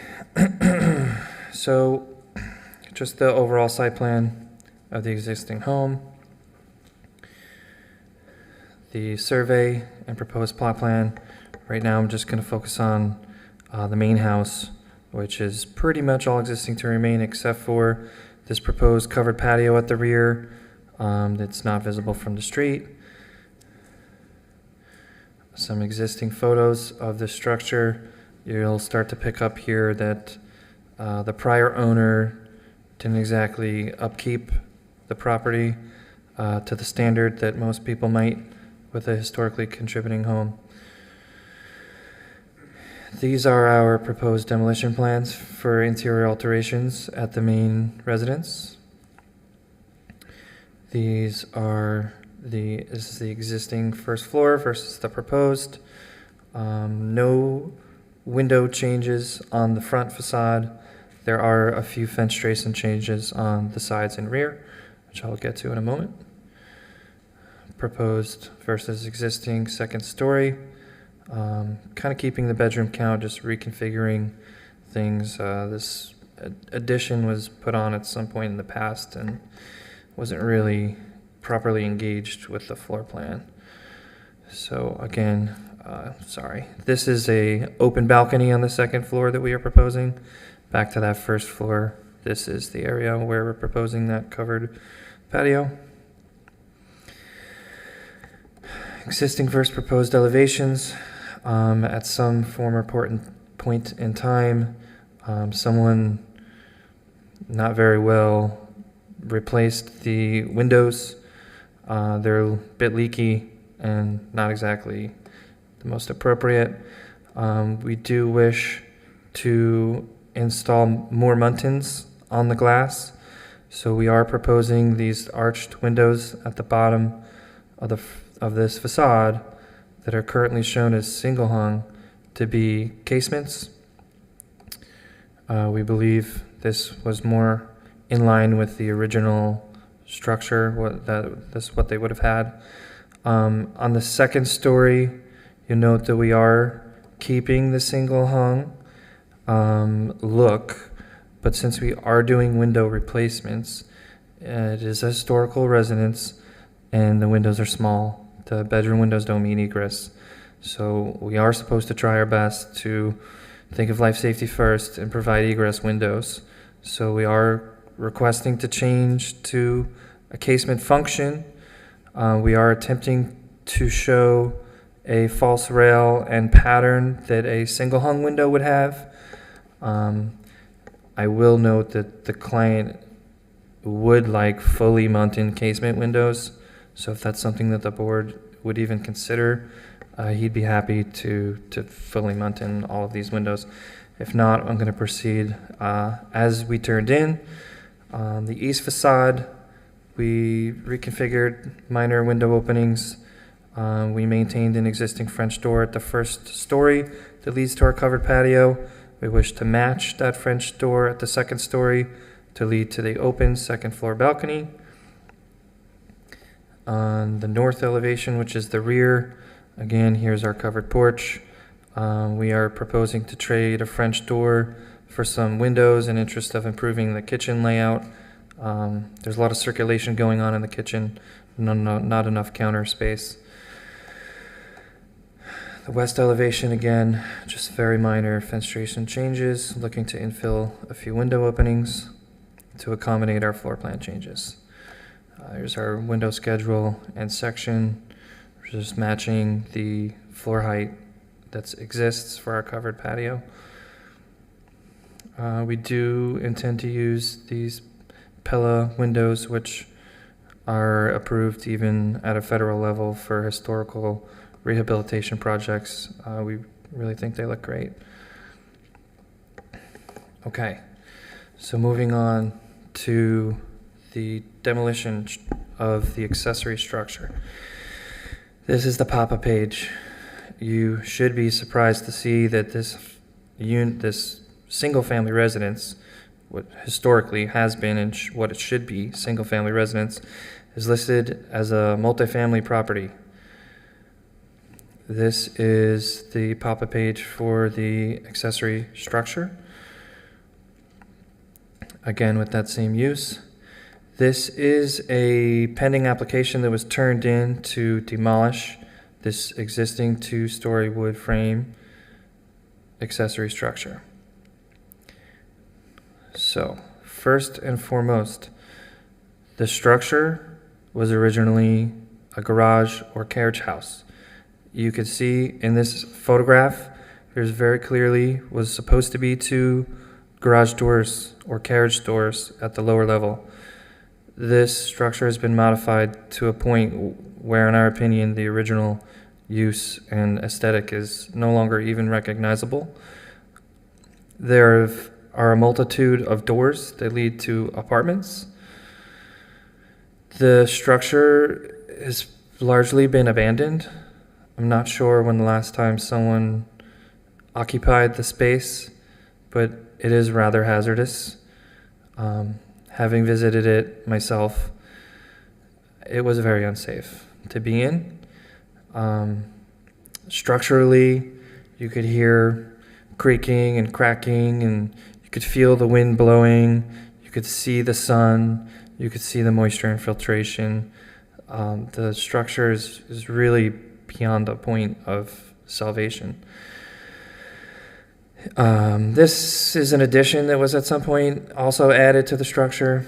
so just the overall site plan of the existing home, the survey and proposed plot plan. Right now I'm just going to focus on the main house, which is pretty much all existing to remain except for this proposed covered patio at the rear that's not visible from the street. Some existing photos of the structure. You'll start to pick up here that the prior owner didn't exactly upkeep the property to the standard that most people might with a historically contributing home. These are our proposed demolition plans for interior alterations at the main residence. This is the existing first floor versus the proposed. No window changes on the front facade. There are a few fenestration changes on the sides and rear, which I'll get to in a moment. Proposed versus existing second story. Kind of keeping the bedroom count, just reconfiguring things. This addition was put on at some point in the past and wasn't really properly engaged with the floor plan. So again, sorry. This is a open balcony on the second floor that we are proposing. Back to that first floor, this is the area where we're proposing that covered patio. Existing versus proposed elevations. At some former point in time, someone not very well replaced the windows. They're a bit leaky and not exactly the most appropriate. We do wish to install more muntins on the glass, so we are proposing these arched windows at the bottom of this facade that are currently shown as single hung to be casements. We believe this was more in line with the original structure, what they would have had. On the second story, you'll note that we are keeping the single hung look, but since we are doing window replacements, it is a historical residence and the windows are small. The bedroom windows don't mean egress. So we are supposed to try our best to think of life safety first and provide egress windows. So we are requesting to change to a casement function. We are attempting to show a false rail and pattern that a single hung window would have. I will note that the client would like fully mounted casement windows. So if that's something that the board would even consider, he'd be happy to fully mount in all of these windows. If not, I'm going to proceed as we turned in. The east facade, we reconfigured minor window openings. We maintained an existing French door at the first story that leads to our covered patio. We wish to match that French door at the second story to lead to the open second floor balcony. On the north elevation, which is the rear, again, here's our covered porch. We are proposing to trade a French door for some windows in interest of improving the kitchen layout. There's a lot of circulation going on in the kitchen, not enough counter space. The west elevation, again, just very minor fenestration changes, looking to infill a few window openings. to accommodate our floor plan changes. Here's our window schedule and section, just matching the floor height that exists for our covered patio. We do intend to use these Pella windows, which are approved even at a federal level for historical rehabilitation projects. We really think they look great. Okay, so moving on to the demolition of the accessory structure. This is the pop-up page. You should be surprised to see that this single-family residence, what historically has been and what it should be, single-family residence, is listed as a multifamily property. This is the pop-up page for the accessory structure. Again, with that same use. This is a pending application that was turned in to demolish this existing 2-story wood frame accessory structure. So, first and foremost, the structure was originally a garage or carriage house. You could see in this photograph, there's very clearly was supposed to be 2 garage doors or carriage doors at the lower level. This structure has been modified to a point where, in our opinion, the original use and aesthetic is no longer even recognizable. There are a multitude of doors that lead to apartments. The structure has largely been abandoned. I'm not sure when the last time someone occupied the space, but it is rather hazardous. Having visited it myself, it was very unsafe to be in. Structurally, you could hear creaking and cracking, and you could feel the wind blowing. You could see the sun. You could see the moisture infiltration. The structure is really beyond a point of salvation. This is an addition that was at some point also added to the structure.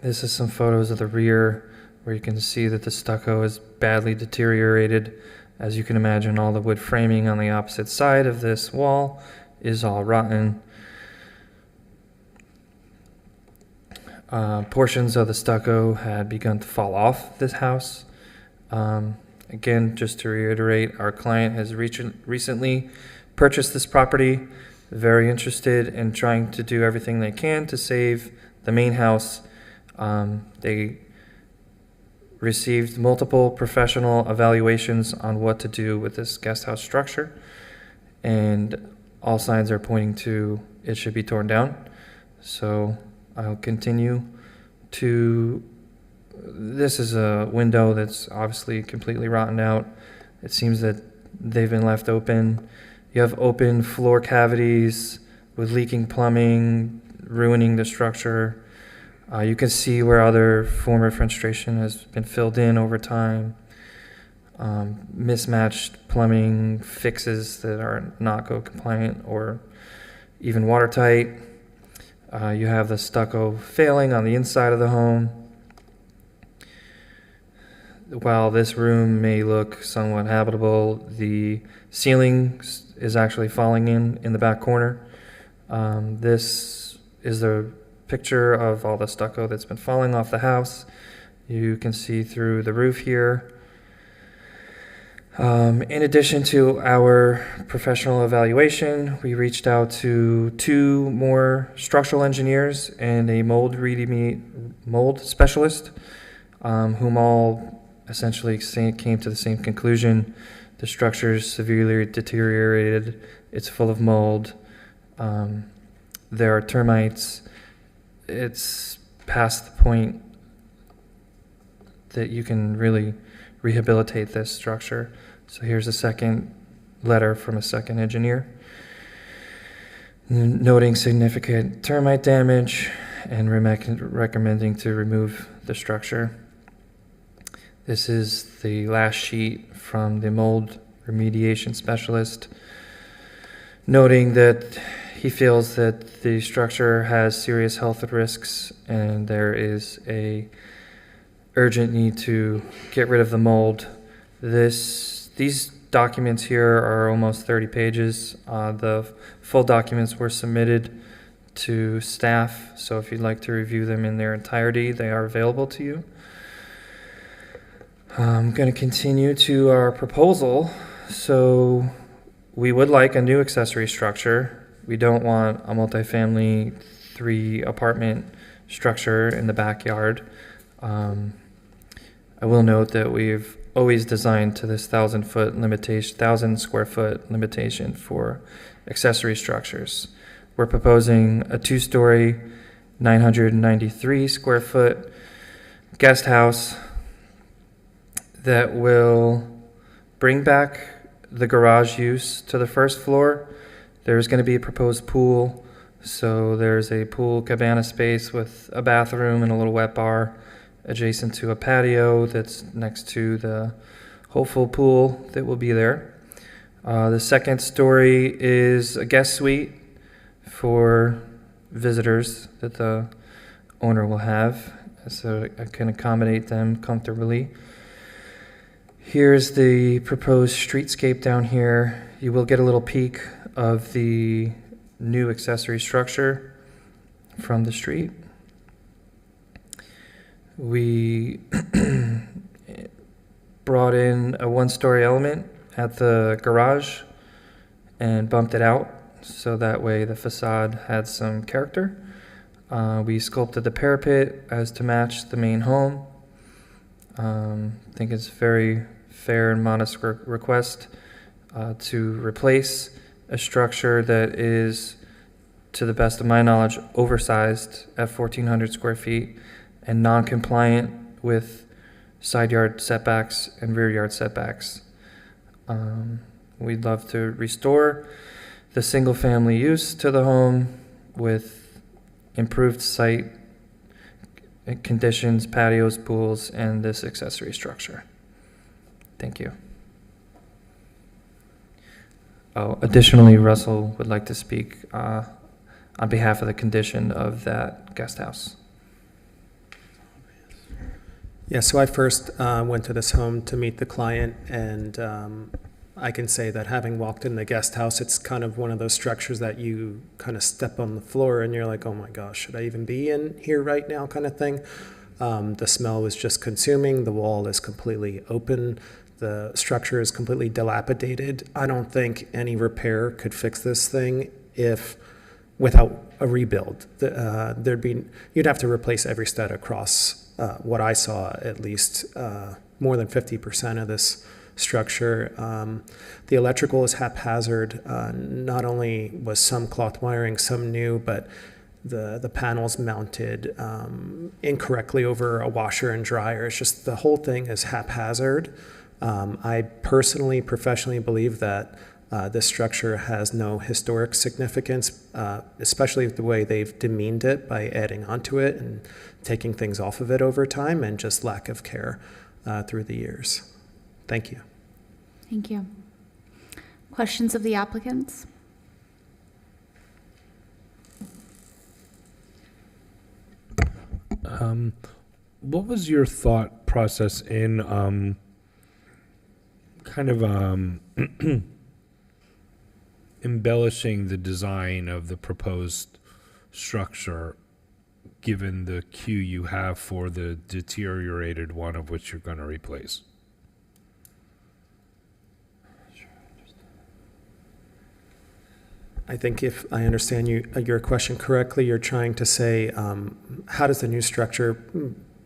This is some photos of the rear where you can see that the stucco is badly deteriorated. As you can imagine, all the wood framing on the opposite side of this wall is all rotten. Portions of the stucco had begun to fall off this house. Again, just to reiterate, our client has recently purchased this property, very interested in trying to do everything they can to save the main house. They received multiple professional evaluations on what to do with this guest house structure, and all signs are pointing to it should be torn down. So I'll continue to, this is a window that's obviously completely rotten out. It seems that they've been left open. You have open floor cavities with leaking plumbing, ruining the structure. You can see where other former fenestration has been filled in over time. Mismatched plumbing fixes that are not code compliant or even watertight. You have the stucco failing on the inside of the home. While this room may look somewhat habitable, the ceiling is actually falling in the back corner. This is the picture of all the stucco that's been falling off the house. You can see through the roof here. In addition to our professional evaluation, we reached out to 2 more structural engineers and a mold specialist, whom all essentially came to the same conclusion. The structure is severely deteriorated. It's full of mold. There are termites. It's past the point that you can really rehabilitate this structure. So here's a second letter from a second engineer noting significant termite damage and recommending to remove the structure. This is the last sheet from the mold remediation specialist, noting that he feels that the structure has serious health risks and there is a urgent need to get rid of the mold. These documents here are almost 30 pages. The full documents were submitted to staff, so if you'd like to review them in their entirety, they are available to you. I'm going to continue to our proposal. So we would like a new accessory structure. We don't want a multifamily 3-apartment structure in the backyard. I will note that we've always designed to this 1,000 square foot limitation for accessory structures. We're proposing a 2-story, 993 square foot guest house that will bring back the garage use to the first floor. There's going to be a proposed pool. So there's a pool cabana space with a bathroom and a little wet bar adjacent to a patio that's next to the hopeful pool that will be there. The second story is a guest suite for visitors that the owner will have, so it can accommodate them comfortably. Here's the proposed streetscape down here. You will get a little peek of the new accessory structure from the street. We brought in a 1-story element at the garage and bumped it out so that way the facade had some character. We sculpted the parapet as to match the main home. I think it's very fair and modest request to replace a structure that is, to the best of my knowledge, oversized at 1,400 square feet and non-compliant with side yard setbacks and rear yard setbacks. We'd love to restore the single-family use to the home with improved site conditions, patios, pools, and this accessory structure. Thank you. Oh, additionally, Russell would like to speak on behalf of the condition of that guest house. Yeah, so I first went to this home to meet the client, and I can say that having walked in the guest house, it's kind of one of those structures that you kind of step on the floor and you're like, oh my gosh, should I even be in here right now kind of thing. The smell was just consuming. The wall is completely open. The structure is completely dilapidated. I don't think any repair could fix this thing without a rebuild. You'd have to replace every stud across what I saw, at least more than 50% of this structure. The electrical is haphazard. Not only was some cloth wiring, some new, but the panels mounted incorrectly over a washer and dryer. It's just the whole thing is haphazard. I personally, professionally believe that this structure has no historic significance, especially the way they've demeaned it by adding onto it and taking things off of it over time, and just lack of care through the years. Thank you. Thank you. Questions of the applicants? What was your thought process in embellishing the design of the proposed structure, given the queue you have for the deteriorated one of which you're going to replace? I think if I understand your question correctly, you're trying to say, how does the new structure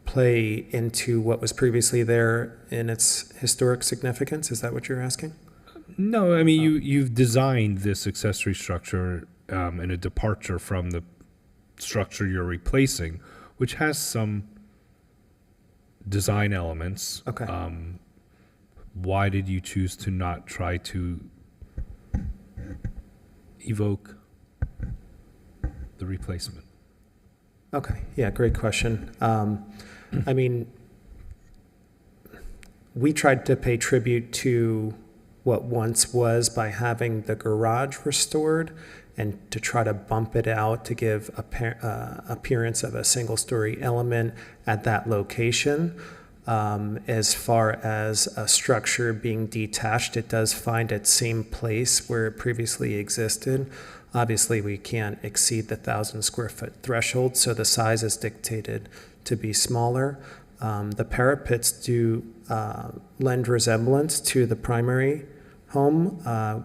play into what was previously there in its historic significance? Is that what you're asking? No, I mean, you've designed this accessory structure in a departure from the structure you're replacing, which has some design elements. Okay. Why did you choose to not try to evoke the replacement? Okay, yeah, great question. I mean, we tried to pay tribute to what once was by having the garage restored and to try to bump it out to give appearance of a single-story element at that location. As far as a structure being detached, it does find its same place where it previously existed. Obviously, we can't exceed the 1,000 square foot threshold, so the size is dictated to be smaller. The parapets do lend resemblance to the primary home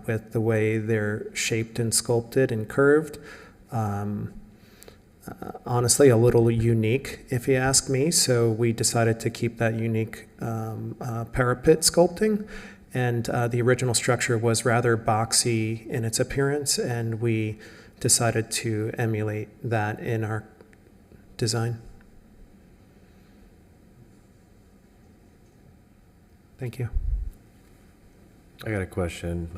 with the way they're shaped and sculpted and curved. Honestly, a little unique, if you ask me, so we decided to keep that unique parapet sculpting. And the original structure was rather boxy in its appearance, and we decided to emulate that in our design. Thank you. I got a question.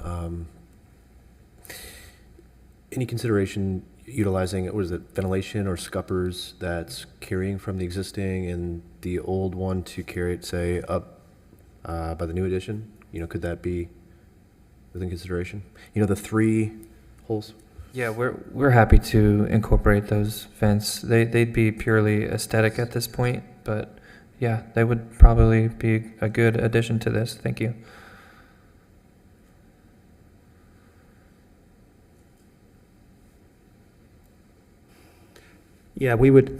Any consideration utilizing, what is it, ventilation or scuppers that's carrying from the existing and the old one to carry it, say, up by the new addition? You know, could that be within consideration? You know, the 3 holes? Yeah, we're happy to incorporate those vents. They'd be purely aesthetic at this point, but yeah, they would probably be a good addition to this. Thank you. Yeah, we would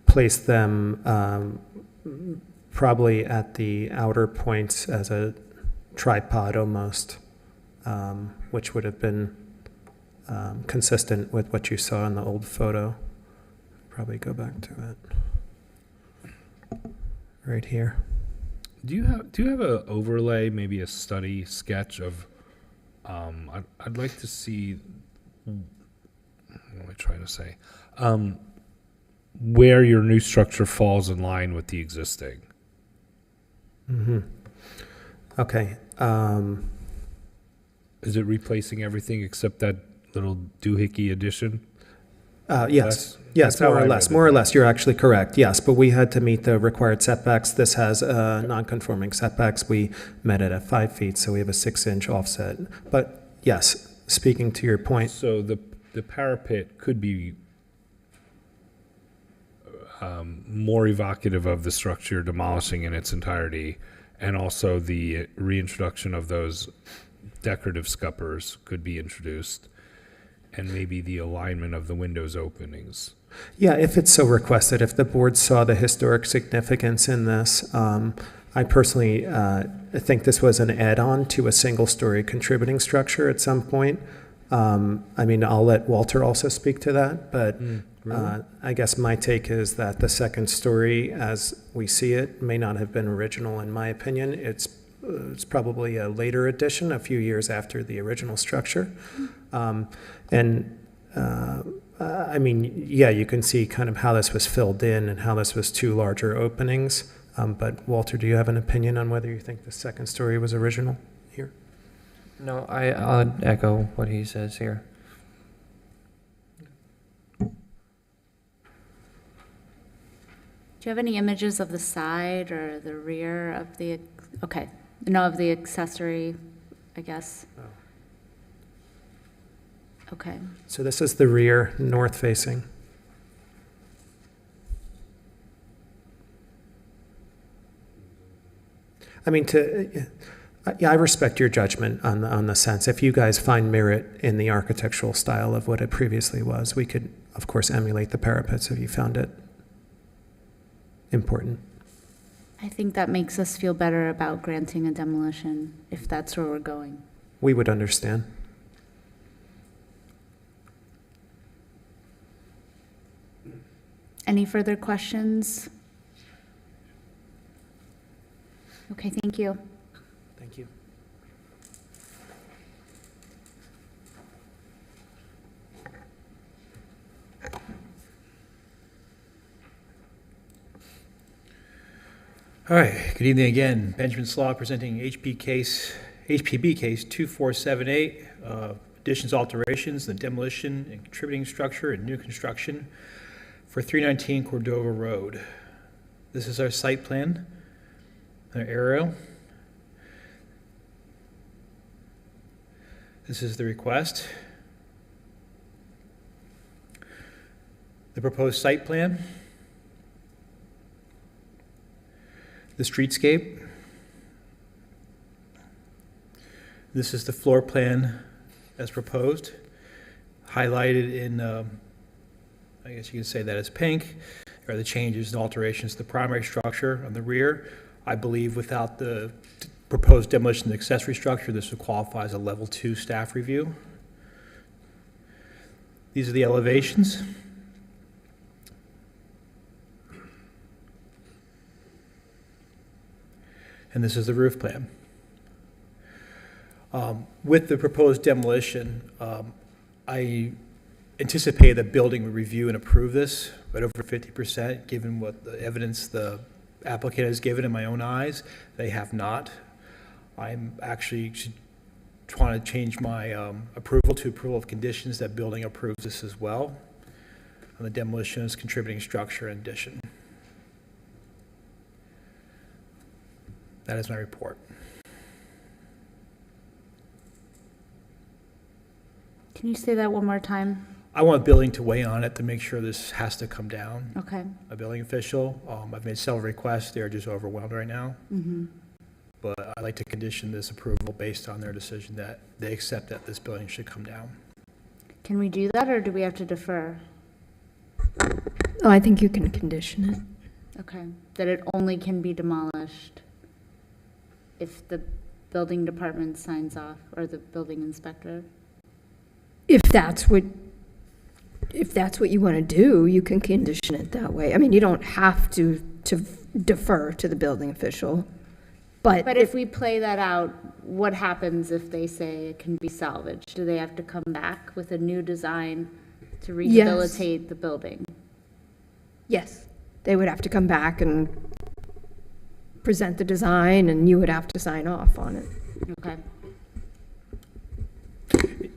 place them probably at the outer points as a tripod almost, which would have been consistent with what you saw in the old photo. Probably go back to it. Right here. Do you have an overlay, maybe a study sketch of? I'd like to see. What am I trying to say? Where your new structure falls in line with the existing. Mm-hmm. Okay. Is it replacing everything except that little doohickey addition? Yes. Yes, that's how I read it. more or less, you're actually correct, yes, but we had to meet the required setbacks. This has non-conforming setbacks. We met it at 5 feet, so we have a 6-inch offset. But yes, speaking to your point. So the parapet could be more evocative of the structure demolishing in its entirety, and also the reintroduction of those decorative scuppers could be introduced, and maybe the alignment of the windows openings. Yeah, if it's so requested, if the board saw the historic significance in this, I personally think this was an add-on to a single-story contributing structure at some point. I mean, I'll let Walter also speak to that, but I guess my take is that the second story, as we see it, may not have been original in my opinion. It's probably a later addition, a few years after the original structure. I mean, yeah, you can see kind of how this was filled in and how this was 2 larger openings. But Walter, do you have an opinion on whether you think the second story was original here? No, I'll echo what he says here. Do you have any images of the side or the rear of the, okay, no, of the accessory, I guess? Oh. Okay. So this is the rear, north facing. I mean, yeah, I respect your judgment on the sense. If you guys find merit in the architectural style of what it previously was, we could, of course, emulate the parapets if you found it important. I think that makes us feel better about granting a demolition, if that's where we're going. We would understand. Any further questions? Okay, thank you. Thank you. All right, good evening again. Benjamin Slaw presenting HPB case 2478, additions, alterations, the demolition and contributing structure and new construction for 319 Cordova Road. This is our site plan, our aerial. This is the request. the proposed site plan, the streetscape. This is the floor plan as proposed, highlighted in, I guess you could say that as pink, are the changes and alterations to the primary structure on the rear. I believe without the proposed demolition of the accessory structure, this would qualify as a level 2 staff review. These are the elevations. And this is the roof plan. With the proposed demolition, I anticipate the building would review and approve this, but over 50%, given what the evidence the applicant has given in my own eyes, they have not. I'm actually trying to change my approval to approval of conditions that building approves this as well. And the demolition is contributing structure in addition. That is my report. Can you say that one more time? I want building to weigh on it to make sure this has to come down. Okay. A building official. I've made several requests. They're just overwhelmed right now. Mm-hmm. But I'd like to condition this approval based on their decision that they accept that this building should come down. Can we do that, or do we have to defer? Oh, I think you can condition it. Okay, that it only can be demolished if the building department signs off, or the building inspector? If that's what you want to do, you can condition it that way. I mean, you don't have to defer to the building official, but if we play that out, what happens if they say it can be salvaged? Do they have to come back with a new design to rehabilitate the building? yes, they would have to come back and present the design, and you would have to sign off on it. Okay.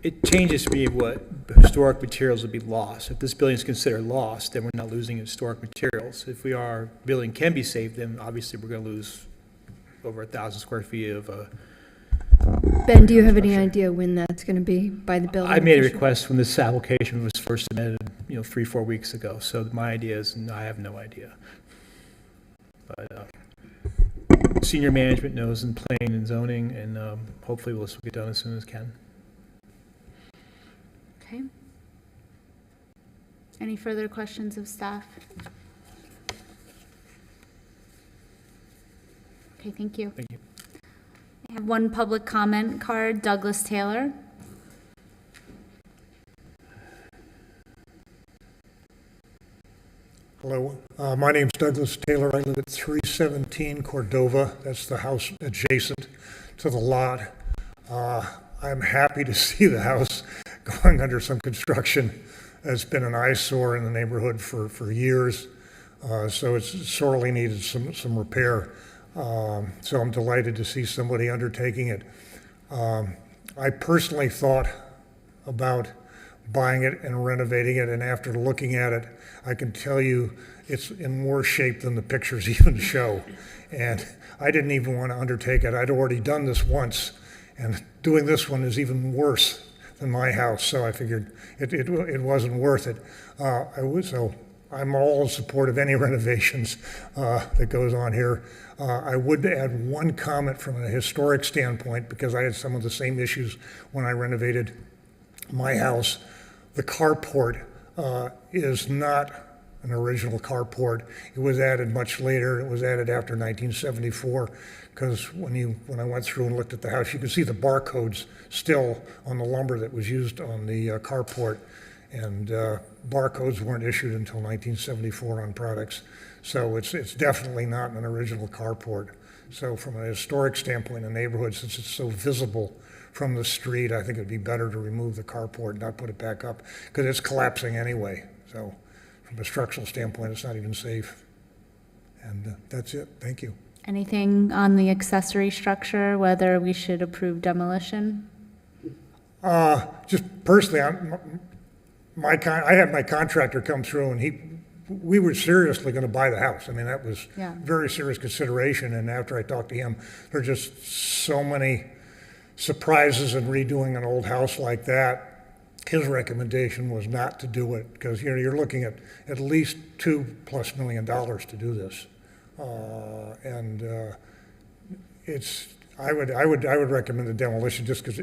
It changes to me what historic materials would be lost. If this building is considered lost, then we're not losing historic materials. If building can be saved, then obviously we're going to lose over 1,000 square feet of Ben, do you have any idea when that's going to be by the building I made a official? request when this application was first submitted, 3-4 weeks ago. So my idea is, I have no idea. But senior management knows in planning and zoning, and hopefully this will get done as soon as can. Okay. Any further questions of staff? Okay, thank you. Thank you. I have one public comment card, Douglas Taylor. Hello, my name's Douglas Taylor. I live at 317 Cordova. That's the house adjacent to the lot. I'm happy to see the house going under some construction. It's been an eyesore in the neighborhood for years, so it's sorely needed some repair. So I'm delighted to see somebody undertaking it. I personally thought about buying it and renovating it, and after looking at it, I can tell you it's in worse shape than the pictures even show. And I didn't even want to undertake it. I'd already done this once, and doing this one is even worse than my house, so I figured it wasn't worth it. So I'm all in support of any renovations that goes on here. I would add one comment from a historic standpoint, because I had some of the same issues when I renovated my house. The carport is not an original carport. It was added much later. It was added after 1974, because when I went through and looked at the house, you could see the barcodes still on the lumber that was used on the carport, and barcodes weren't issued until 1974 on products. So it's definitely not an original carport. So from a historic standpoint in the neighborhood, since it's so visible from the street, I think it'd be better to remove the carport and not put it back up, because it's collapsing anyway. So from a structural standpoint, it's not even safe. And that's it. Thank you. Anything on the accessory structure, whether we should approve demolition? Just personally, I had my contractor come through, and we were seriously going to buy the house. I mean, that was very serious consideration. And after I talked to him, there are just so many surprises in redoing an old house like that. his recommendation was not to do it, because, you're looking at least $2+ million to do this. I would recommend the demolition, just because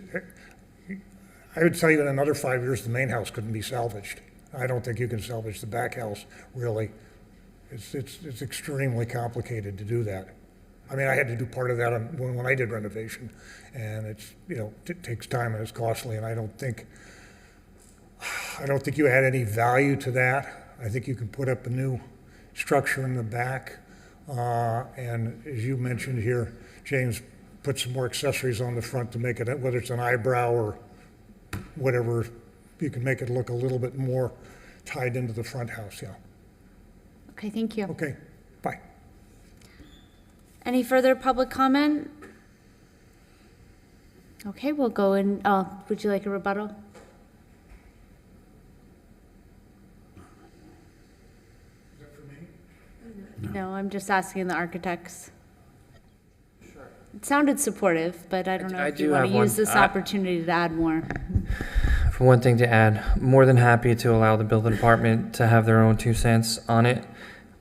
I would tell you in another 5 years, the main house couldn't be salvaged. I don't think you can salvage the back house, really. It's extremely complicated to do that. I mean, I had to do part of that when I did renovation, and it takes time and it's costly, and I don't think you add any value to that. I think you can put up a new structure in the back, and as you mentioned here, James, put some more accessories on the front to make it, whether it's an eyebrow or whatever, you can make it look a little bit more tied into the front house, yeah. Okay, thank you. Okay, bye. Any further public comment? Okay, we'll go in, would you like a rebuttal? No, I'm just asking the architects. It sounded supportive, but I don't know if you want to use this opportunity to add more. For one thing to add, more than happy to allow the building department to have their own 2 cents on it.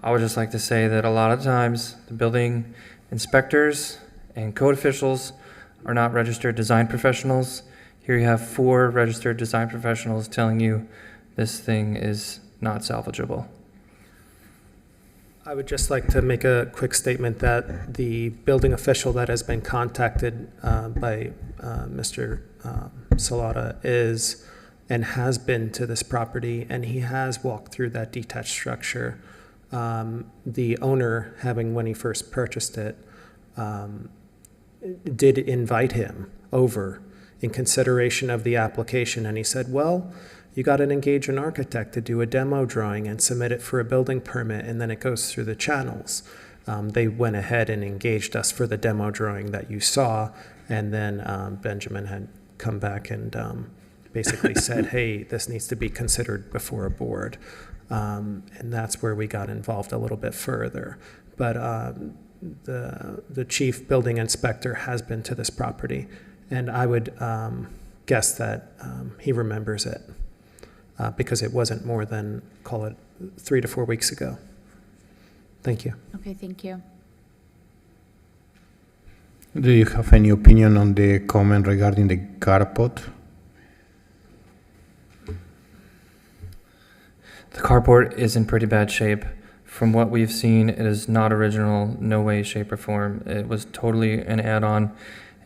I would just like to say that a lot of times the building inspectors and code officials are not registered design professionals. Here you have 4 registered design professionals telling you this thing is not salvageable. I would just like to make a quick statement that the building official that has been contacted by Mr. Salata is and has been to this property, and he has walked through that detached structure. The owner, when he first purchased it, did invite him over in consideration of the application, and he said, well, you got to engage an architect to do a demo drawing and submit it for a building permit, and then it goes through the channels. They went ahead and engaged us for the demo drawing that you saw, and then Benjamin had come back and basically said, hey, this needs to be considered before a board. And that's where we got involved a little bit further. But the chief building inspector has been to this property, and I would guess that he remembers it. Because it wasn't more than, call it, 3 to 4 weeks ago. Thank you. Okay, thank you. Do you have any opinion on the comment regarding the carport? The carport is in pretty bad shape. From what we've seen, it is not original, no way, shape, or form. It was totally an add-on,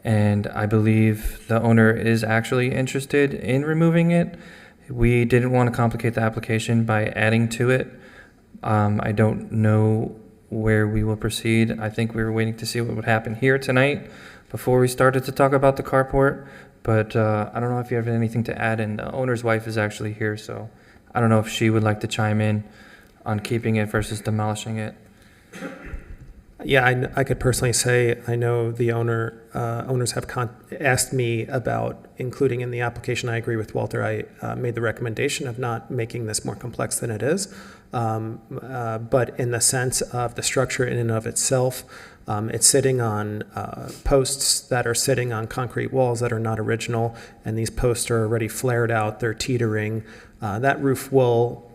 and I believe the owner is actually interested in removing it. We didn't want to complicate the application by adding to it. I don't know where we will proceed. I think we were waiting to see what would happen here tonight before we started to talk about the carport, but I don't know if you have anything to add, and the owner's wife is actually here, so I don't know if she would like to chime in on keeping it versus demolishing it. Yeah, I could personally say I know the owners have asked me about including in the application. I agree with Walter. I made the recommendation of not making this more complex than it is. But in the sense of the structure in and of itself, it's sitting on posts that are sitting on concrete walls that are not original, and these posts are already flared out. They're teetering. That roof will,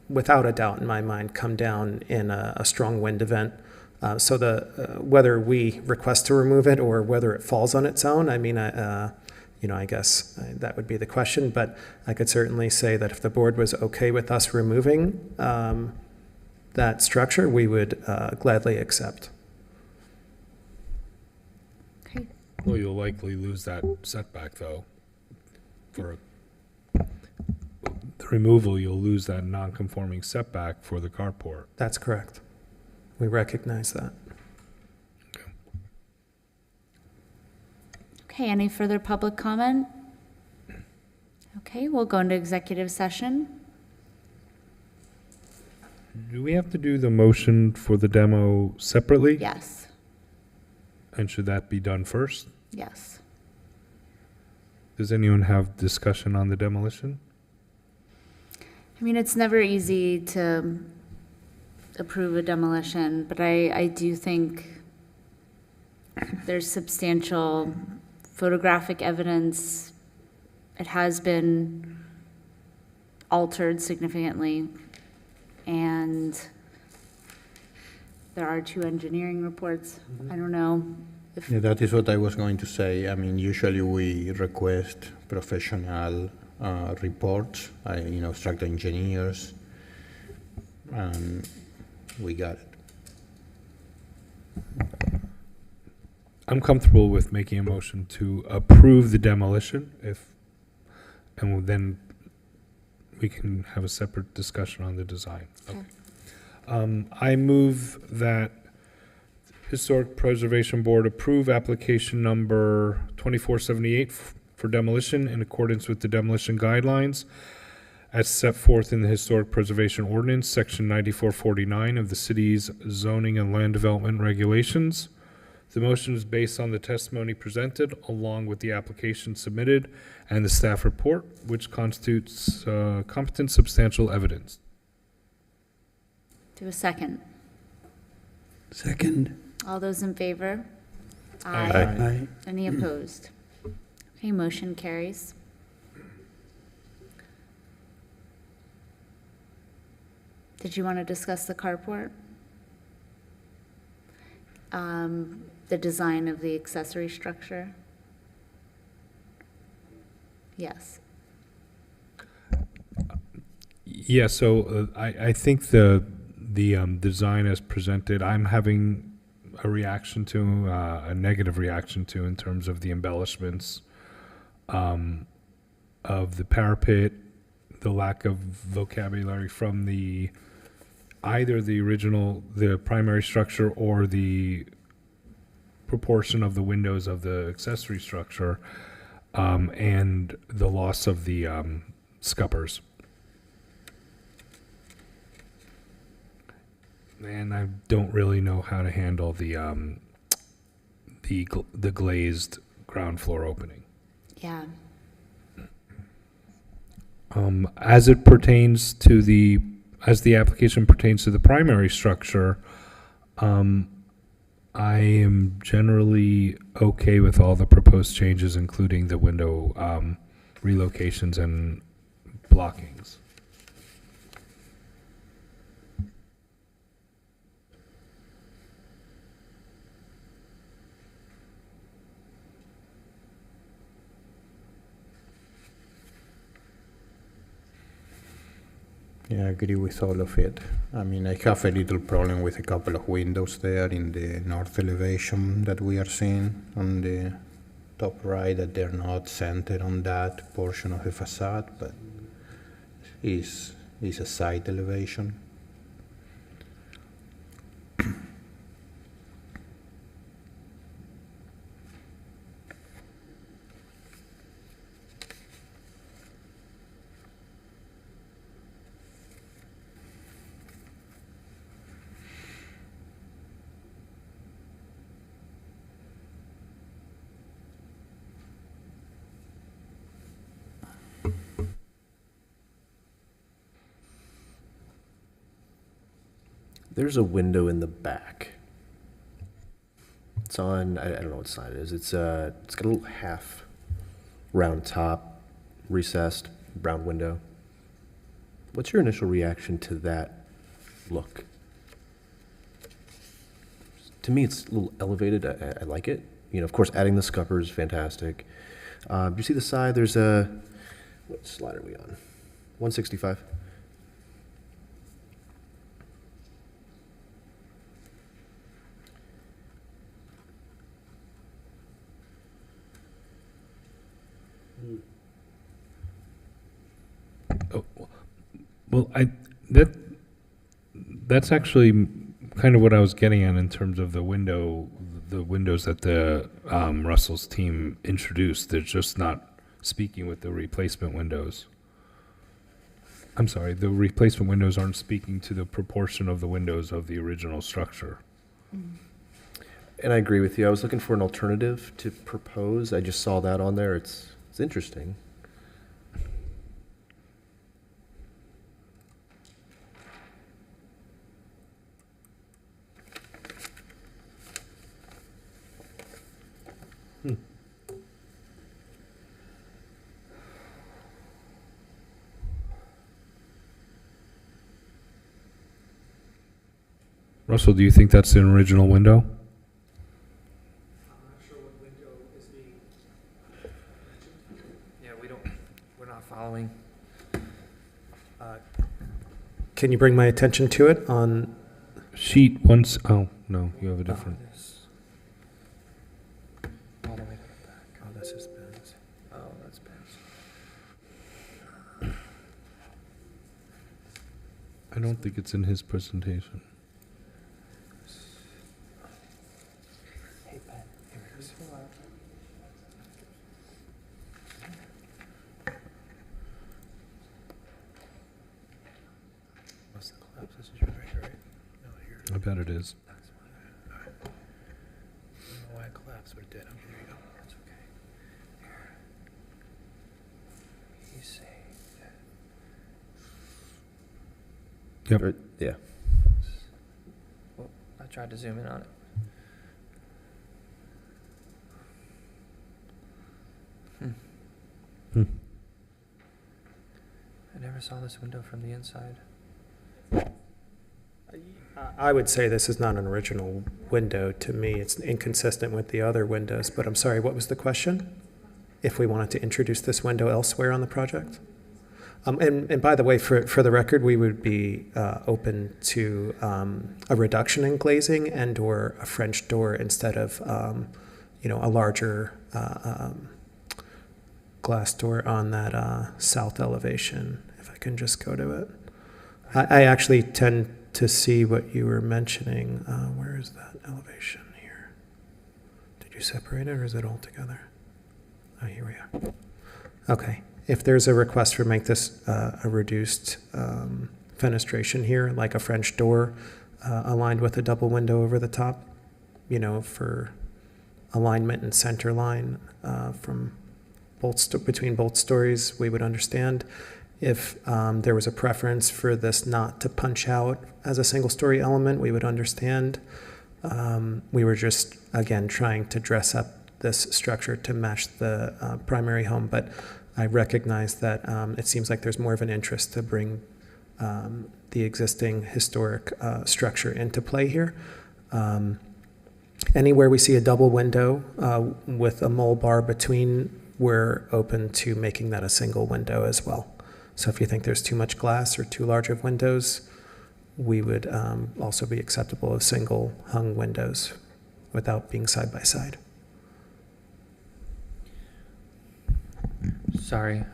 without a doubt in my mind, come down in a strong wind event. So whether we request to remove it or whether it falls on its own, I mean, I guess that would be the question. But I could certainly say that if the board was okay with us removing that structure, we would gladly accept. Okay. Well, you'll likely lose that setback, though. For the removal, you'll lose that non-conforming setback for the carport. That's correct. We recognize that. Okay, any further public comment? Okay, we'll go into executive session. Do we have to do the motion for the demo separately? Yes. And should that be done first? Yes. Does anyone have discussion on the demolition? I mean, it's never easy to approve a demolition, but I do think there's substantial photographic evidence. It has been altered significantly. And there are 2 engineering reports. I don't know if, Yeah, that is what I was going to say. I mean, usually we request professional reports, structural engineers, and we got it. I'm comfortable with making a motion to approve the demolition and then we can have a separate discussion on the design. Okay. I move that Historic Preservation Board approve application number 2478 for demolition in accordance with the demolition guidelines as set forth in the Historic Preservation Ordinance, Section 9449 of the city's zoning and land development regulations. The motion is based on the testimony presented along with the application submitted and the staff report, which constitutes competent substantial evidence. do a second. Second. All those in favor? Aye. Aye. Any opposed? Okay, motion carries. Did you want to discuss the carport? The design of the accessory structure? Yes. Yeah, so I think the design as presented, I'm having a reaction to, a negative reaction to in terms of the embellishments of the parapet, the lack of vocabulary from either the original, the primary structure or the proportion of the windows of the accessory structure, and the loss of the scuppers. And I don't really know how to handle the glazed ground floor opening. Yeah. As it pertains to as the application pertains to the primary structure, I am generally okay with all the proposed changes, including the window relocations and blockings. Yeah, I agree with all of it. I mean, I have a little problem with a couple of windows there in the north elevation that we are seeing on the top right, that they're not centered on that portion of the facade, but is a side elevation. There's a window in the back. It's on, I don't know what side it is. It's got a little half round top, recessed, round window. What's your initial reaction to that look? To me, it's a little elevated. I like it. You know, of course, adding the scupper is fantastic. You see the side? There's what slide are we on? 165. Well, that's actually kind of what I was getting at in terms of the windows that the Russell's team introduced. They're just not speaking with the replacement windows. I'm sorry, the replacement windows aren't speaking to the proportion of the windows of the original structure. And I agree with you. I was looking for an alternative to propose. I just saw that on there. It's interesting. Russell, do you think that's an original window? Yeah, we're not following. Can you bring my attention to it on? Sheet once, oh, no, you have a different. All the way to the back. Oh, this is Ben's. Oh, that's Ben's. I don't think it's in his presentation. Hey, Ben, here it is. What's the collapse? This is yours right here, right? No, here. I bet it is. I don't know why it collapsed, but it did. Okay, there you go. That's okay. Here. He's saying that. Yep. Yeah. Well, I tried to zoom in on it. I never saw this window from the inside. I would say this is not an original window to me. It's inconsistent with the other windows, but I'm sorry, what was the question? If we wanted to introduce this window elsewhere on the project? And by the way, for the record, we would be open to a reduction in glazing and or a French door instead of, a larger glass door on that south elevation, if I can just go to it. I actually tend to see what you were mentioning. Where is that elevation here? Did you separate it or is it all together? Oh, here we are. Okay. If there's a request for make this a reduced fenestration here, like a French door aligned with a double window over the top, for alignment and center line from between both stories, we would understand. If there was a preference for this not to punch out as a single-story element, we would understand. We were just, again, trying to dress up this structure to match the primary home, but I recognize that it seems like there's more of an interest to bring the existing historic structure into play here. Anywhere we see a double window with a mole bar between, we're open to making that a single window as well. So if you think there's too much glass or too large of windows, we would also be acceptable of single hung windows without being side by side. Sorry,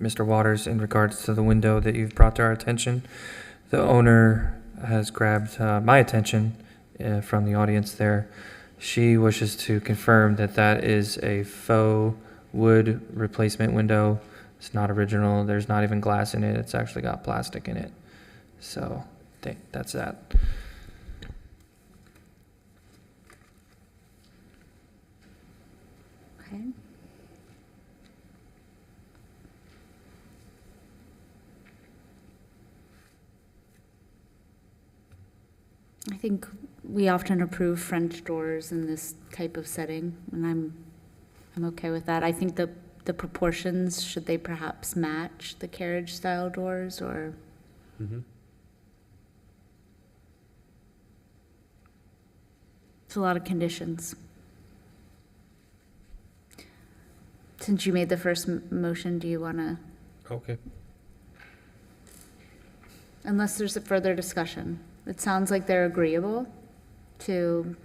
Mr. Waters, in regards to the window that you've brought to our attention, the owner has grabbed my attention from the audience there. She wishes to confirm that that is a faux wood replacement window. It's not original. There's not even glass in it. It's actually got plastic in it. So that's that. Okay. I think we often approve French doors in this type of setting, and I'm okay with that. I think the proportions, should they perhaps match the carriage style doors, or? Mm-hmm. It's a lot of conditions. Since you made the first motion, do you want to? Okay. Unless there's a further discussion. It sounds like they're agreeable to.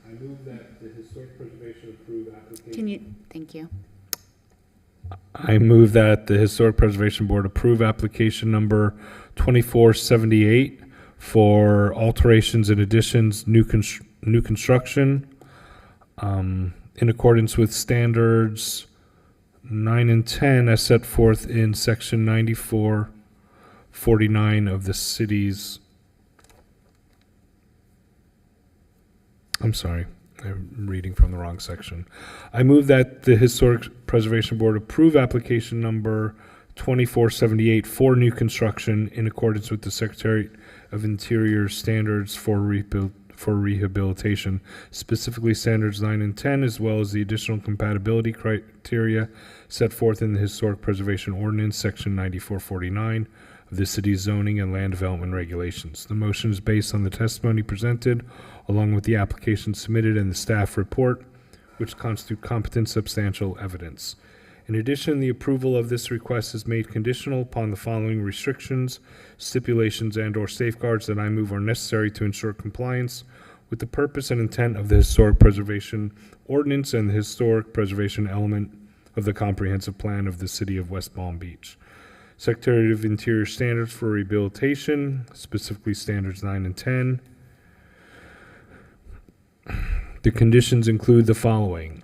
I move that the Historic Preservation approve application. Can you, thank you. I move that the Historic Preservation Board approve application number 2478 for alterations and additions, new construction, in accordance with standards 9 and 10 as set forth in section 9449 of the city's. I'm sorry, I'm reading from the wrong section. I move that the Historic Preservation Board approve application number 2478 for new construction in accordance with the Secretary of Interior standards for for rehabilitation, specifically standards 9 and 10, as well as the additional compatibility criteria set forth in the Historic Preservation Ordinance, Section 9449 of the city's zoning and land development regulations. The motion is based on the testimony presented, along with the application submitted and the staff report, which constitute competent substantial evidence. In addition, the approval of this request is made conditional upon the following restrictions, stipulations, and/or safeguards that I move are necessary to ensure compliance with the purpose and intent of the Historic Preservation Ordinance and the Historic Preservation element of the Comprehensive Plan of the City of West Palm Beach. Secretary of Interior standards for rehabilitation, specifically standards 9 and 10. The conditions include the following: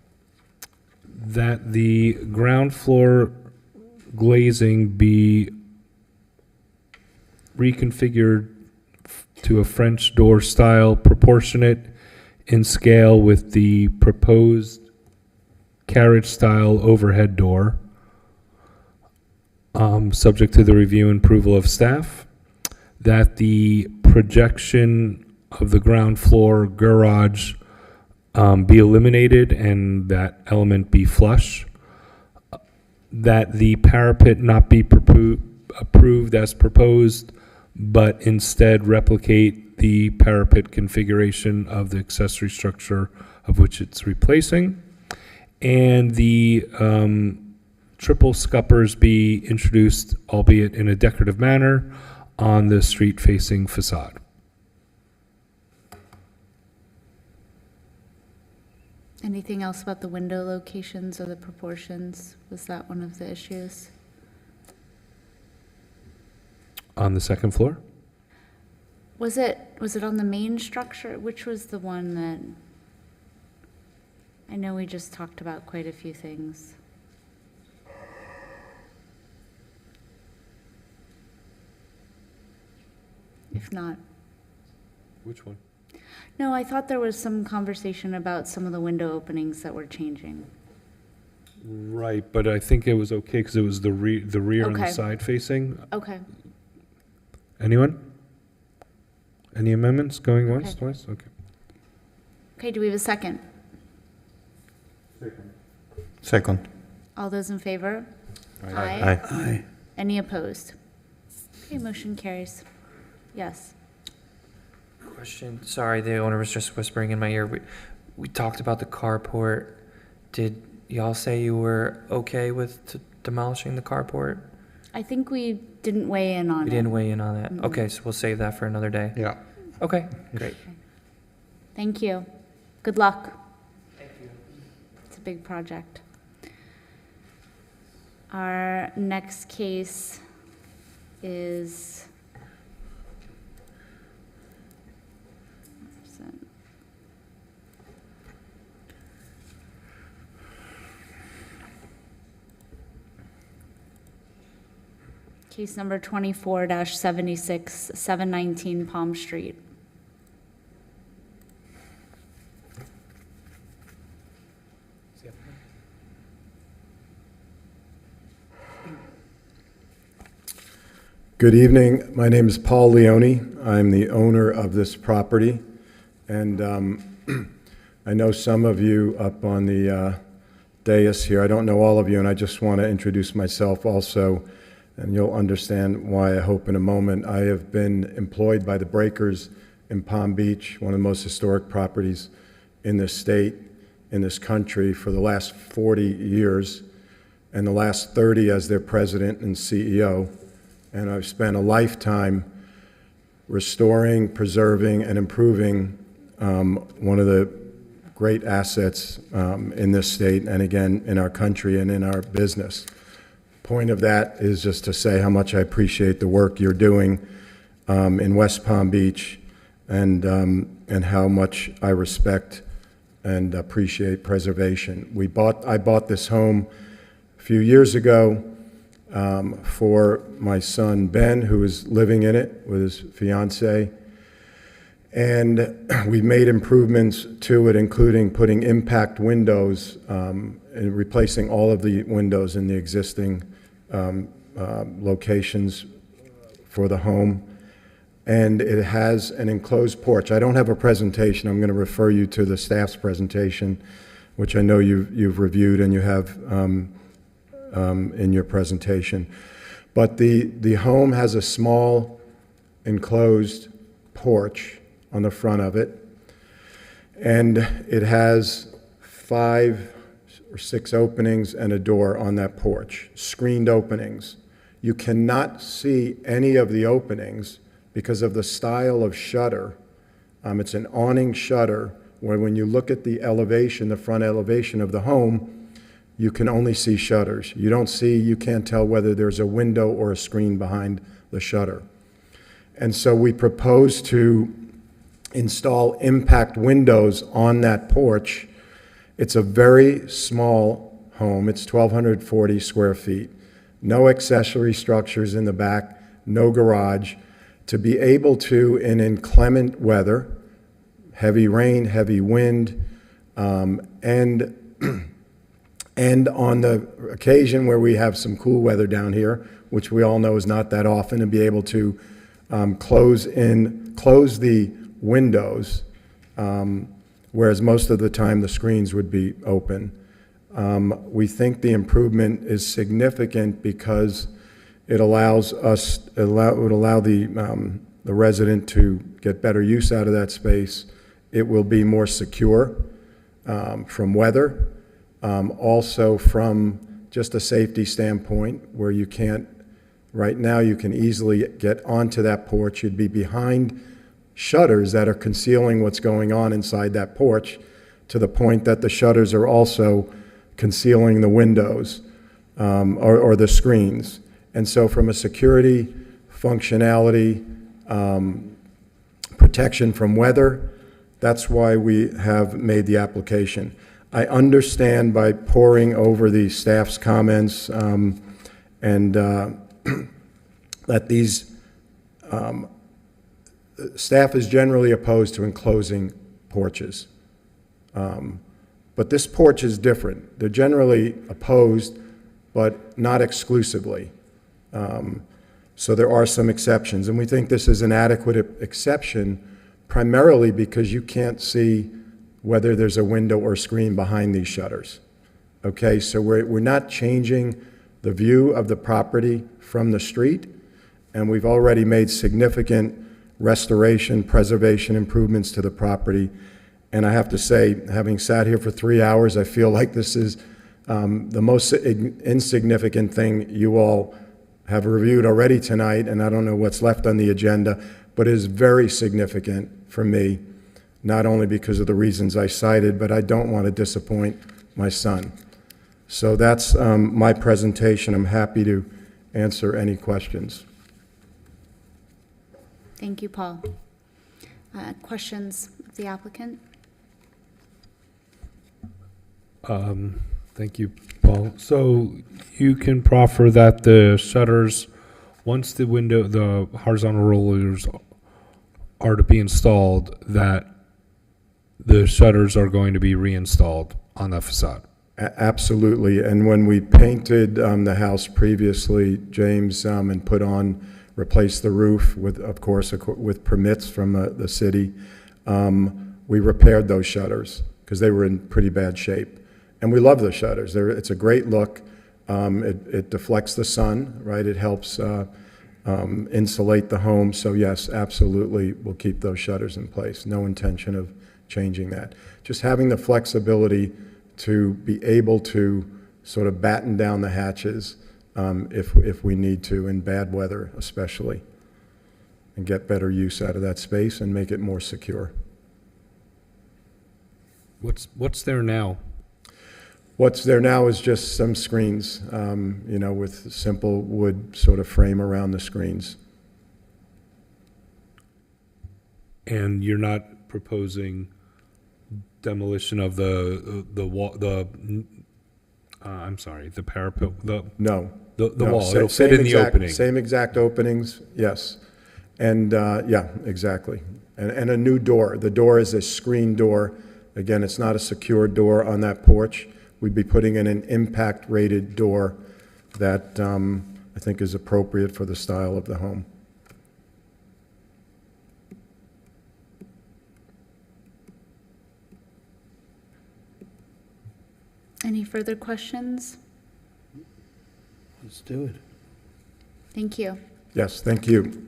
that the ground floor glazing be reconfigured to a French door style proportionate in scale with the proposed carriage style overhead door, subject to the review and approval of staff. That the projection of the ground floor garage be eliminated and that element be flush. That the parapet not be approved as proposed, but instead replicate the parapet configuration of the accessory structure of which it's replacing. And the triple scuppers be introduced, albeit in a decorative manner, on the street-facing facade. Anything else about the window locations or the proportions? Was that one of the issues? On the second floor? Was it on the main structure? Which was the one that, I know we just talked about quite a few things. If not. Which one? No, I thought there was some conversation about some of the window openings that were changing. Right, but I think it was okay because it was the rear and the Okay. side facing. Okay. Anyone? Any amendments going once, Okay. twice? Okay. Okay, do we have a second? Second. All those in favor? Aye. Aye. Any opposed? Okay, motion carries. Yes. Question, sorry, the owner was just whispering in my ear. We talked about the carport. Did y'all say you were okay with demolishing the carport? I think we didn't weigh in on it. We didn't weigh in on that. Mhm. Okay, so we'll save that for another day. Yeah. Okay, great. Thank you. Good luck. Thank you. It's a big project. Our next case is case number 24-76, 719 Palm Street. Good evening. My name is Paul Leone. I'm the owner of this property. And I know some of you up on the dais here. I don't know all of you, and I just want to introduce myself also, and you'll understand why, I hope, in a moment. I have been employed by the Breakers in Palm Beach, one of the most historic properties in this state, in this country, for the last 40 years, and the last 30 as their president and CEO. And I've spent a lifetime restoring, preserving, and improving one of the great assets in this state, and again, in our country and in our business. Point of that is just to say how much I appreciate the work you're doing in West Palm Beach, and how much I respect and appreciate preservation. I bought this home a few years ago for my son Ben, who is living in it with his fiance. And we made improvements to it, including putting impact windows and replacing all of the windows in the existing locations for the home. and it has an enclosed porch. I don't have a presentation. I'm going to refer you to the staff's presentation, which I know you've reviewed and you have in your presentation. But the home has a small enclosed porch on the front of it, and it has 5 or 6 openings and a door on that porch, screened openings. You cannot see any of the openings because of the style of shutter. It's an awning shutter where when you look at the elevation, the front elevation of the home, you can only see shutters. You can't tell whether there's a window or a screen behind the shutter. And so we propose to install impact windows on that porch. It's a very small home. It's 1,240 square feet. No accessory structures in the back, no garage. To be able to, in inclement weather, heavy rain, heavy wind, and on the occasion where we have some cool weather down here, which we all know is not that often, to be able to close the windows, whereas most of the time the screens would be open. We think the improvement is significant because it allows us, it would allow the resident to get better use out of that space. It will be more secure from weather, also from just a safety standpoint where you can't, right now you can easily get onto that porch. You'd be behind shutters that are concealing what's going on inside that porch, to the point that the shutters are also concealing the windows or the screens. And so from a security, functionality, protection from weather, that's why we have made the application. I understand by poring over the staff's comments that these staff is generally opposed to enclosing porches. But this porch is different. They're generally opposed, but not exclusively. So there are some exceptions, and we think this is an adequate exception, primarily because you can't see whether there's a window or screen behind these shutters. Okay, so we're not changing the view of the property from the street, and we've already made significant restoration, preservation improvements to the property. And I have to say, having sat here for 3 hours, I feel like this is the most insignificant thing you all have reviewed already tonight, and I don't know what's left on the agenda, but it is very significant for me, not only because of the reasons I cited, but I don't want to disappoint my son. So that's my presentation. I'm happy to answer any questions. Thank you, Paul. Questions of the applicant? Thank you, Paul. So you can proffer that the shutters, once the horizontal rollers are to be installed, that the shutters are going to be reinstalled on the facade. Absolutely. And when we painted the house previously, James, and replaced the roof with, of course, with permits from the city, we repaired those shutters because they were in pretty bad shape. And we love the shutters. It's a great look. It deflects the sun, right? It helps insulate the home. So yes, absolutely, we'll keep those shutters in place. No intention of changing that. Just having the flexibility to be able to sort of batten down the hatches if we need to, in bad weather especially, and get better use out of that space and make it more secure. What's there now? What's there now is just some screens, with simple wood sort of frame around the screens. And you're not proposing demolition of the wall, the parapet, No. The wall, it'll fit in the opening. Same exact openings, yes. And, yeah, exactly. And a new door. The door is a screen door. Again, it's not a secure door on that porch. We'd be putting in an impact-rated door that I think is appropriate for the style of the home. Any further questions? Let's do it. Thank you. Yes, thank you.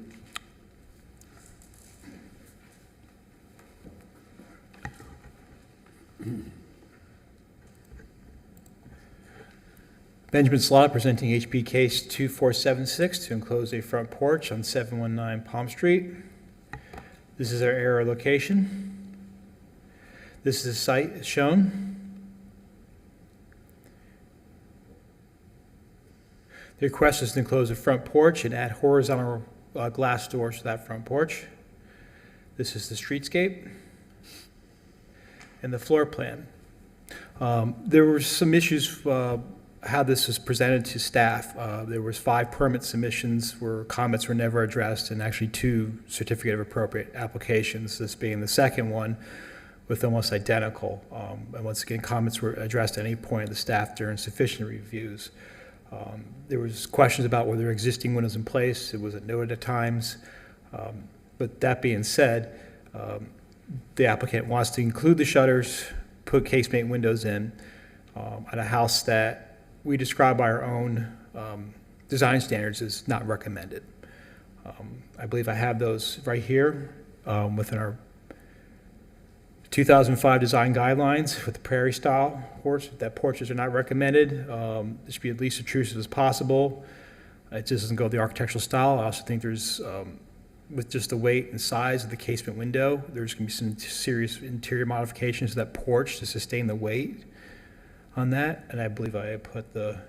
Benjamin Slaughter presenting HP case 2476 to enclose a front porch on 719 Palm Street. This is our area location. This is the site as shown. The request is to enclose a front porch and add horizontal glass doors to that front porch. This is the streetscape and the floor plan. There were some issues how this was presented to staff. There was 5 permit submissions where comments were never addressed, and actually 2 certificate of appropriate applications, this being the second one with almost identical. And once again, comments were addressed at any point of the staff during sufficient reviews. There was questions about whether there were existing windows in place. It wasn't noted at times. But that being said, the applicant wants to include the shutters, put casemate windows in at a house that we describe by our own design standards as not recommended. I believe I have those right here within our 2005 design guidelines with the prairie style porch, that porches are not recommended. It should be at least intrusive as possible. It just doesn't go with the architectural style. I also think there's, with just the weight and size of the casement window, there's going to be some serious interior modifications to that porch to sustain the weight on that. And I believe I put the,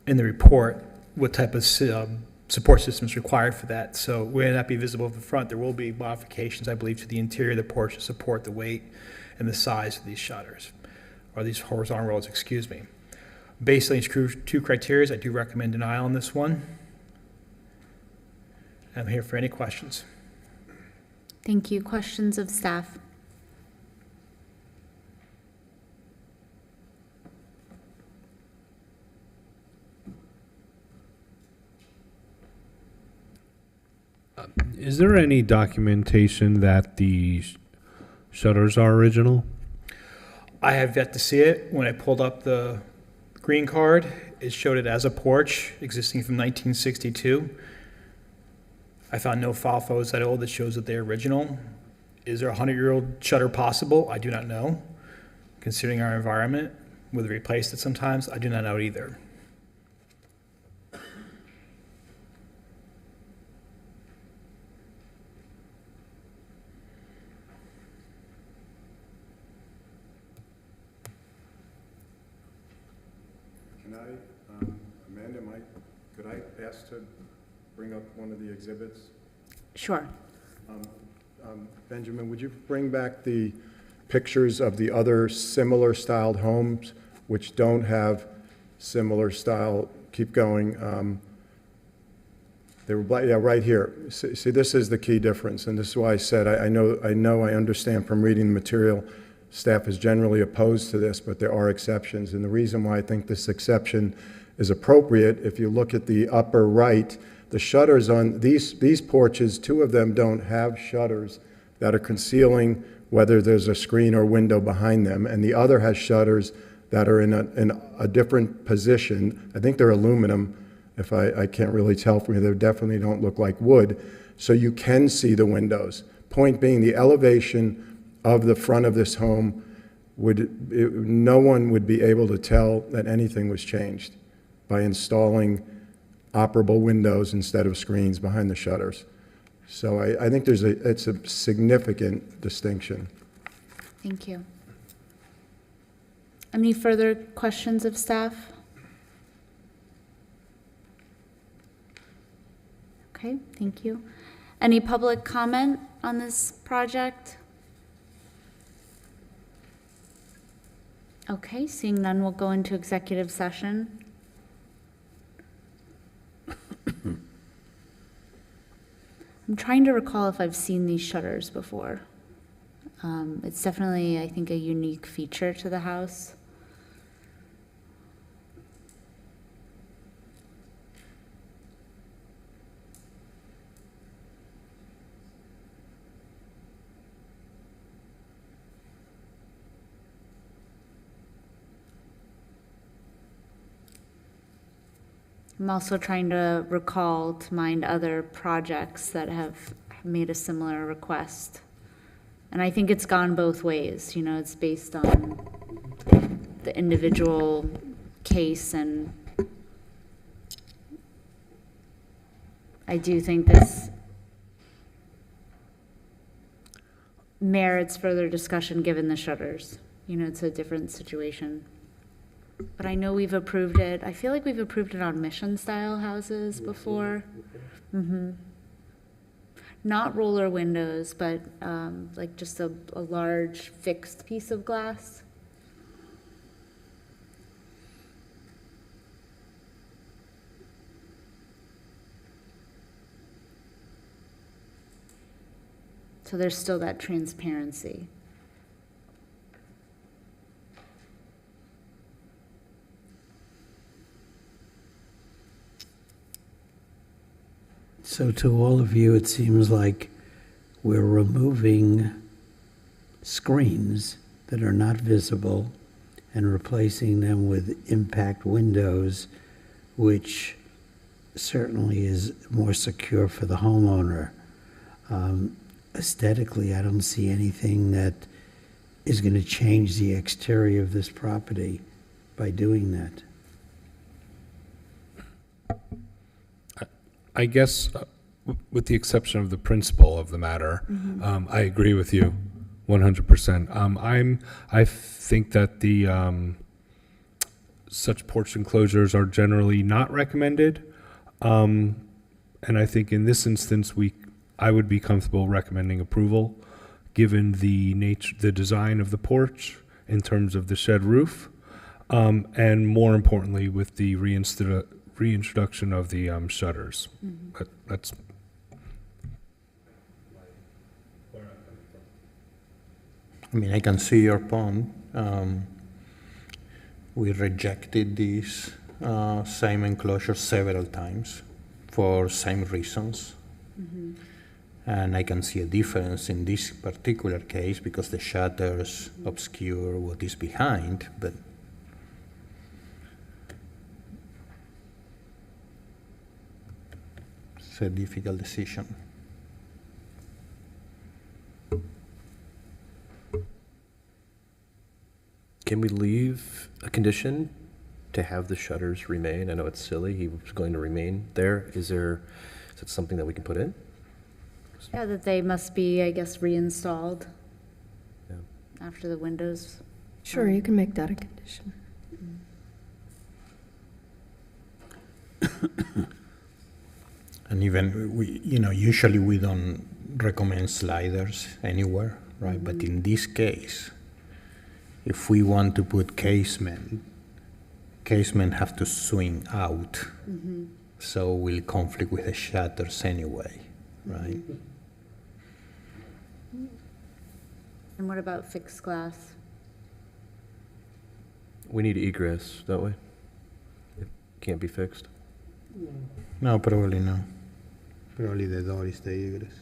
in the report, what type of support systems required for that. So it may not be visible from the front. There will be modifications, I believe, to the interior of the porch to support the weight and the size of these shutters, or these horizontal rolls, excuse me. Based on these 2 criteria, I do recommend denial on this one. I'm here for any questions. Thank you. Questions of staff? Is there any documentation that the shutters are original? I have yet to see it. When I pulled up the green card, it showed it as a porch existing from 1962. I found no file photos that old that shows that they're original. Is there a 100-year-old shutter possible? I do not know. Considering our environment, whether we replaced it sometimes, I do not know either. Can I, Amanda, could I ask to bring up one of the exhibits? Sure. Benjamin, would you bring back the pictures of the other similar styled homes which don't have similar style? Keep going. They were, yeah, right here. See, this is the key difference, and this is why I said I understand from reading the material. Staff is generally opposed to this, but there are exceptions. And the reason why I think this exception is appropriate, if you look at the upper right, the shutters on these porches, 2 of them don't have shutters that are concealing whether there's a screen or window behind them, and the other has shutters that are in a different position. I think they're aluminum, if I can't really tell from here. They definitely don't look like wood, so you can see the windows. Point being, the elevation of the front of this home, no one would be able to tell that anything was changed by installing operable windows instead of screens behind the shutters. So I think it's a significant distinction. Thank you. Any further questions of staff? Okay, thank you. Any public comment on this project? Okay, seeing none, we'll go into executive session. I'm trying to recall if I've seen these shutters before. It's definitely, I think, a unique feature to the house. I'm also trying to recall to mind other projects that have made a similar request. And I think it's gone both ways, you know, it's based on the individual case, and I do think this merits further discussion given the shutters. You know, it's a different situation. But I know we've approved it. I feel like we've approved it on mission-style houses before. Not roller windows, but like just a large fixed piece of glass. So there's still that transparency. So to all of you, it seems like we're removing screens that are not visible and replacing them with impact windows, which certainly is more secure for the homeowner. Aesthetically, I don't see anything that is going to change the exterior of this property by doing that. I guess, with the exception of the principle of the matter, I agree with you 100%. I think that the such porch enclosures are generally not recommended, and I think in this instance I would be comfortable recommending approval, given the nature, the design of the porch in terms of the shed roof, and more importantly with the reintroduction of the shutters. That's I mean, I can see your point. We rejected this same enclosure several times for same reasons. And I can see a difference in this particular case because the shutters obscure what is behind, but it's a difficult decision. Can we leave a condition to have the shutters remain? I know it's silly, he was going to remain there. Is it something that we can put in? Yeah, that they must be, I guess, reinstalled after the windows. Sure, you can make that a condition. And even usually we don't recommend sliders anywhere, right? But in this case, if we want to put casement have to swing out, so will conflict with the shutters anyway, right? And what about fixed glass? We need egress, don't we? It can't be fixed. No, probably no. Probably the door is the egress.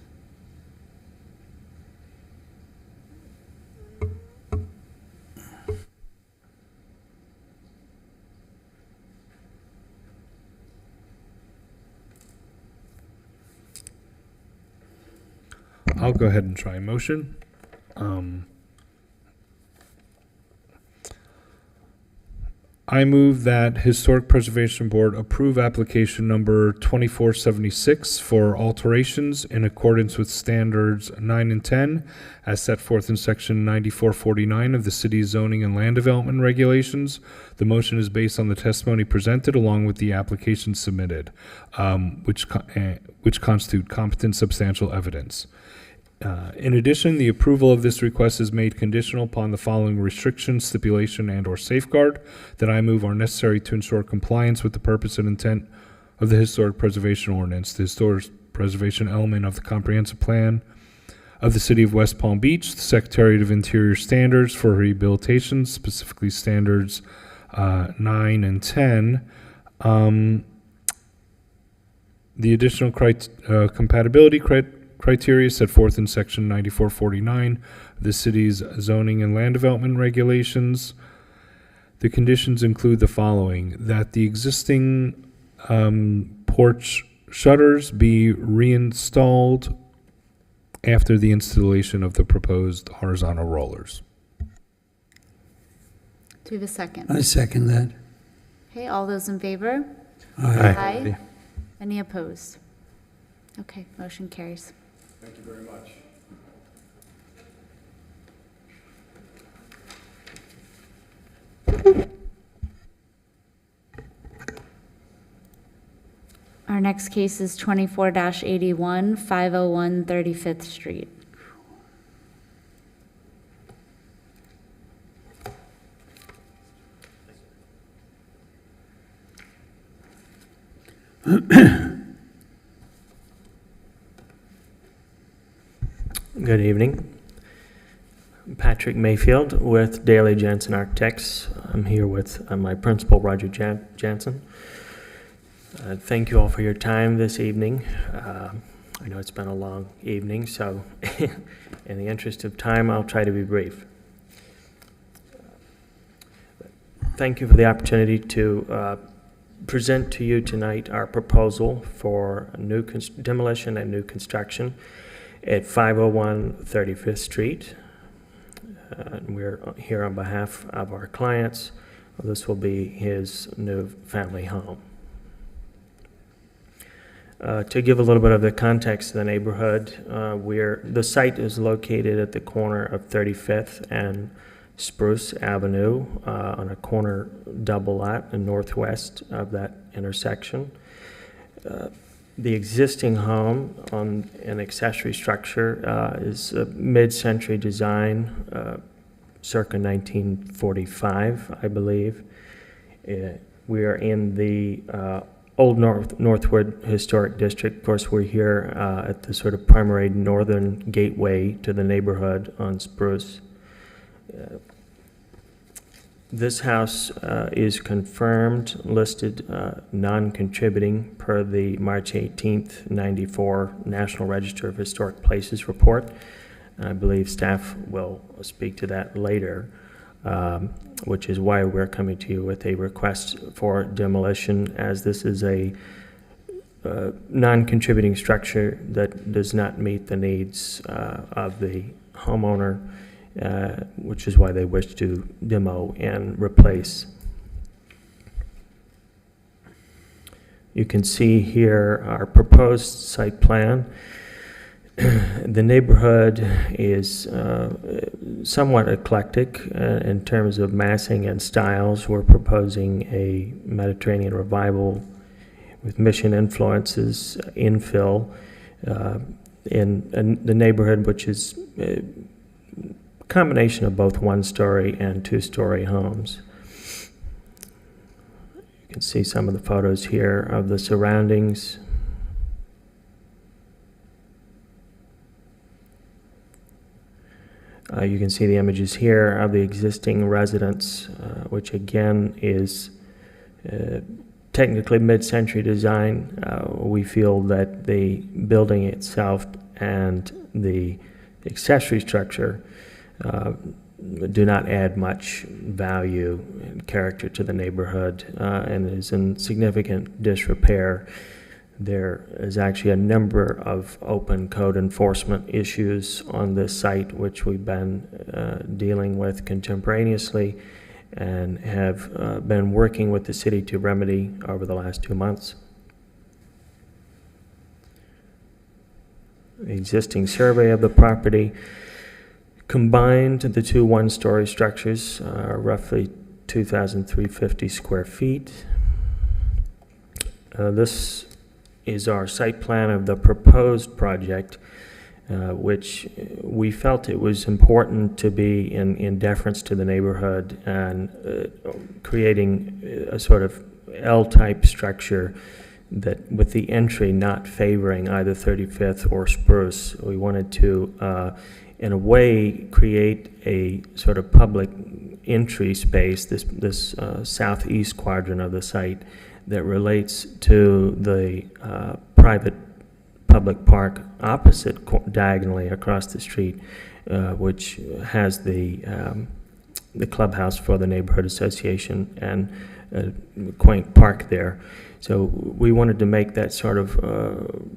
I'll go ahead and try a motion. I move that Historic Preservation Board approve application number 2476 for alterations in accordance with standards 9 and 10 as set forth in section 9449 of the city's zoning and land development regulations. The motion is based on the testimony presented along with the application submitted, which constitute competent substantial evidence. In addition, the approval of this request is made conditional upon the following restriction, stipulation, and/or safeguard that I move are necessary to ensure compliance with the purpose and intent of the Historic Preservation Ordinance, the historic preservation element of the comprehensive plan of the City of West Palm Beach, the Secretariat of Interior standards for rehabilitation, specifically standards 9 and 10. The additional compatibility criteria set forth in section 9449 of the city's zoning and land development regulations. The conditions include the following: that the existing porch shutters be reinstalled after the installation of the proposed horizontal rollers. Do we have a second? I second that. Okay, all those in favor? Aye. Any opposed? Okay, motion carries. Thank you very much. Our next case is 24-81, 501 35th Street. Good evening. I'm Patrick Mayfield with Daly Jansen Architects. I'm here with my principal, Roger Jansen. Thank you all for your time this evening. I know it's been a long evening, so in the interest of time, I'll try to be brief. Thank you for the opportunity to present to you tonight our proposal for new demolition and new construction at 501 35th Street. We're here on behalf of our clients. This will be his new family home. To give a little bit of the context of the neighborhood, the site is located at the corner of 35th and Spruce Avenue on a corner double lot in northwest of that intersection. The existing home on an accessory structure is a mid-century design, circa 1945, I believe. We are in the Old Northwood Historic District. Of course, we're here at the sort of primary northern gateway to the neighborhood on Spruce. This house is confirmed, listed non-contributing per the March 18th, 94 National Register of Historic Places report. I believe staff will speak to that later, which is why we're coming to you with a request for demolition, as this is a non-contributing structure that does not meet the needs of the homeowner, which is why they wish to demo and replace. You can see here our proposed site plan. The neighborhood is somewhat eclectic in terms of massing and styles. We're proposing a Mediterranean revival with mission influences, infill in the neighborhood, which is a combination of both one-story and two-story homes. You can see some of the photos here of the surroundings. You can see the images here of the existing residence, which again is technically mid-century design. We feel that the building itself and the accessory structure do not add much value and character to the neighborhood and is in significant disrepair. There is actually a number of open code enforcement issues on this site, which we've been dealing with contemporaneously and have been working with the city to remedy over the last 2 months. The existing survey of the property combined, the two one-story structures are roughly 2,350 square feet. This is our site plan of the proposed project, which we felt it was important to be in deference to the neighborhood and creating a sort of L-type structure that with the entry not favoring either 35th or Spruce. We wanted to, in a way, create a sort of public entry space, this southeast quadrant of the site, that relates to the private public park opposite diagonally across the street, which has the the clubhouse for the neighborhood association and a quaint park there. So we wanted to make that sort of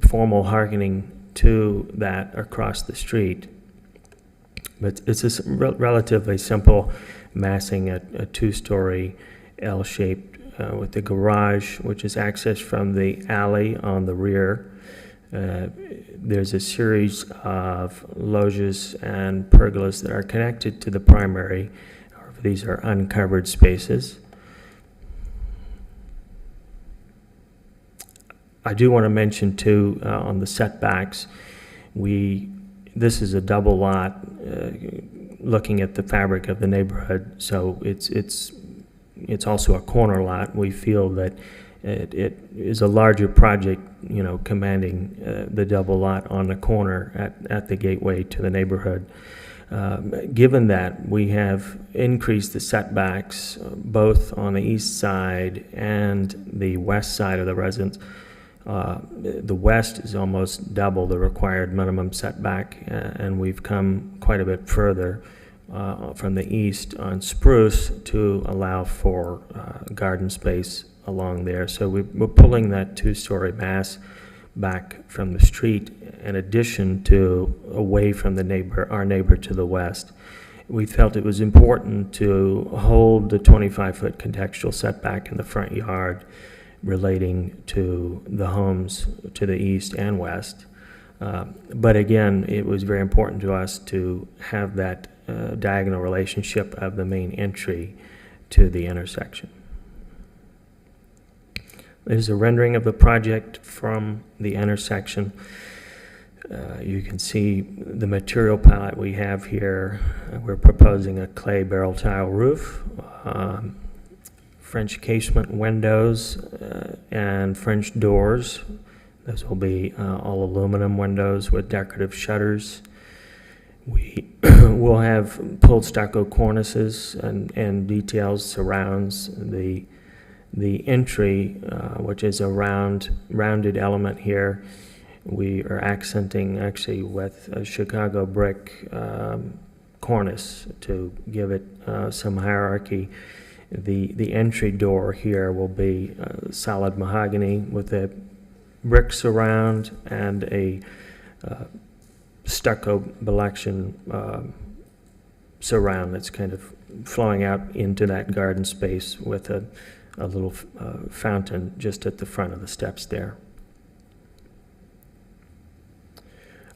formal hearkening to that across the street. But it's a relatively simple massing, a two-story L-shaped with the garage, which is accessed from the alley on the rear. There's a series of loggias and pergolas that are connected to the primary. These are uncovered spaces. I do want to mention too, on the setbacks, this is a double lot, looking at the fabric of the neighborhood, so it's also a corner lot. We feel that it is a larger project, you know, commanding the double lot on the corner at the gateway to the neighborhood. Given that, we have increased the setbacks both on the east side and the west side of the residence. The west is almost double the required minimum setback, and we've come quite a bit further from the east on Spruce to allow for garden space along there. So we're pulling that two-story mass back from the street in addition to away from our neighbor to the west. We felt it was important to hold the 25-foot contextual setback in the front yard relating to the homes to the east and west. But again, it was very important to us to have that diagonal relationship of the main entry to the intersection. There's a rendering of the project from the intersection. You can see the material palette we have here. We're proposing a clay barrel tile roof, French casement windows, and French doors. Those will be all aluminum windows with decorative shutters. We will have pulled stucco cornices and details surrounds the entry, which is a rounded element here. We are accenting actually with a Chicago brick cornice to give it some hierarchy. The entry door here will be solid mahogany with a brick surround and a stucco belection surround that's kind of flowing out into that garden space with a little fountain just at the front of the steps there.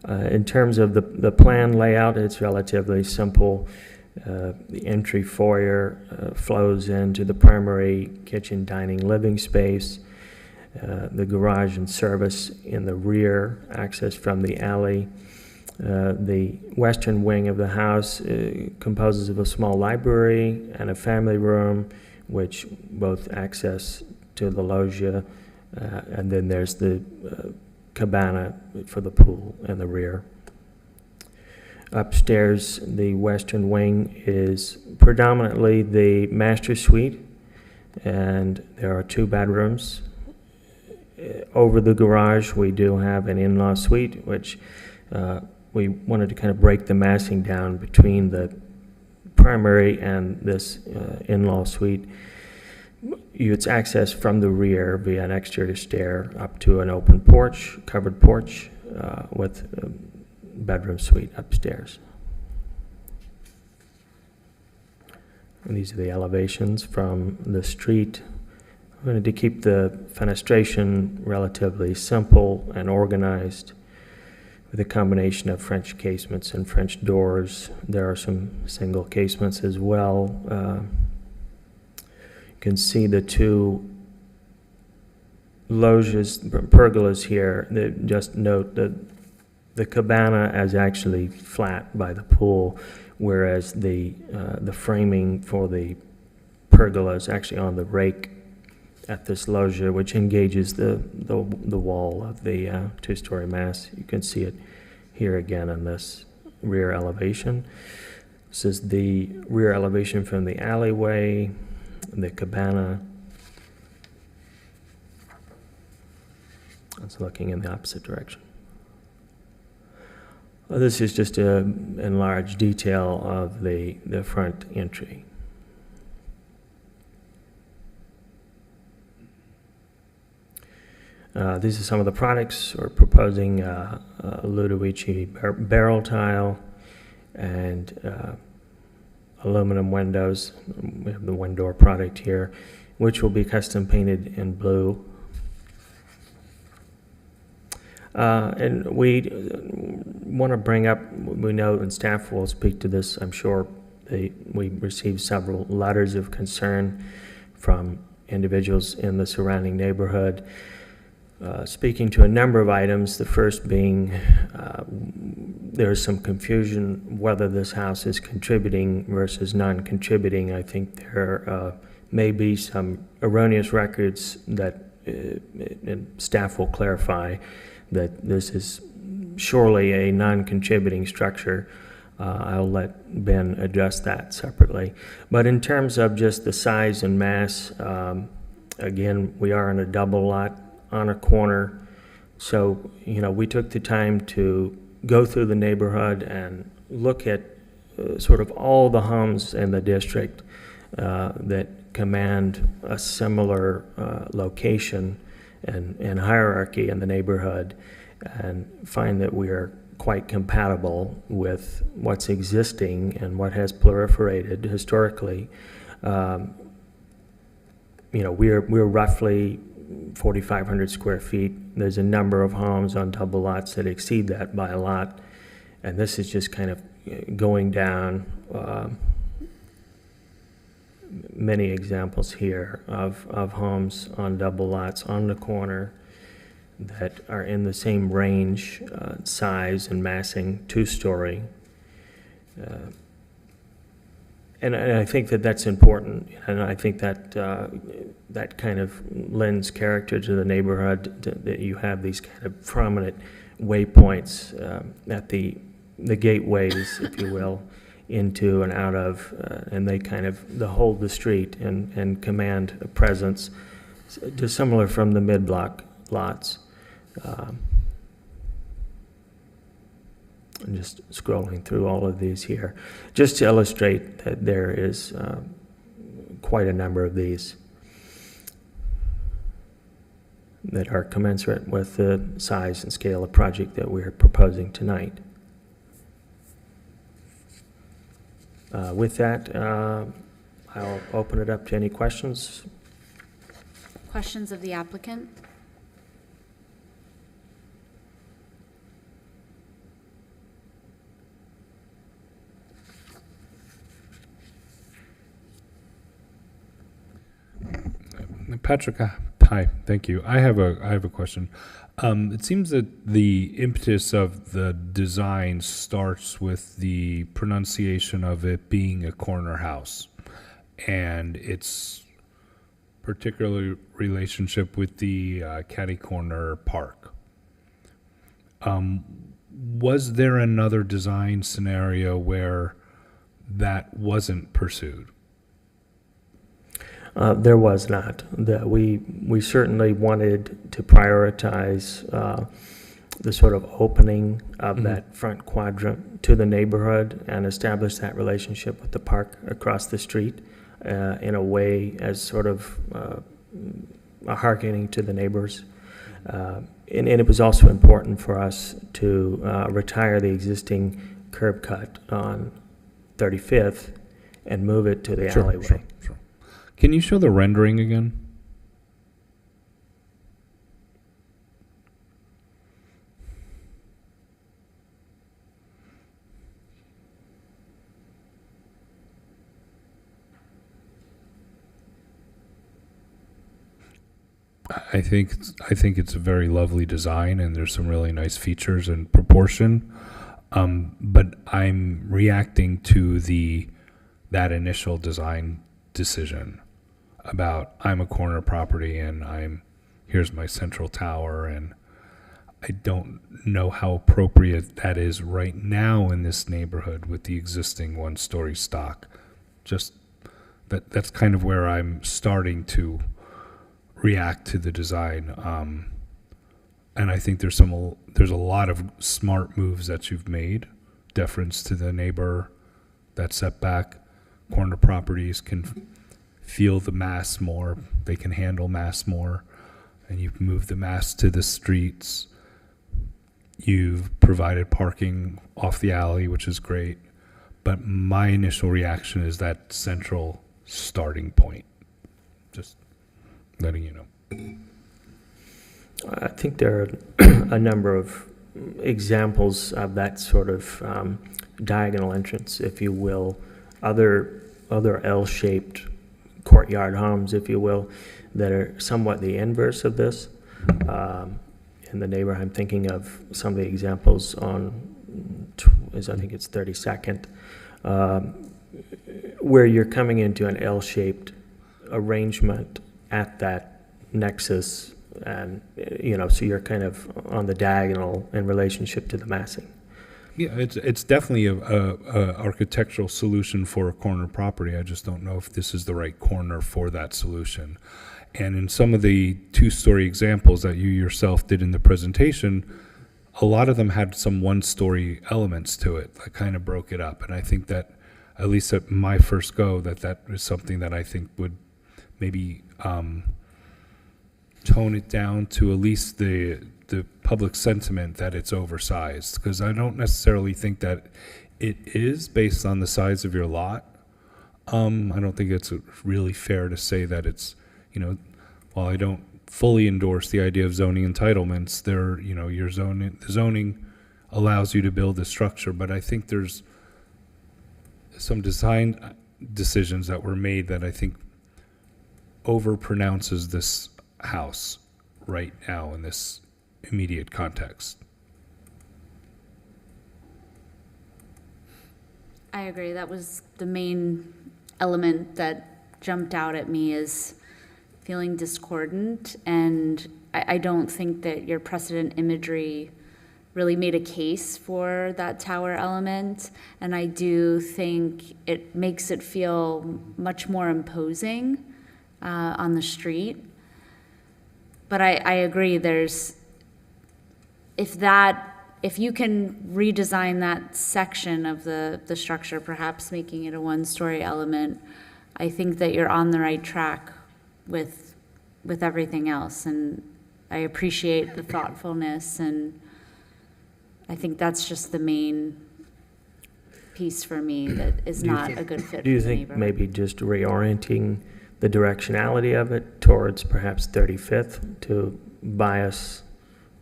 In terms of the plan layout, it's relatively simple. The entry foyer flows into the primary kitchen, dining, living space. The garage and service in the rear, access from the alley. The western wing of the house composes of a small library and a family room, which both access to the loggia, and then there's the cabana for the pool in the rear. Upstairs, the western wing is predominantly the master suite, and there are 2 bedrooms. Over the garage, we do have an in-law suite, which we wanted to kind of break the massing down between the primary and this in-law suite. It's accessed from the rear via an exterior stair up to an open porch, covered porch, with a bedroom suite upstairs. And these are the elevations from the street. We wanted to keep the fenestration relatively simple and organized with a combination of French casements and French doors. There are some single casements as well. You can see the 2 loggias, pergolas here. Just note that the cabana is actually flat by the pool, whereas the framing for the pergola is actually on the rake at this loggia, which engages the wall of the 2-story mass. You can see it here again in this rear elevation. This is the rear elevation from the alleyway, the cabana. It's looking in the opposite direction. Well, this is just an enlarged detail of the front entry. These are some of the products. We're proposing Ludovici barrel tile and aluminum windows. We have the window product here, which will be custom painted in blue. And we want to bring up, we know, and staff will speak to this, I'm sure, we received several letters of concern from individuals in the surrounding neighborhood, speaking to a number of items, the first being there's some confusion whether this house is contributing versus non-contributing. I think there may be some erroneous records that and staff will clarify that this is surely a non-contributing structure. I'll let Ben address that separately. But in terms of just the size and mass, again, we are in a double lot on a corner. So, you know, we took the time to go through the neighborhood and look at sort of all the homes in the district that command a similar location and hierarchy in the neighborhood, and find that we are quite compatible with what's existing and what has proliferated historically. You know, we're roughly 4,500 square feet. There's a number of homes on double lots that exceed that by a lot, and this is just kind of going down many examples here of homes on double lots on the corner that are in the same range, size and massing, two-story. And I think that that's important, and I think that that kind of lends character to the neighborhood, that you have these kind of prominent waypoints at the gateways, if you will, into and out of, and they kind of hold the street and command a presence dissimilar from the mid-block lots. I'm just scrolling through all of these here, just to illustrate that there is quite a number of these that are commensurate with the size and scale of project that we're proposing tonight. With that, I'll open it up to any questions. Questions of the applicant? Patrick, hi, thank you. I have a question. It seems that the impetus of the design starts with the pronunciation of it being a corner house and its particular relationship with the Catty Corner Park. Was there another design scenario where that wasn't pursued? There was not. We certainly wanted to prioritize the sort of opening of that front quadrant to the neighborhood and establish that relationship with the park across the street in a way as sort of hearkening to the neighbors. And it was also important for us to retire the existing curb cut on 35th and move it to the alleyway. Sure. Can you show the rendering again? I think it's a very lovely design, and there's some really nice features and proportion. But I'm reacting to that initial design decision about I'm a corner property and here's my central tower, and I don't know how appropriate that is right now in this neighborhood with the existing one-story stock. Just that's kind of where I'm starting to react to the design. And I think there's a lot of smart moves that you've made. Deference to the neighbor, that setback. Corner properties can feel the mass more. They can handle mass more. And you've moved the mass to the streets. You've provided parking off the alley, which is great. But my initial reaction is that central starting point. Just letting you know. I think there are a number of examples of that sort of diagonal entrance, if you will, other L-shaped courtyard homes, if you will, that are somewhat the inverse of this. In the neighborhood, I'm thinking of some of the examples on, I think it's 32nd, where you're coming into an L-shaped arrangement at that nexus, and so you're kind of on the diagonal in relationship to the massing. Yeah, it's definitely a architectural solution for a corner property. I just don't know if this is the right corner for that solution. And in some of the two-story examples that you yourself did in the presentation, a lot of them had some one-story elements to it that kind of broke it up. And I think that, at least at my first go, that is something that I think would maybe tone it down to at least the public sentiment that it's oversized. Because I don't necessarily think that it is based on the size of your lot. I don't think it's really fair to say that it's, while I don't fully endorse the idea of zoning entitlements, the zoning allows you to build a structure, but I think there's some design decisions that were made that I think overpronounces this house right now in this immediate context. I agree. That was the main element that jumped out at me, is feeling discordant, and I don't think that your precedent imagery really made a case for that tower element, and I do think it makes it feel much more imposing on the street. But I agree, if you can redesign that section of the structure, perhaps making it a one-story element, I think that you're on the right track with everything else, and I appreciate the thoughtfulness, and I think that's just the main piece for me that is not a good fit for the neighborhood. Do you think maybe just reorienting the directionality of it towards perhaps 35th to bias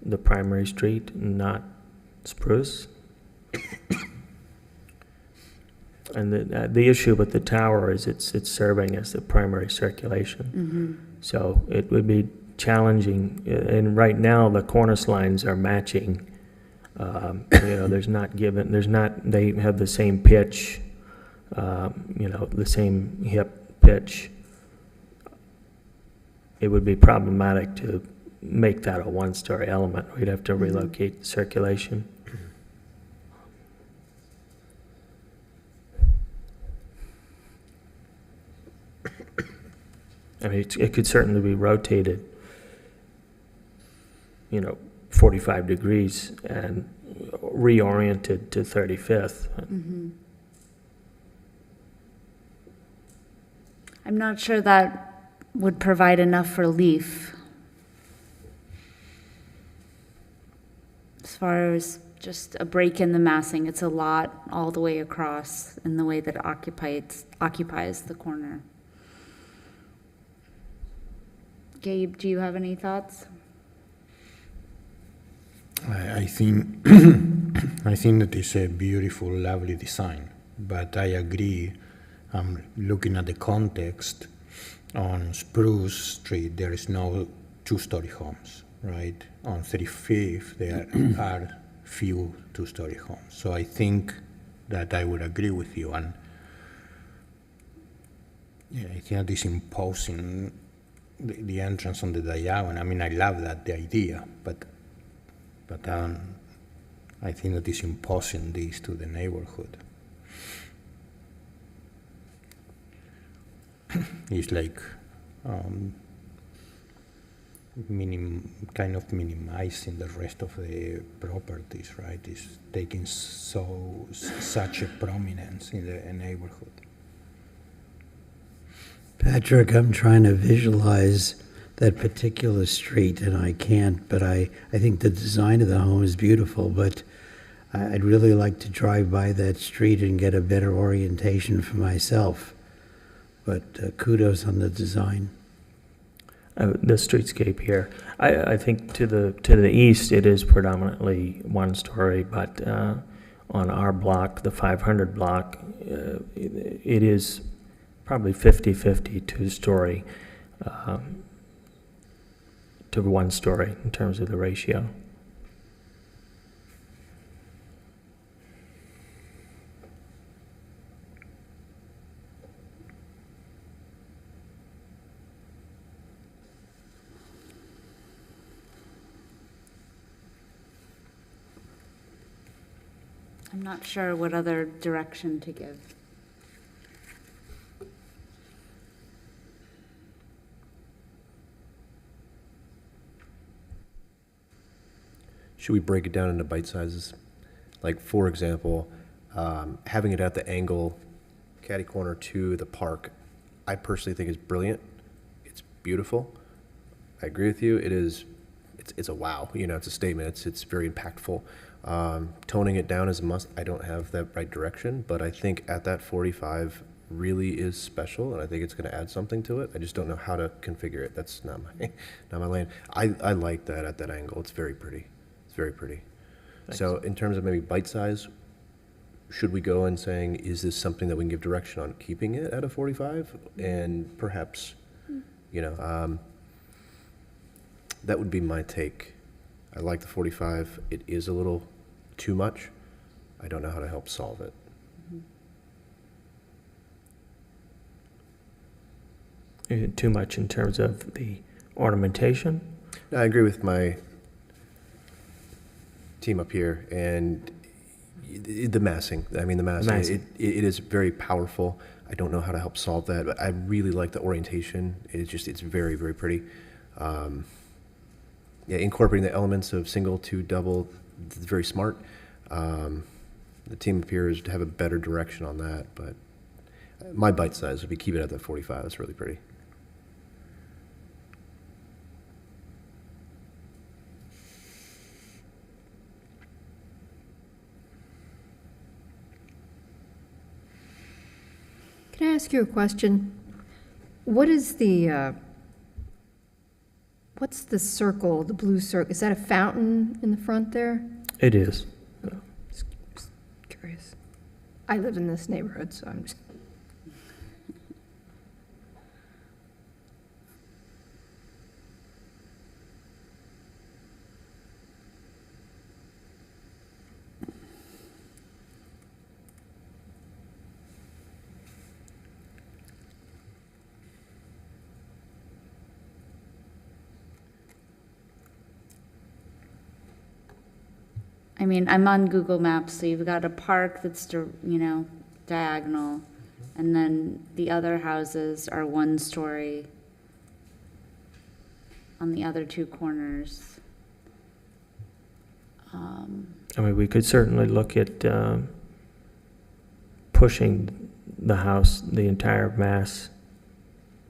the primary street, not Spruce? And the issue with the tower is it's serving as the primary circulation. Mm-hmm. So it would be challenging, and right now the cornice lines are matching. They have the same pitch, the same hip pitch. It would be problematic to make that a one-story element. We'd have to relocate the circulation. I mean, it could certainly be rotated, 45 degrees and reoriented to 35th. Mm-hmm. I'm not sure that would provide enough relief as far as just a break in the massing. It's a lot all the way across in the way that it occupies the corner. Gabe, do you have any thoughts? I think that it's a beautiful, lovely design, but I agree. Looking at the context, on Spruce Street there is no two-story homes, right? On 35th there are few two-story homes. So I think that I would agree with you, and I think that is imposing the entrance on the diagonal. I mean, I love that, the idea, but I think that is imposing this to the neighborhood. It's like kind of minimizing the rest of the properties, right? Is taking such a prominence in the neighborhood. Patrick, I'm trying to visualize that particular street, and I can't, but I think the design of the home is beautiful, but I'd really like to drive by that street and get a better orientation for myself. But kudos on the design. The streetscape here, I think to the east, it is predominantly one story, but on our block, the 500 block, it is probably 50-50 two-story to one story in terms of the ratio. I'm not sure what other direction to give. Should we break it down into bite sizes? Like, for example, having it at the angle, catty corner to the park, I personally think is brilliant. It's beautiful. I agree with you. It's a wow. You know, it's a statement. It's very impactful. Toning it down is a must. I don't have that right direction, but I think at that 45 really is special, and I think it's going to add something to it. I just don't know how to configure it. That's not my lane. I like that at that angle. It's very pretty. It's very pretty. Thanks. So in terms of maybe bite size, should we go and saying, is this something that we can give direction on keeping it at a 45? And perhaps, you know, that would be my take. I like the 45. It is a little too much. I don't know how to help solve it. Too much in terms of the ornamentation? No, I agree with my team up here, and the massing. I mean, the massing. It is very powerful. I don't know how to help solve that, but I really like the orientation. It's very, very pretty. Yeah, incorporating the elements of single to double, it's very smart. The team up here is to have a better direction on that, but my bite size would be keep it at that 45. That's really pretty. Can I ask you a question? What is what's the circle, the blue circle? Is that a fountain in the front there? It is. Just curious. I live in this neighborhood, so I'm just... I mean, I'm on Google Maps, so you've got a park that's, diagonal, and then the other houses are one story on the other two corners. I mean, we could certainly look at pushing the house, the entire mass,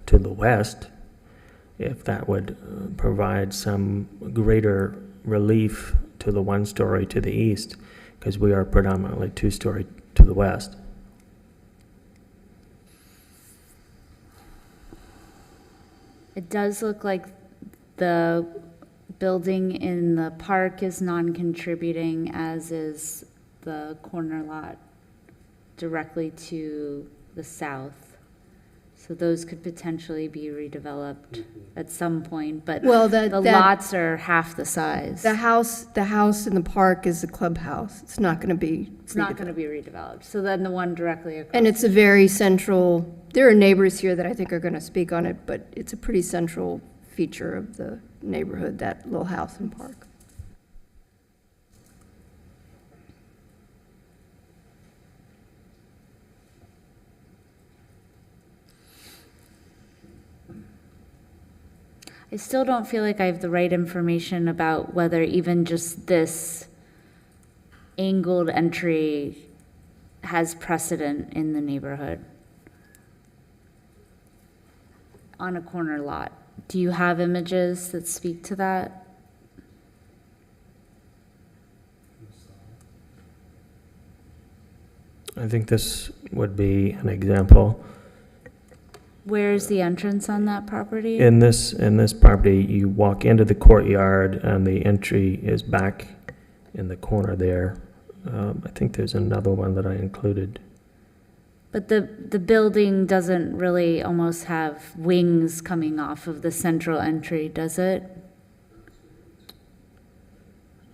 to the west, if that would provide some greater relief to the one story to the east, because we are predominantly two-story to the west. It does look like the building in the park is non-contributing, as is the corner lot directly to the south. So those could potentially be redeveloped at some point, but Well, the lots are half the size. The house in the park is a clubhouse. It's not going to be. It's not going to be redeveloped. So then the one directly across. And it's a very central, there are neighbors here that I think are going to speak on it, but it's a pretty central feature of the neighborhood, that little house and park. I still don't feel like I have the right information about whether even just this angled entry has precedent in the neighborhood on a corner lot. Do you have images that speak to that? I think this would be an example. Where's the entrance on that property? In this property, you walk into the courtyard and the entry is back in the corner there. I think there's another one that I included. But the building doesn't really almost have wings coming off of the central entry, does it?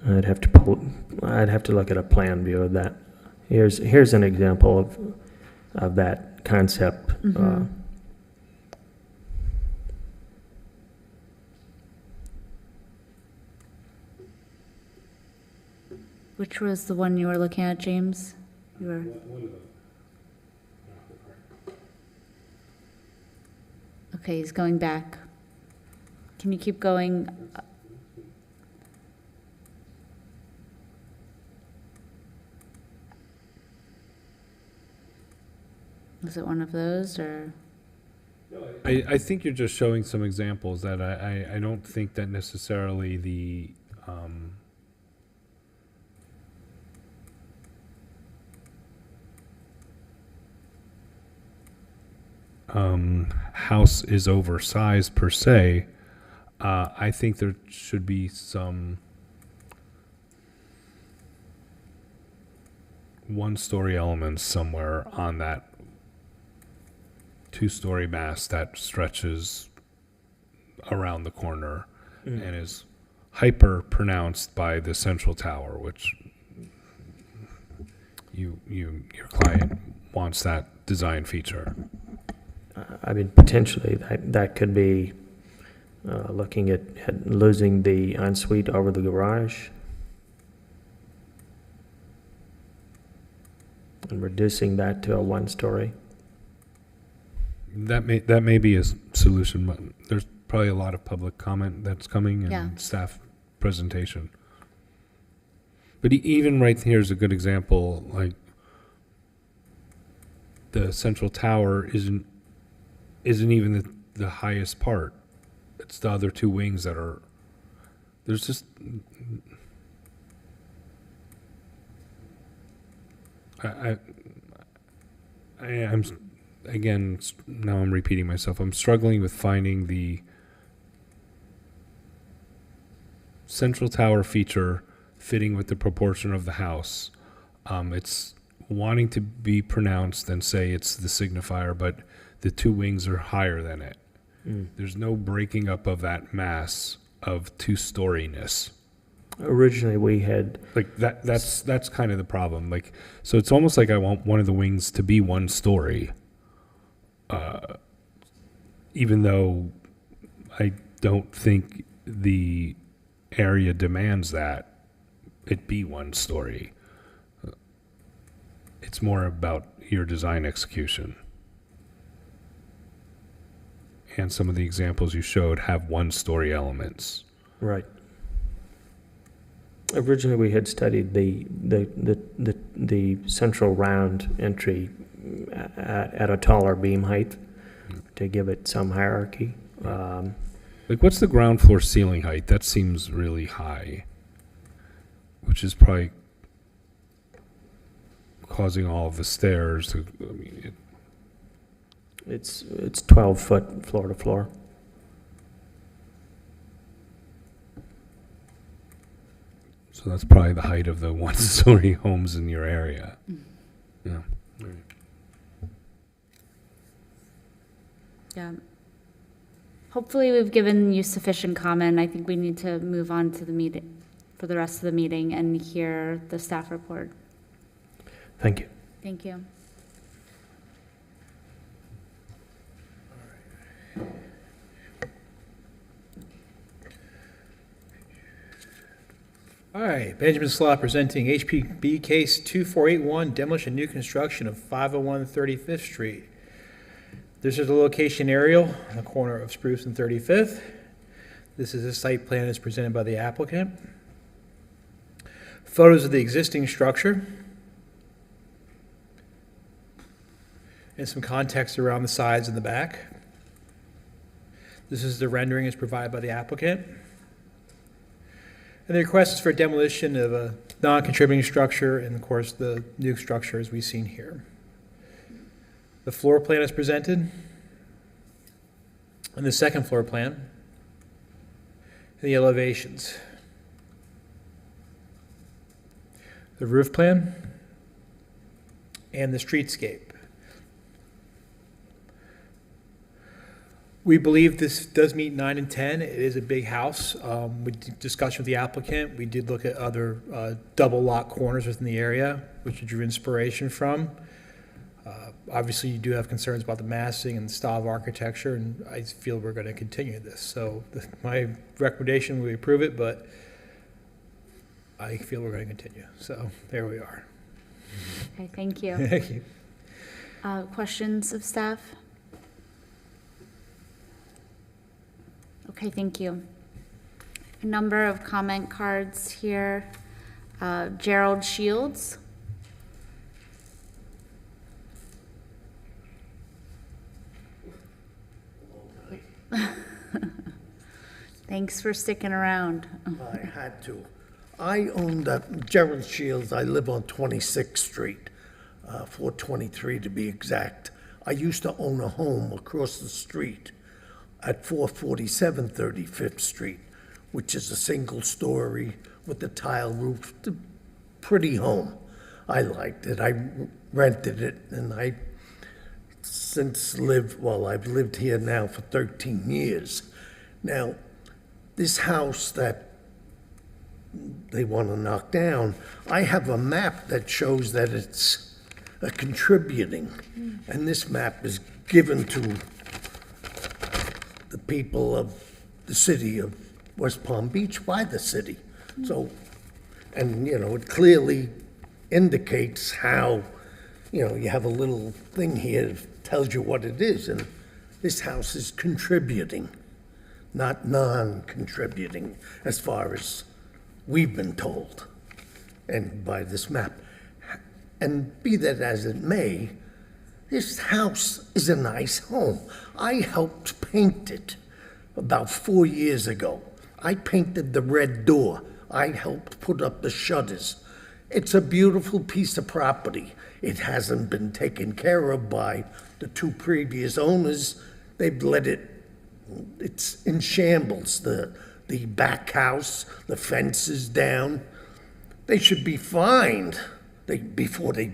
I'd have to look at a plan view of that. Here's an example of that concept. Mm-hmm. Which was the one you were looking at, James? You were. Okay, he's going back. Can you keep going? Was it one of those, or? I think you're just showing some examples that I don't think that necessarily the house is oversized per se. I think there should be some one-story elements somewhere on that two-story mass that stretches around the corner and is hyper pronounced by the central tower, which your client wants that design feature. I mean, potentially that could be looking at losing the ensuite over the garage and reducing that to a one-story. That may be a solution, but there's probably a lot of public comment that's coming and staff presentation. But even right here is a good example. Like the central tower isn't even the highest part. It's the other two wings that are. There's just. I am. Again, now I'm repeating myself. I'm struggling with finding the central tower feature fitting with the proportion of the house. It's wanting to be pronounced and say it's the signifier, but the two wings are higher than it. There's no breaking up of that mass of two-storyness. Originally, we had like that. That's kind of the problem. Like, so it's almost like I want one of the wings to be one story. Even though I don't think the area demands that it be one story. It's more about your design execution. And some of the examples you showed have one-story elements. Right. Originally, we had studied the central round entry at a taller beam height to give it some hierarchy. Like, what's the ground floor ceiling height? That seems really high, which is probably causing all of the stairs to. I mean, it's 12 foot floor to floor. So that's probably the height of the one-story homes in your area. Yeah. Yeah. Hopefully we've given you sufficient comment. I think we need to move on to the meeting, for the rest of the meeting, and hear the staff report. Thank you. Thank you. All right, Benjamin Slot presenting HPB case 2481, demolition new construction of 501 35th Street. This is the location aerial on the corner of Spruce and 35th. This is a site plan as presented by the applicant. Photos of the existing structure. And some context around the sides and the back. This is the rendering as provided by the applicant. And the request is for demolition of a non-contributing structure and, of course, the new structure as we've seen here. The floor plan is presented. And the second floor plan. And the elevations. The roof plan. And the streetscape. We believe this does meet 9 and 10. It is a big house. With discussion with the applicant, we did look at other double lot corners within the area, which we drew inspiration from. Obviously, you do have concerns about the massing and the style of architecture, and I feel we're going to continue this. So my recommendation, we approve it, but I feel we're going to continue. So there we are. Okay, thank you. Thank you. Questions of staff? Okay, thank you. A number of comment cards here. Gerald Shields. Thanks for sticking around. I had to. I owned Gerald Shields. I live on 26th Street, 423 to be exact. I used to own a home across the street at 447 35th Street, which is a single story with a tile roof. It's a pretty home. I liked it. I rented it, and I've lived here now for 13 years. Now, this house that they want to knock down, I have a map that shows that it's contributing, and this map is given to the people of the city of West Palm Beach by the city. So, and it clearly indicates how, you have a little thing here that tells you what it is, and this house is contributing, not non-contributing, as far as we've been told, and by this map. And be that as it may, this house is a nice home. I helped paint it about 4 years ago. I painted the red door. I helped put up the shutters. It's a beautiful piece of property. It hasn't been taken care of by the two previous owners. They've let it's in shambles. The back house, the fence is down. They should be fined before they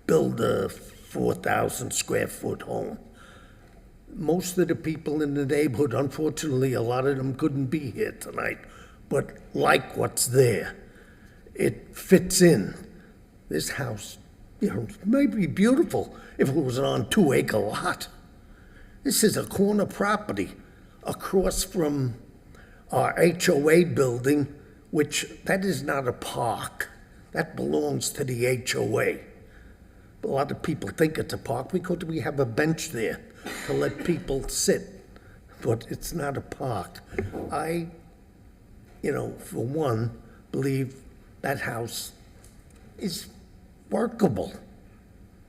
build a 4,000 square foot home. Most of the people in the neighborhood, unfortunately, a lot of them couldn't be here tonight, but like what's there. It fits in. This house, may be beautiful if it was on a 2-acre lot. This is a corner property across from our HOA building, which that is not a park. That belongs to the HOA. A lot of people think it's a park because we have a bench there to let people sit, but it's not a park. I, for one, believe that house is workable.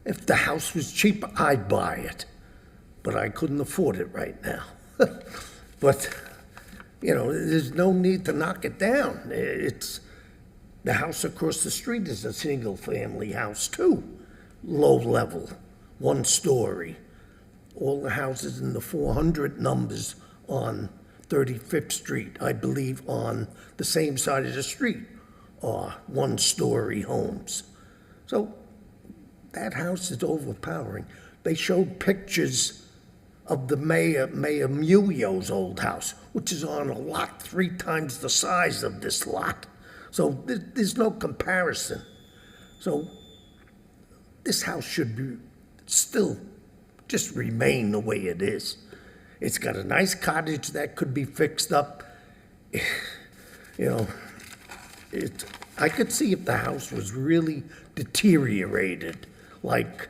If the house was cheap, I'd buy it, but I couldn't afford it right now. But, there's no need to knock it down. The house across the street is a single-family house, too. Low level, 1 story. All the houses in the 400 numbers on 35th Street, I believe on the same side of the street, are 1-story homes. So that house is overpowering. They showed pictures of the Mayor Muyo's old house, which is on a lot 3 times the size of this lot. So there's no comparison. So this house should be still just remain the way it is. It's got a nice cottage that could be fixed up. I could see if the house was really deteriorated, like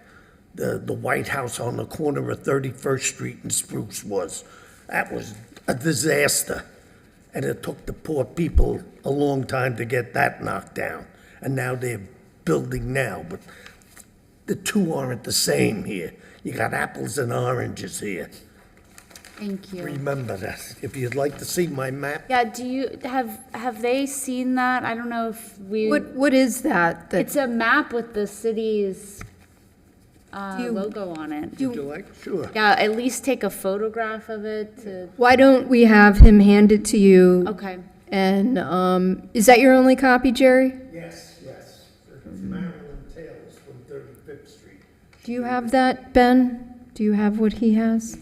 the White House on the corner of 31st Street and Spruce was. That was a disaster. And it took the poor people a long time to get that knocked down. And now they're building now, but the two aren't the same here. You got apples and oranges here. Thank you. Remember that. If you'd like to see my map, Yeah, do you, have they seen that? I don't know if we. What is that? It's a map with the city's Do you- logo on it. would you like? Sure. Yeah, at least take a photograph of it to, Why don't we have him hand it to you? okay. And is that your only copy, Jerry? Yes, yes. Marilyn Taylor's from 35th Street. Do you have that, Ben? Do you have what he has?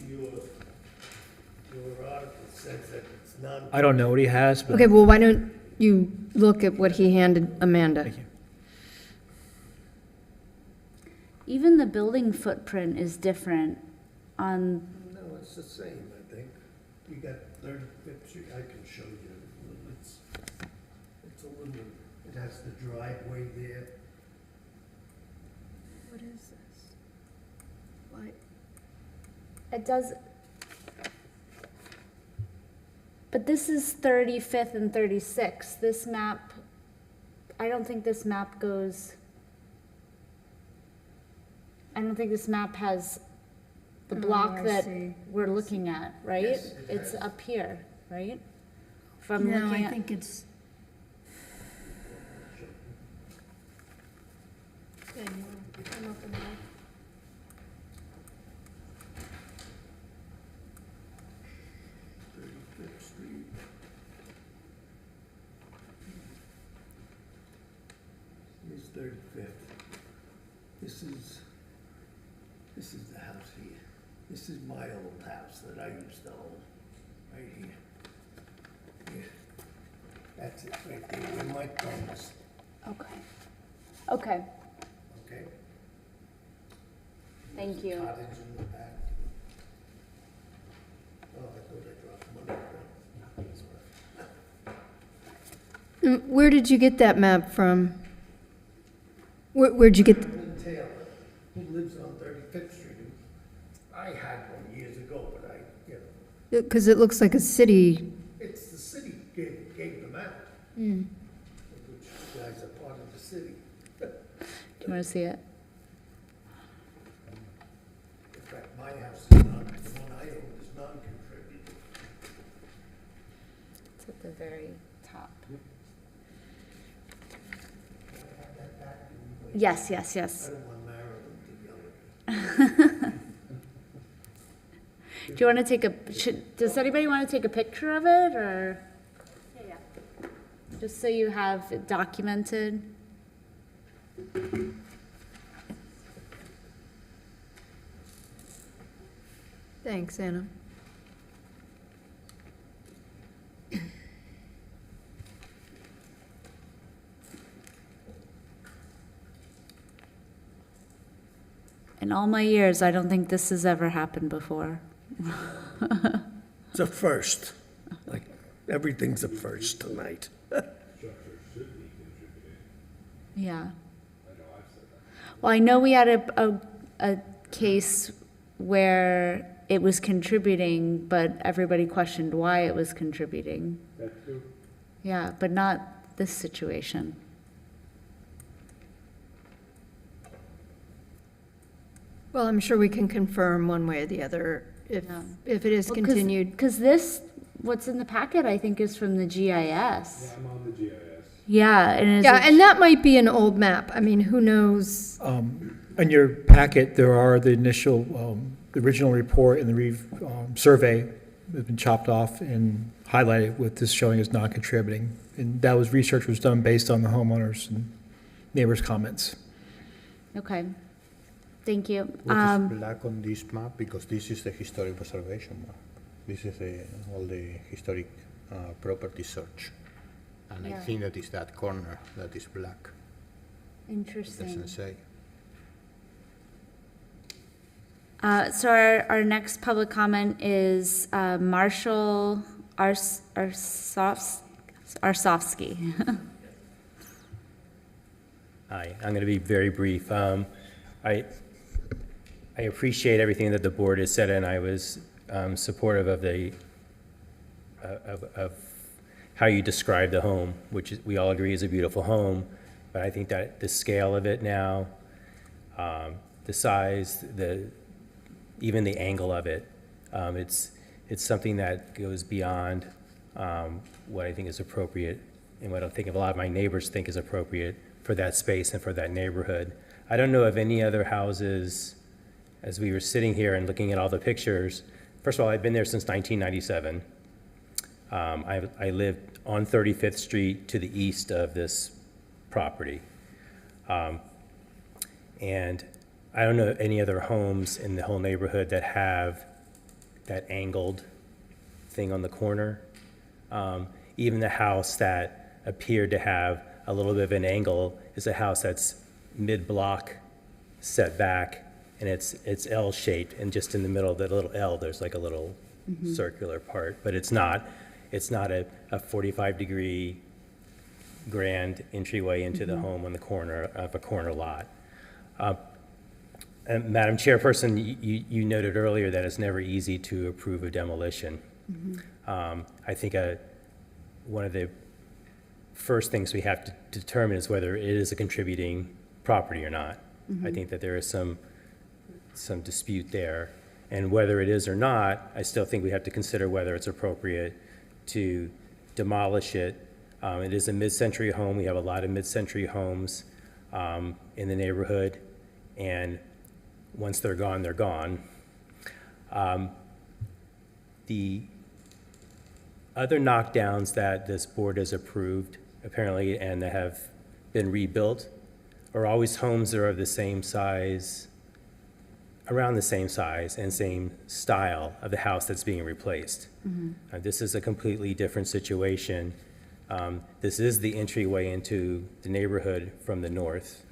Your article says that it's non. I don't know what he has, but. Okay, well, why don't you look at what he handed Amanda? Thank you. Even the building footprint is different on, No, it's the same, I think. You got 35th Street, I can show you. It's a little, it has the driveway there. What is this? Why? it does. But this is 35th and 36th. This map, I don't think this map goes, I don't think this map has the block I that see. we're looking at, right? Yes, it It's has. up here, right? If I'm No, looking I at, think it's. Here's 35th. This is the house here. This is my old house that I used to own, right here. Here. That's it right there, where my thumb is, okay. Okay, okay? thank you. Cottage in the back. Oh, I thought I dropped money. Where did you get that map from? Where'd you get? Marilyn Taylor, who lives on 35th Street. I had one years ago, but Because it looks like a city. it's the city gave them out, Mm. which you guys are part of the city. Do you want to see it? In fact, my house is not, the one I own is non-contributing. It's at the very top. Yes, yes, I yes. don't want Marilyn to yell at me. Do you want to take a, does anybody want to take a picture of it, or? Yeah. Just so you have it documented? Thanks, Anna. In all my years, I don't think this has ever happened before. It's a first, like, everything's a first tonight. Yeah. Well, I know we had a case where it was contributing, but everybody questioned why it was contributing. That too. Yeah, but not this situation. Well, I'm sure we can confirm one way or the other if, Yeah. if it is continued. Because this, what's in the packet, I think, is from the GIS. I'm on the GIS. Yeah, and it's. Yeah, and that might be an old map. I mean, who knows? In your packet, there are the initial, the original report and the survey has been chopped off and highlighted with this showing as non-contributing. And that was, research was done based on the homeowners and neighbors' comments. Okay, thank you. What is black on this map? Because this is the historic preservation map. This is all the historic property search. And Yeah. I think that is that corner that is black. It Interesting. doesn't say. So our next public comment is Marshall Arsofsky. Hi, I'm going to be very brief. I appreciate everything that the board has said, and I was supportive of the of how you describe the home, which we all agree is a beautiful home, but I think that the scale of it now, the size, even the angle of it, it's something that goes beyond what I think is appropriate and what I think a lot of my neighbors think is appropriate for that space and for that neighborhood. I don't know of any other houses, as we were sitting here and looking at all the pictures. First of all, I've been there since 1997. I lived on 35th Street to the east of this property. And I don't know any other homes in the whole neighborhood that have that angled thing on the corner. Even the house that appeared to have a little bit of an angle is a house that's mid-block set back, and it's L-shaped, and just in the middle of that little L, there's like a little circular part, but it's not a 45-degree grand entryway into the home on the corner of a corner lot. And Madam Chairperson, you noted earlier that it's never easy to approve a demolition. I think one of the first things we have to determine is whether it is a contributing property or not. I think that there is some dispute there. And whether it is or not, I still think we have to consider whether it's appropriate to demolish it. It is a mid-century home. We have a lot of mid-century homes in the neighborhood, and once they're gone, they're gone. The other knockdowns that this board has approved, apparently, and that have been rebuilt, are always homes that are of the same size, around the same size and same style of the house that's being replaced. This is a completely different situation. This is the entryway into the neighborhood from the north.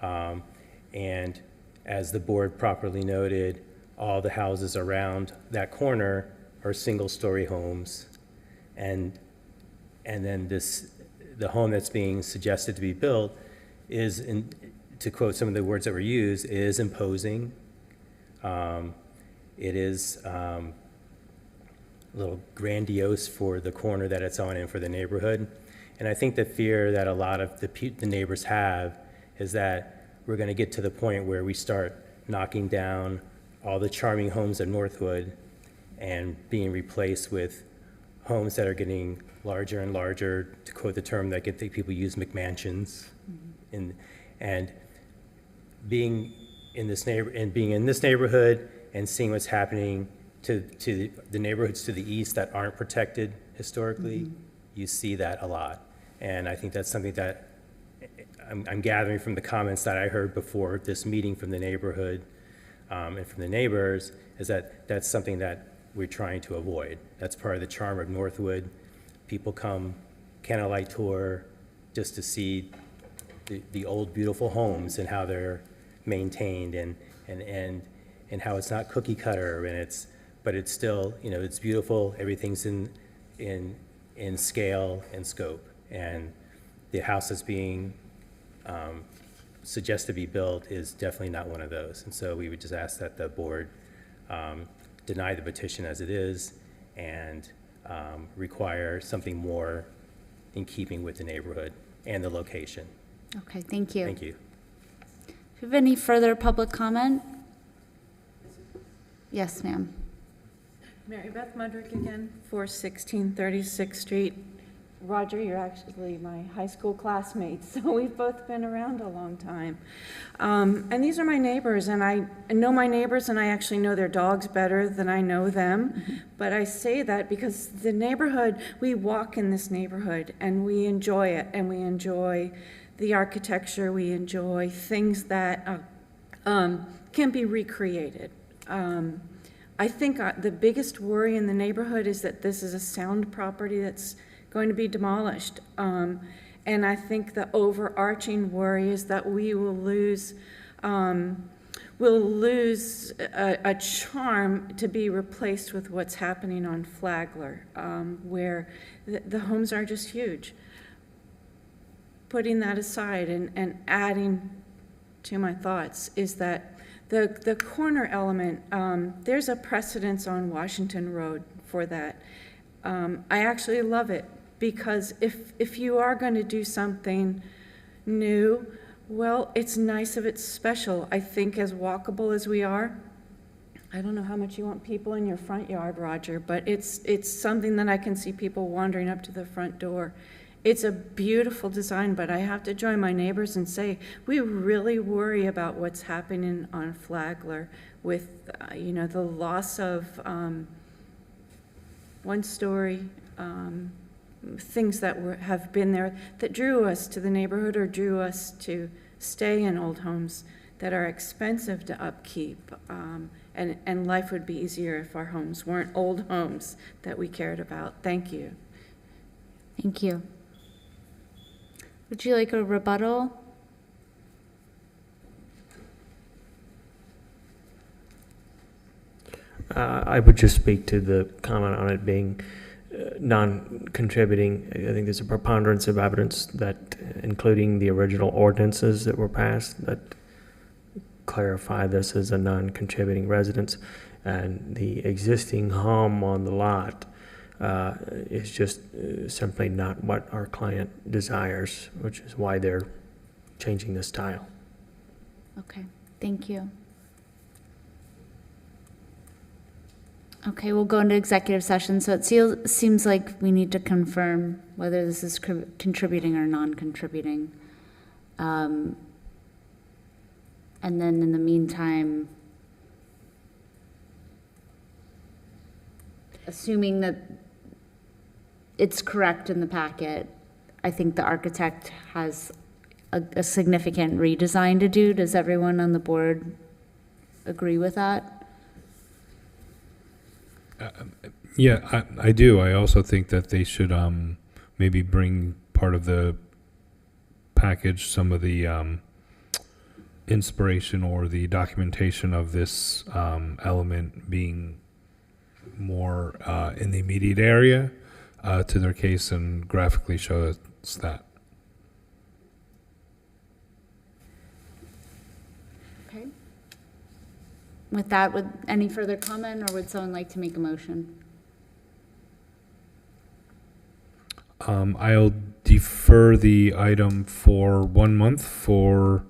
And as the board properly noted, all the houses around that corner are single-story homes. And then the home that's being suggested to be built is, to quote some of the words that were used, is imposing. It is a little grandiose for the corner that it's on and for the neighborhood. And I think the fear that a lot of the neighbors have is that we're going to get to the point where we start knocking down all the charming homes at Northwood and being replaced with homes that are getting larger and larger, to quote the term that people use, McMansions. And being in this neighborhood and seeing what's happening to the neighborhoods to the east that aren't protected historically, you see that a lot. And I think that's something that I'm gathering from the comments that I heard before this meeting from the neighborhood and from the neighbors, is that that's something that we're trying to avoid. That's part of the charm of Northwood. People come candlelight tour just to see the old beautiful homes and how they're maintained and how it's not cookie cutter, but it's still, it's beautiful. Everything's in scale and scope, and the house that's being suggested to be built is definitely not one of those. And so we would just ask that the board deny the petition as it is and require something more in keeping with the neighborhood and the location. Okay, thank you. Thank you. Do you have any further public comment? Yes, ma'am. Mary Beth Mudrick again, 416 36th Street. Roger, you're actually my high school classmate, so we've both been around a long time. And these are my neighbors, and I know my neighbors, and I actually know their dogs better than I know them. But I say that because the neighborhood, we walk in this neighborhood, and we enjoy it, and we enjoy the architecture, we enjoy things that can be recreated. I think the biggest worry in the neighborhood is that this is a sound property that's going to be demolished. And I think the overarching worry is that we will lose a charm to be replaced with what's happening on Flagler, where the homes are just huge. Putting that aside and adding to my thoughts is that the corner element, there's a precedence on Washington Road for that. I actually love it. because if you are going to do something new, well, it's nice if it's special. I think as walkable as we are, I don't know how much you want people in your front yard, Roger, but it's something that I can see people wandering up to the front door. It's a beautiful design, but I have to join my neighbors and say, we really worry about what's happening on Flagler with, the loss of one-story things that have been there that drew us to the neighborhood or drew us to stay in old homes that are expensive to upkeep. And life would be easier if our homes weren't old homes that we cared about. Thank you. Thank you. Would you like a rebuttal? I would just speak to the comment on it being non-contributing. I think there's a preponderance of evidence that, including the original ordinances that were passed, that clarify this as a non-contributing residence, and the existing home on the lot is just simply not what our client desires, which is why they're changing the style. Okay, thank you. Okay, we'll go into executive session. So it seems like we need to confirm whether this is contributing or non-contributing. And then in the meantime, assuming that it's correct in the packet, I think the architect has a significant redesign to do. Does everyone on the board agree with that? Yeah, I do. I also think that they should maybe bring part of the package, some of the inspiration or the documentation of this element being more in the immediate area to their case and graphically show us that. Okay. With that, would any further comment, or would someone like to make a motion? I'll defer the item for 1 month for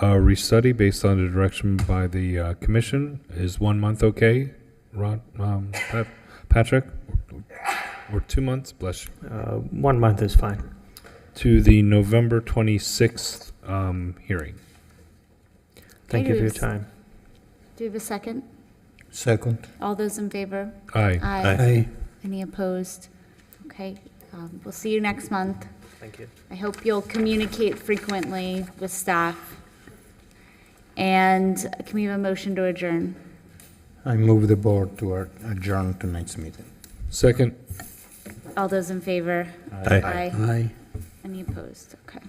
restudy based on the direction by the commission. Is 1 month okay, Rod, Patrick? Or 2 months? Bless you. 1 month is fine. To the November 26th hearing. Thank you for your time. Do you have a second? Second. All those in favor? Aye. Aye. Any opposed? Okay, we'll see you next month. Thank you. I hope you'll communicate frequently with staff. And can we have a motion to adjourn? I move the board to adjourn tonight's meeting. Second. All those in favor? Aye. Aye. Aye. Any opposed? Okay.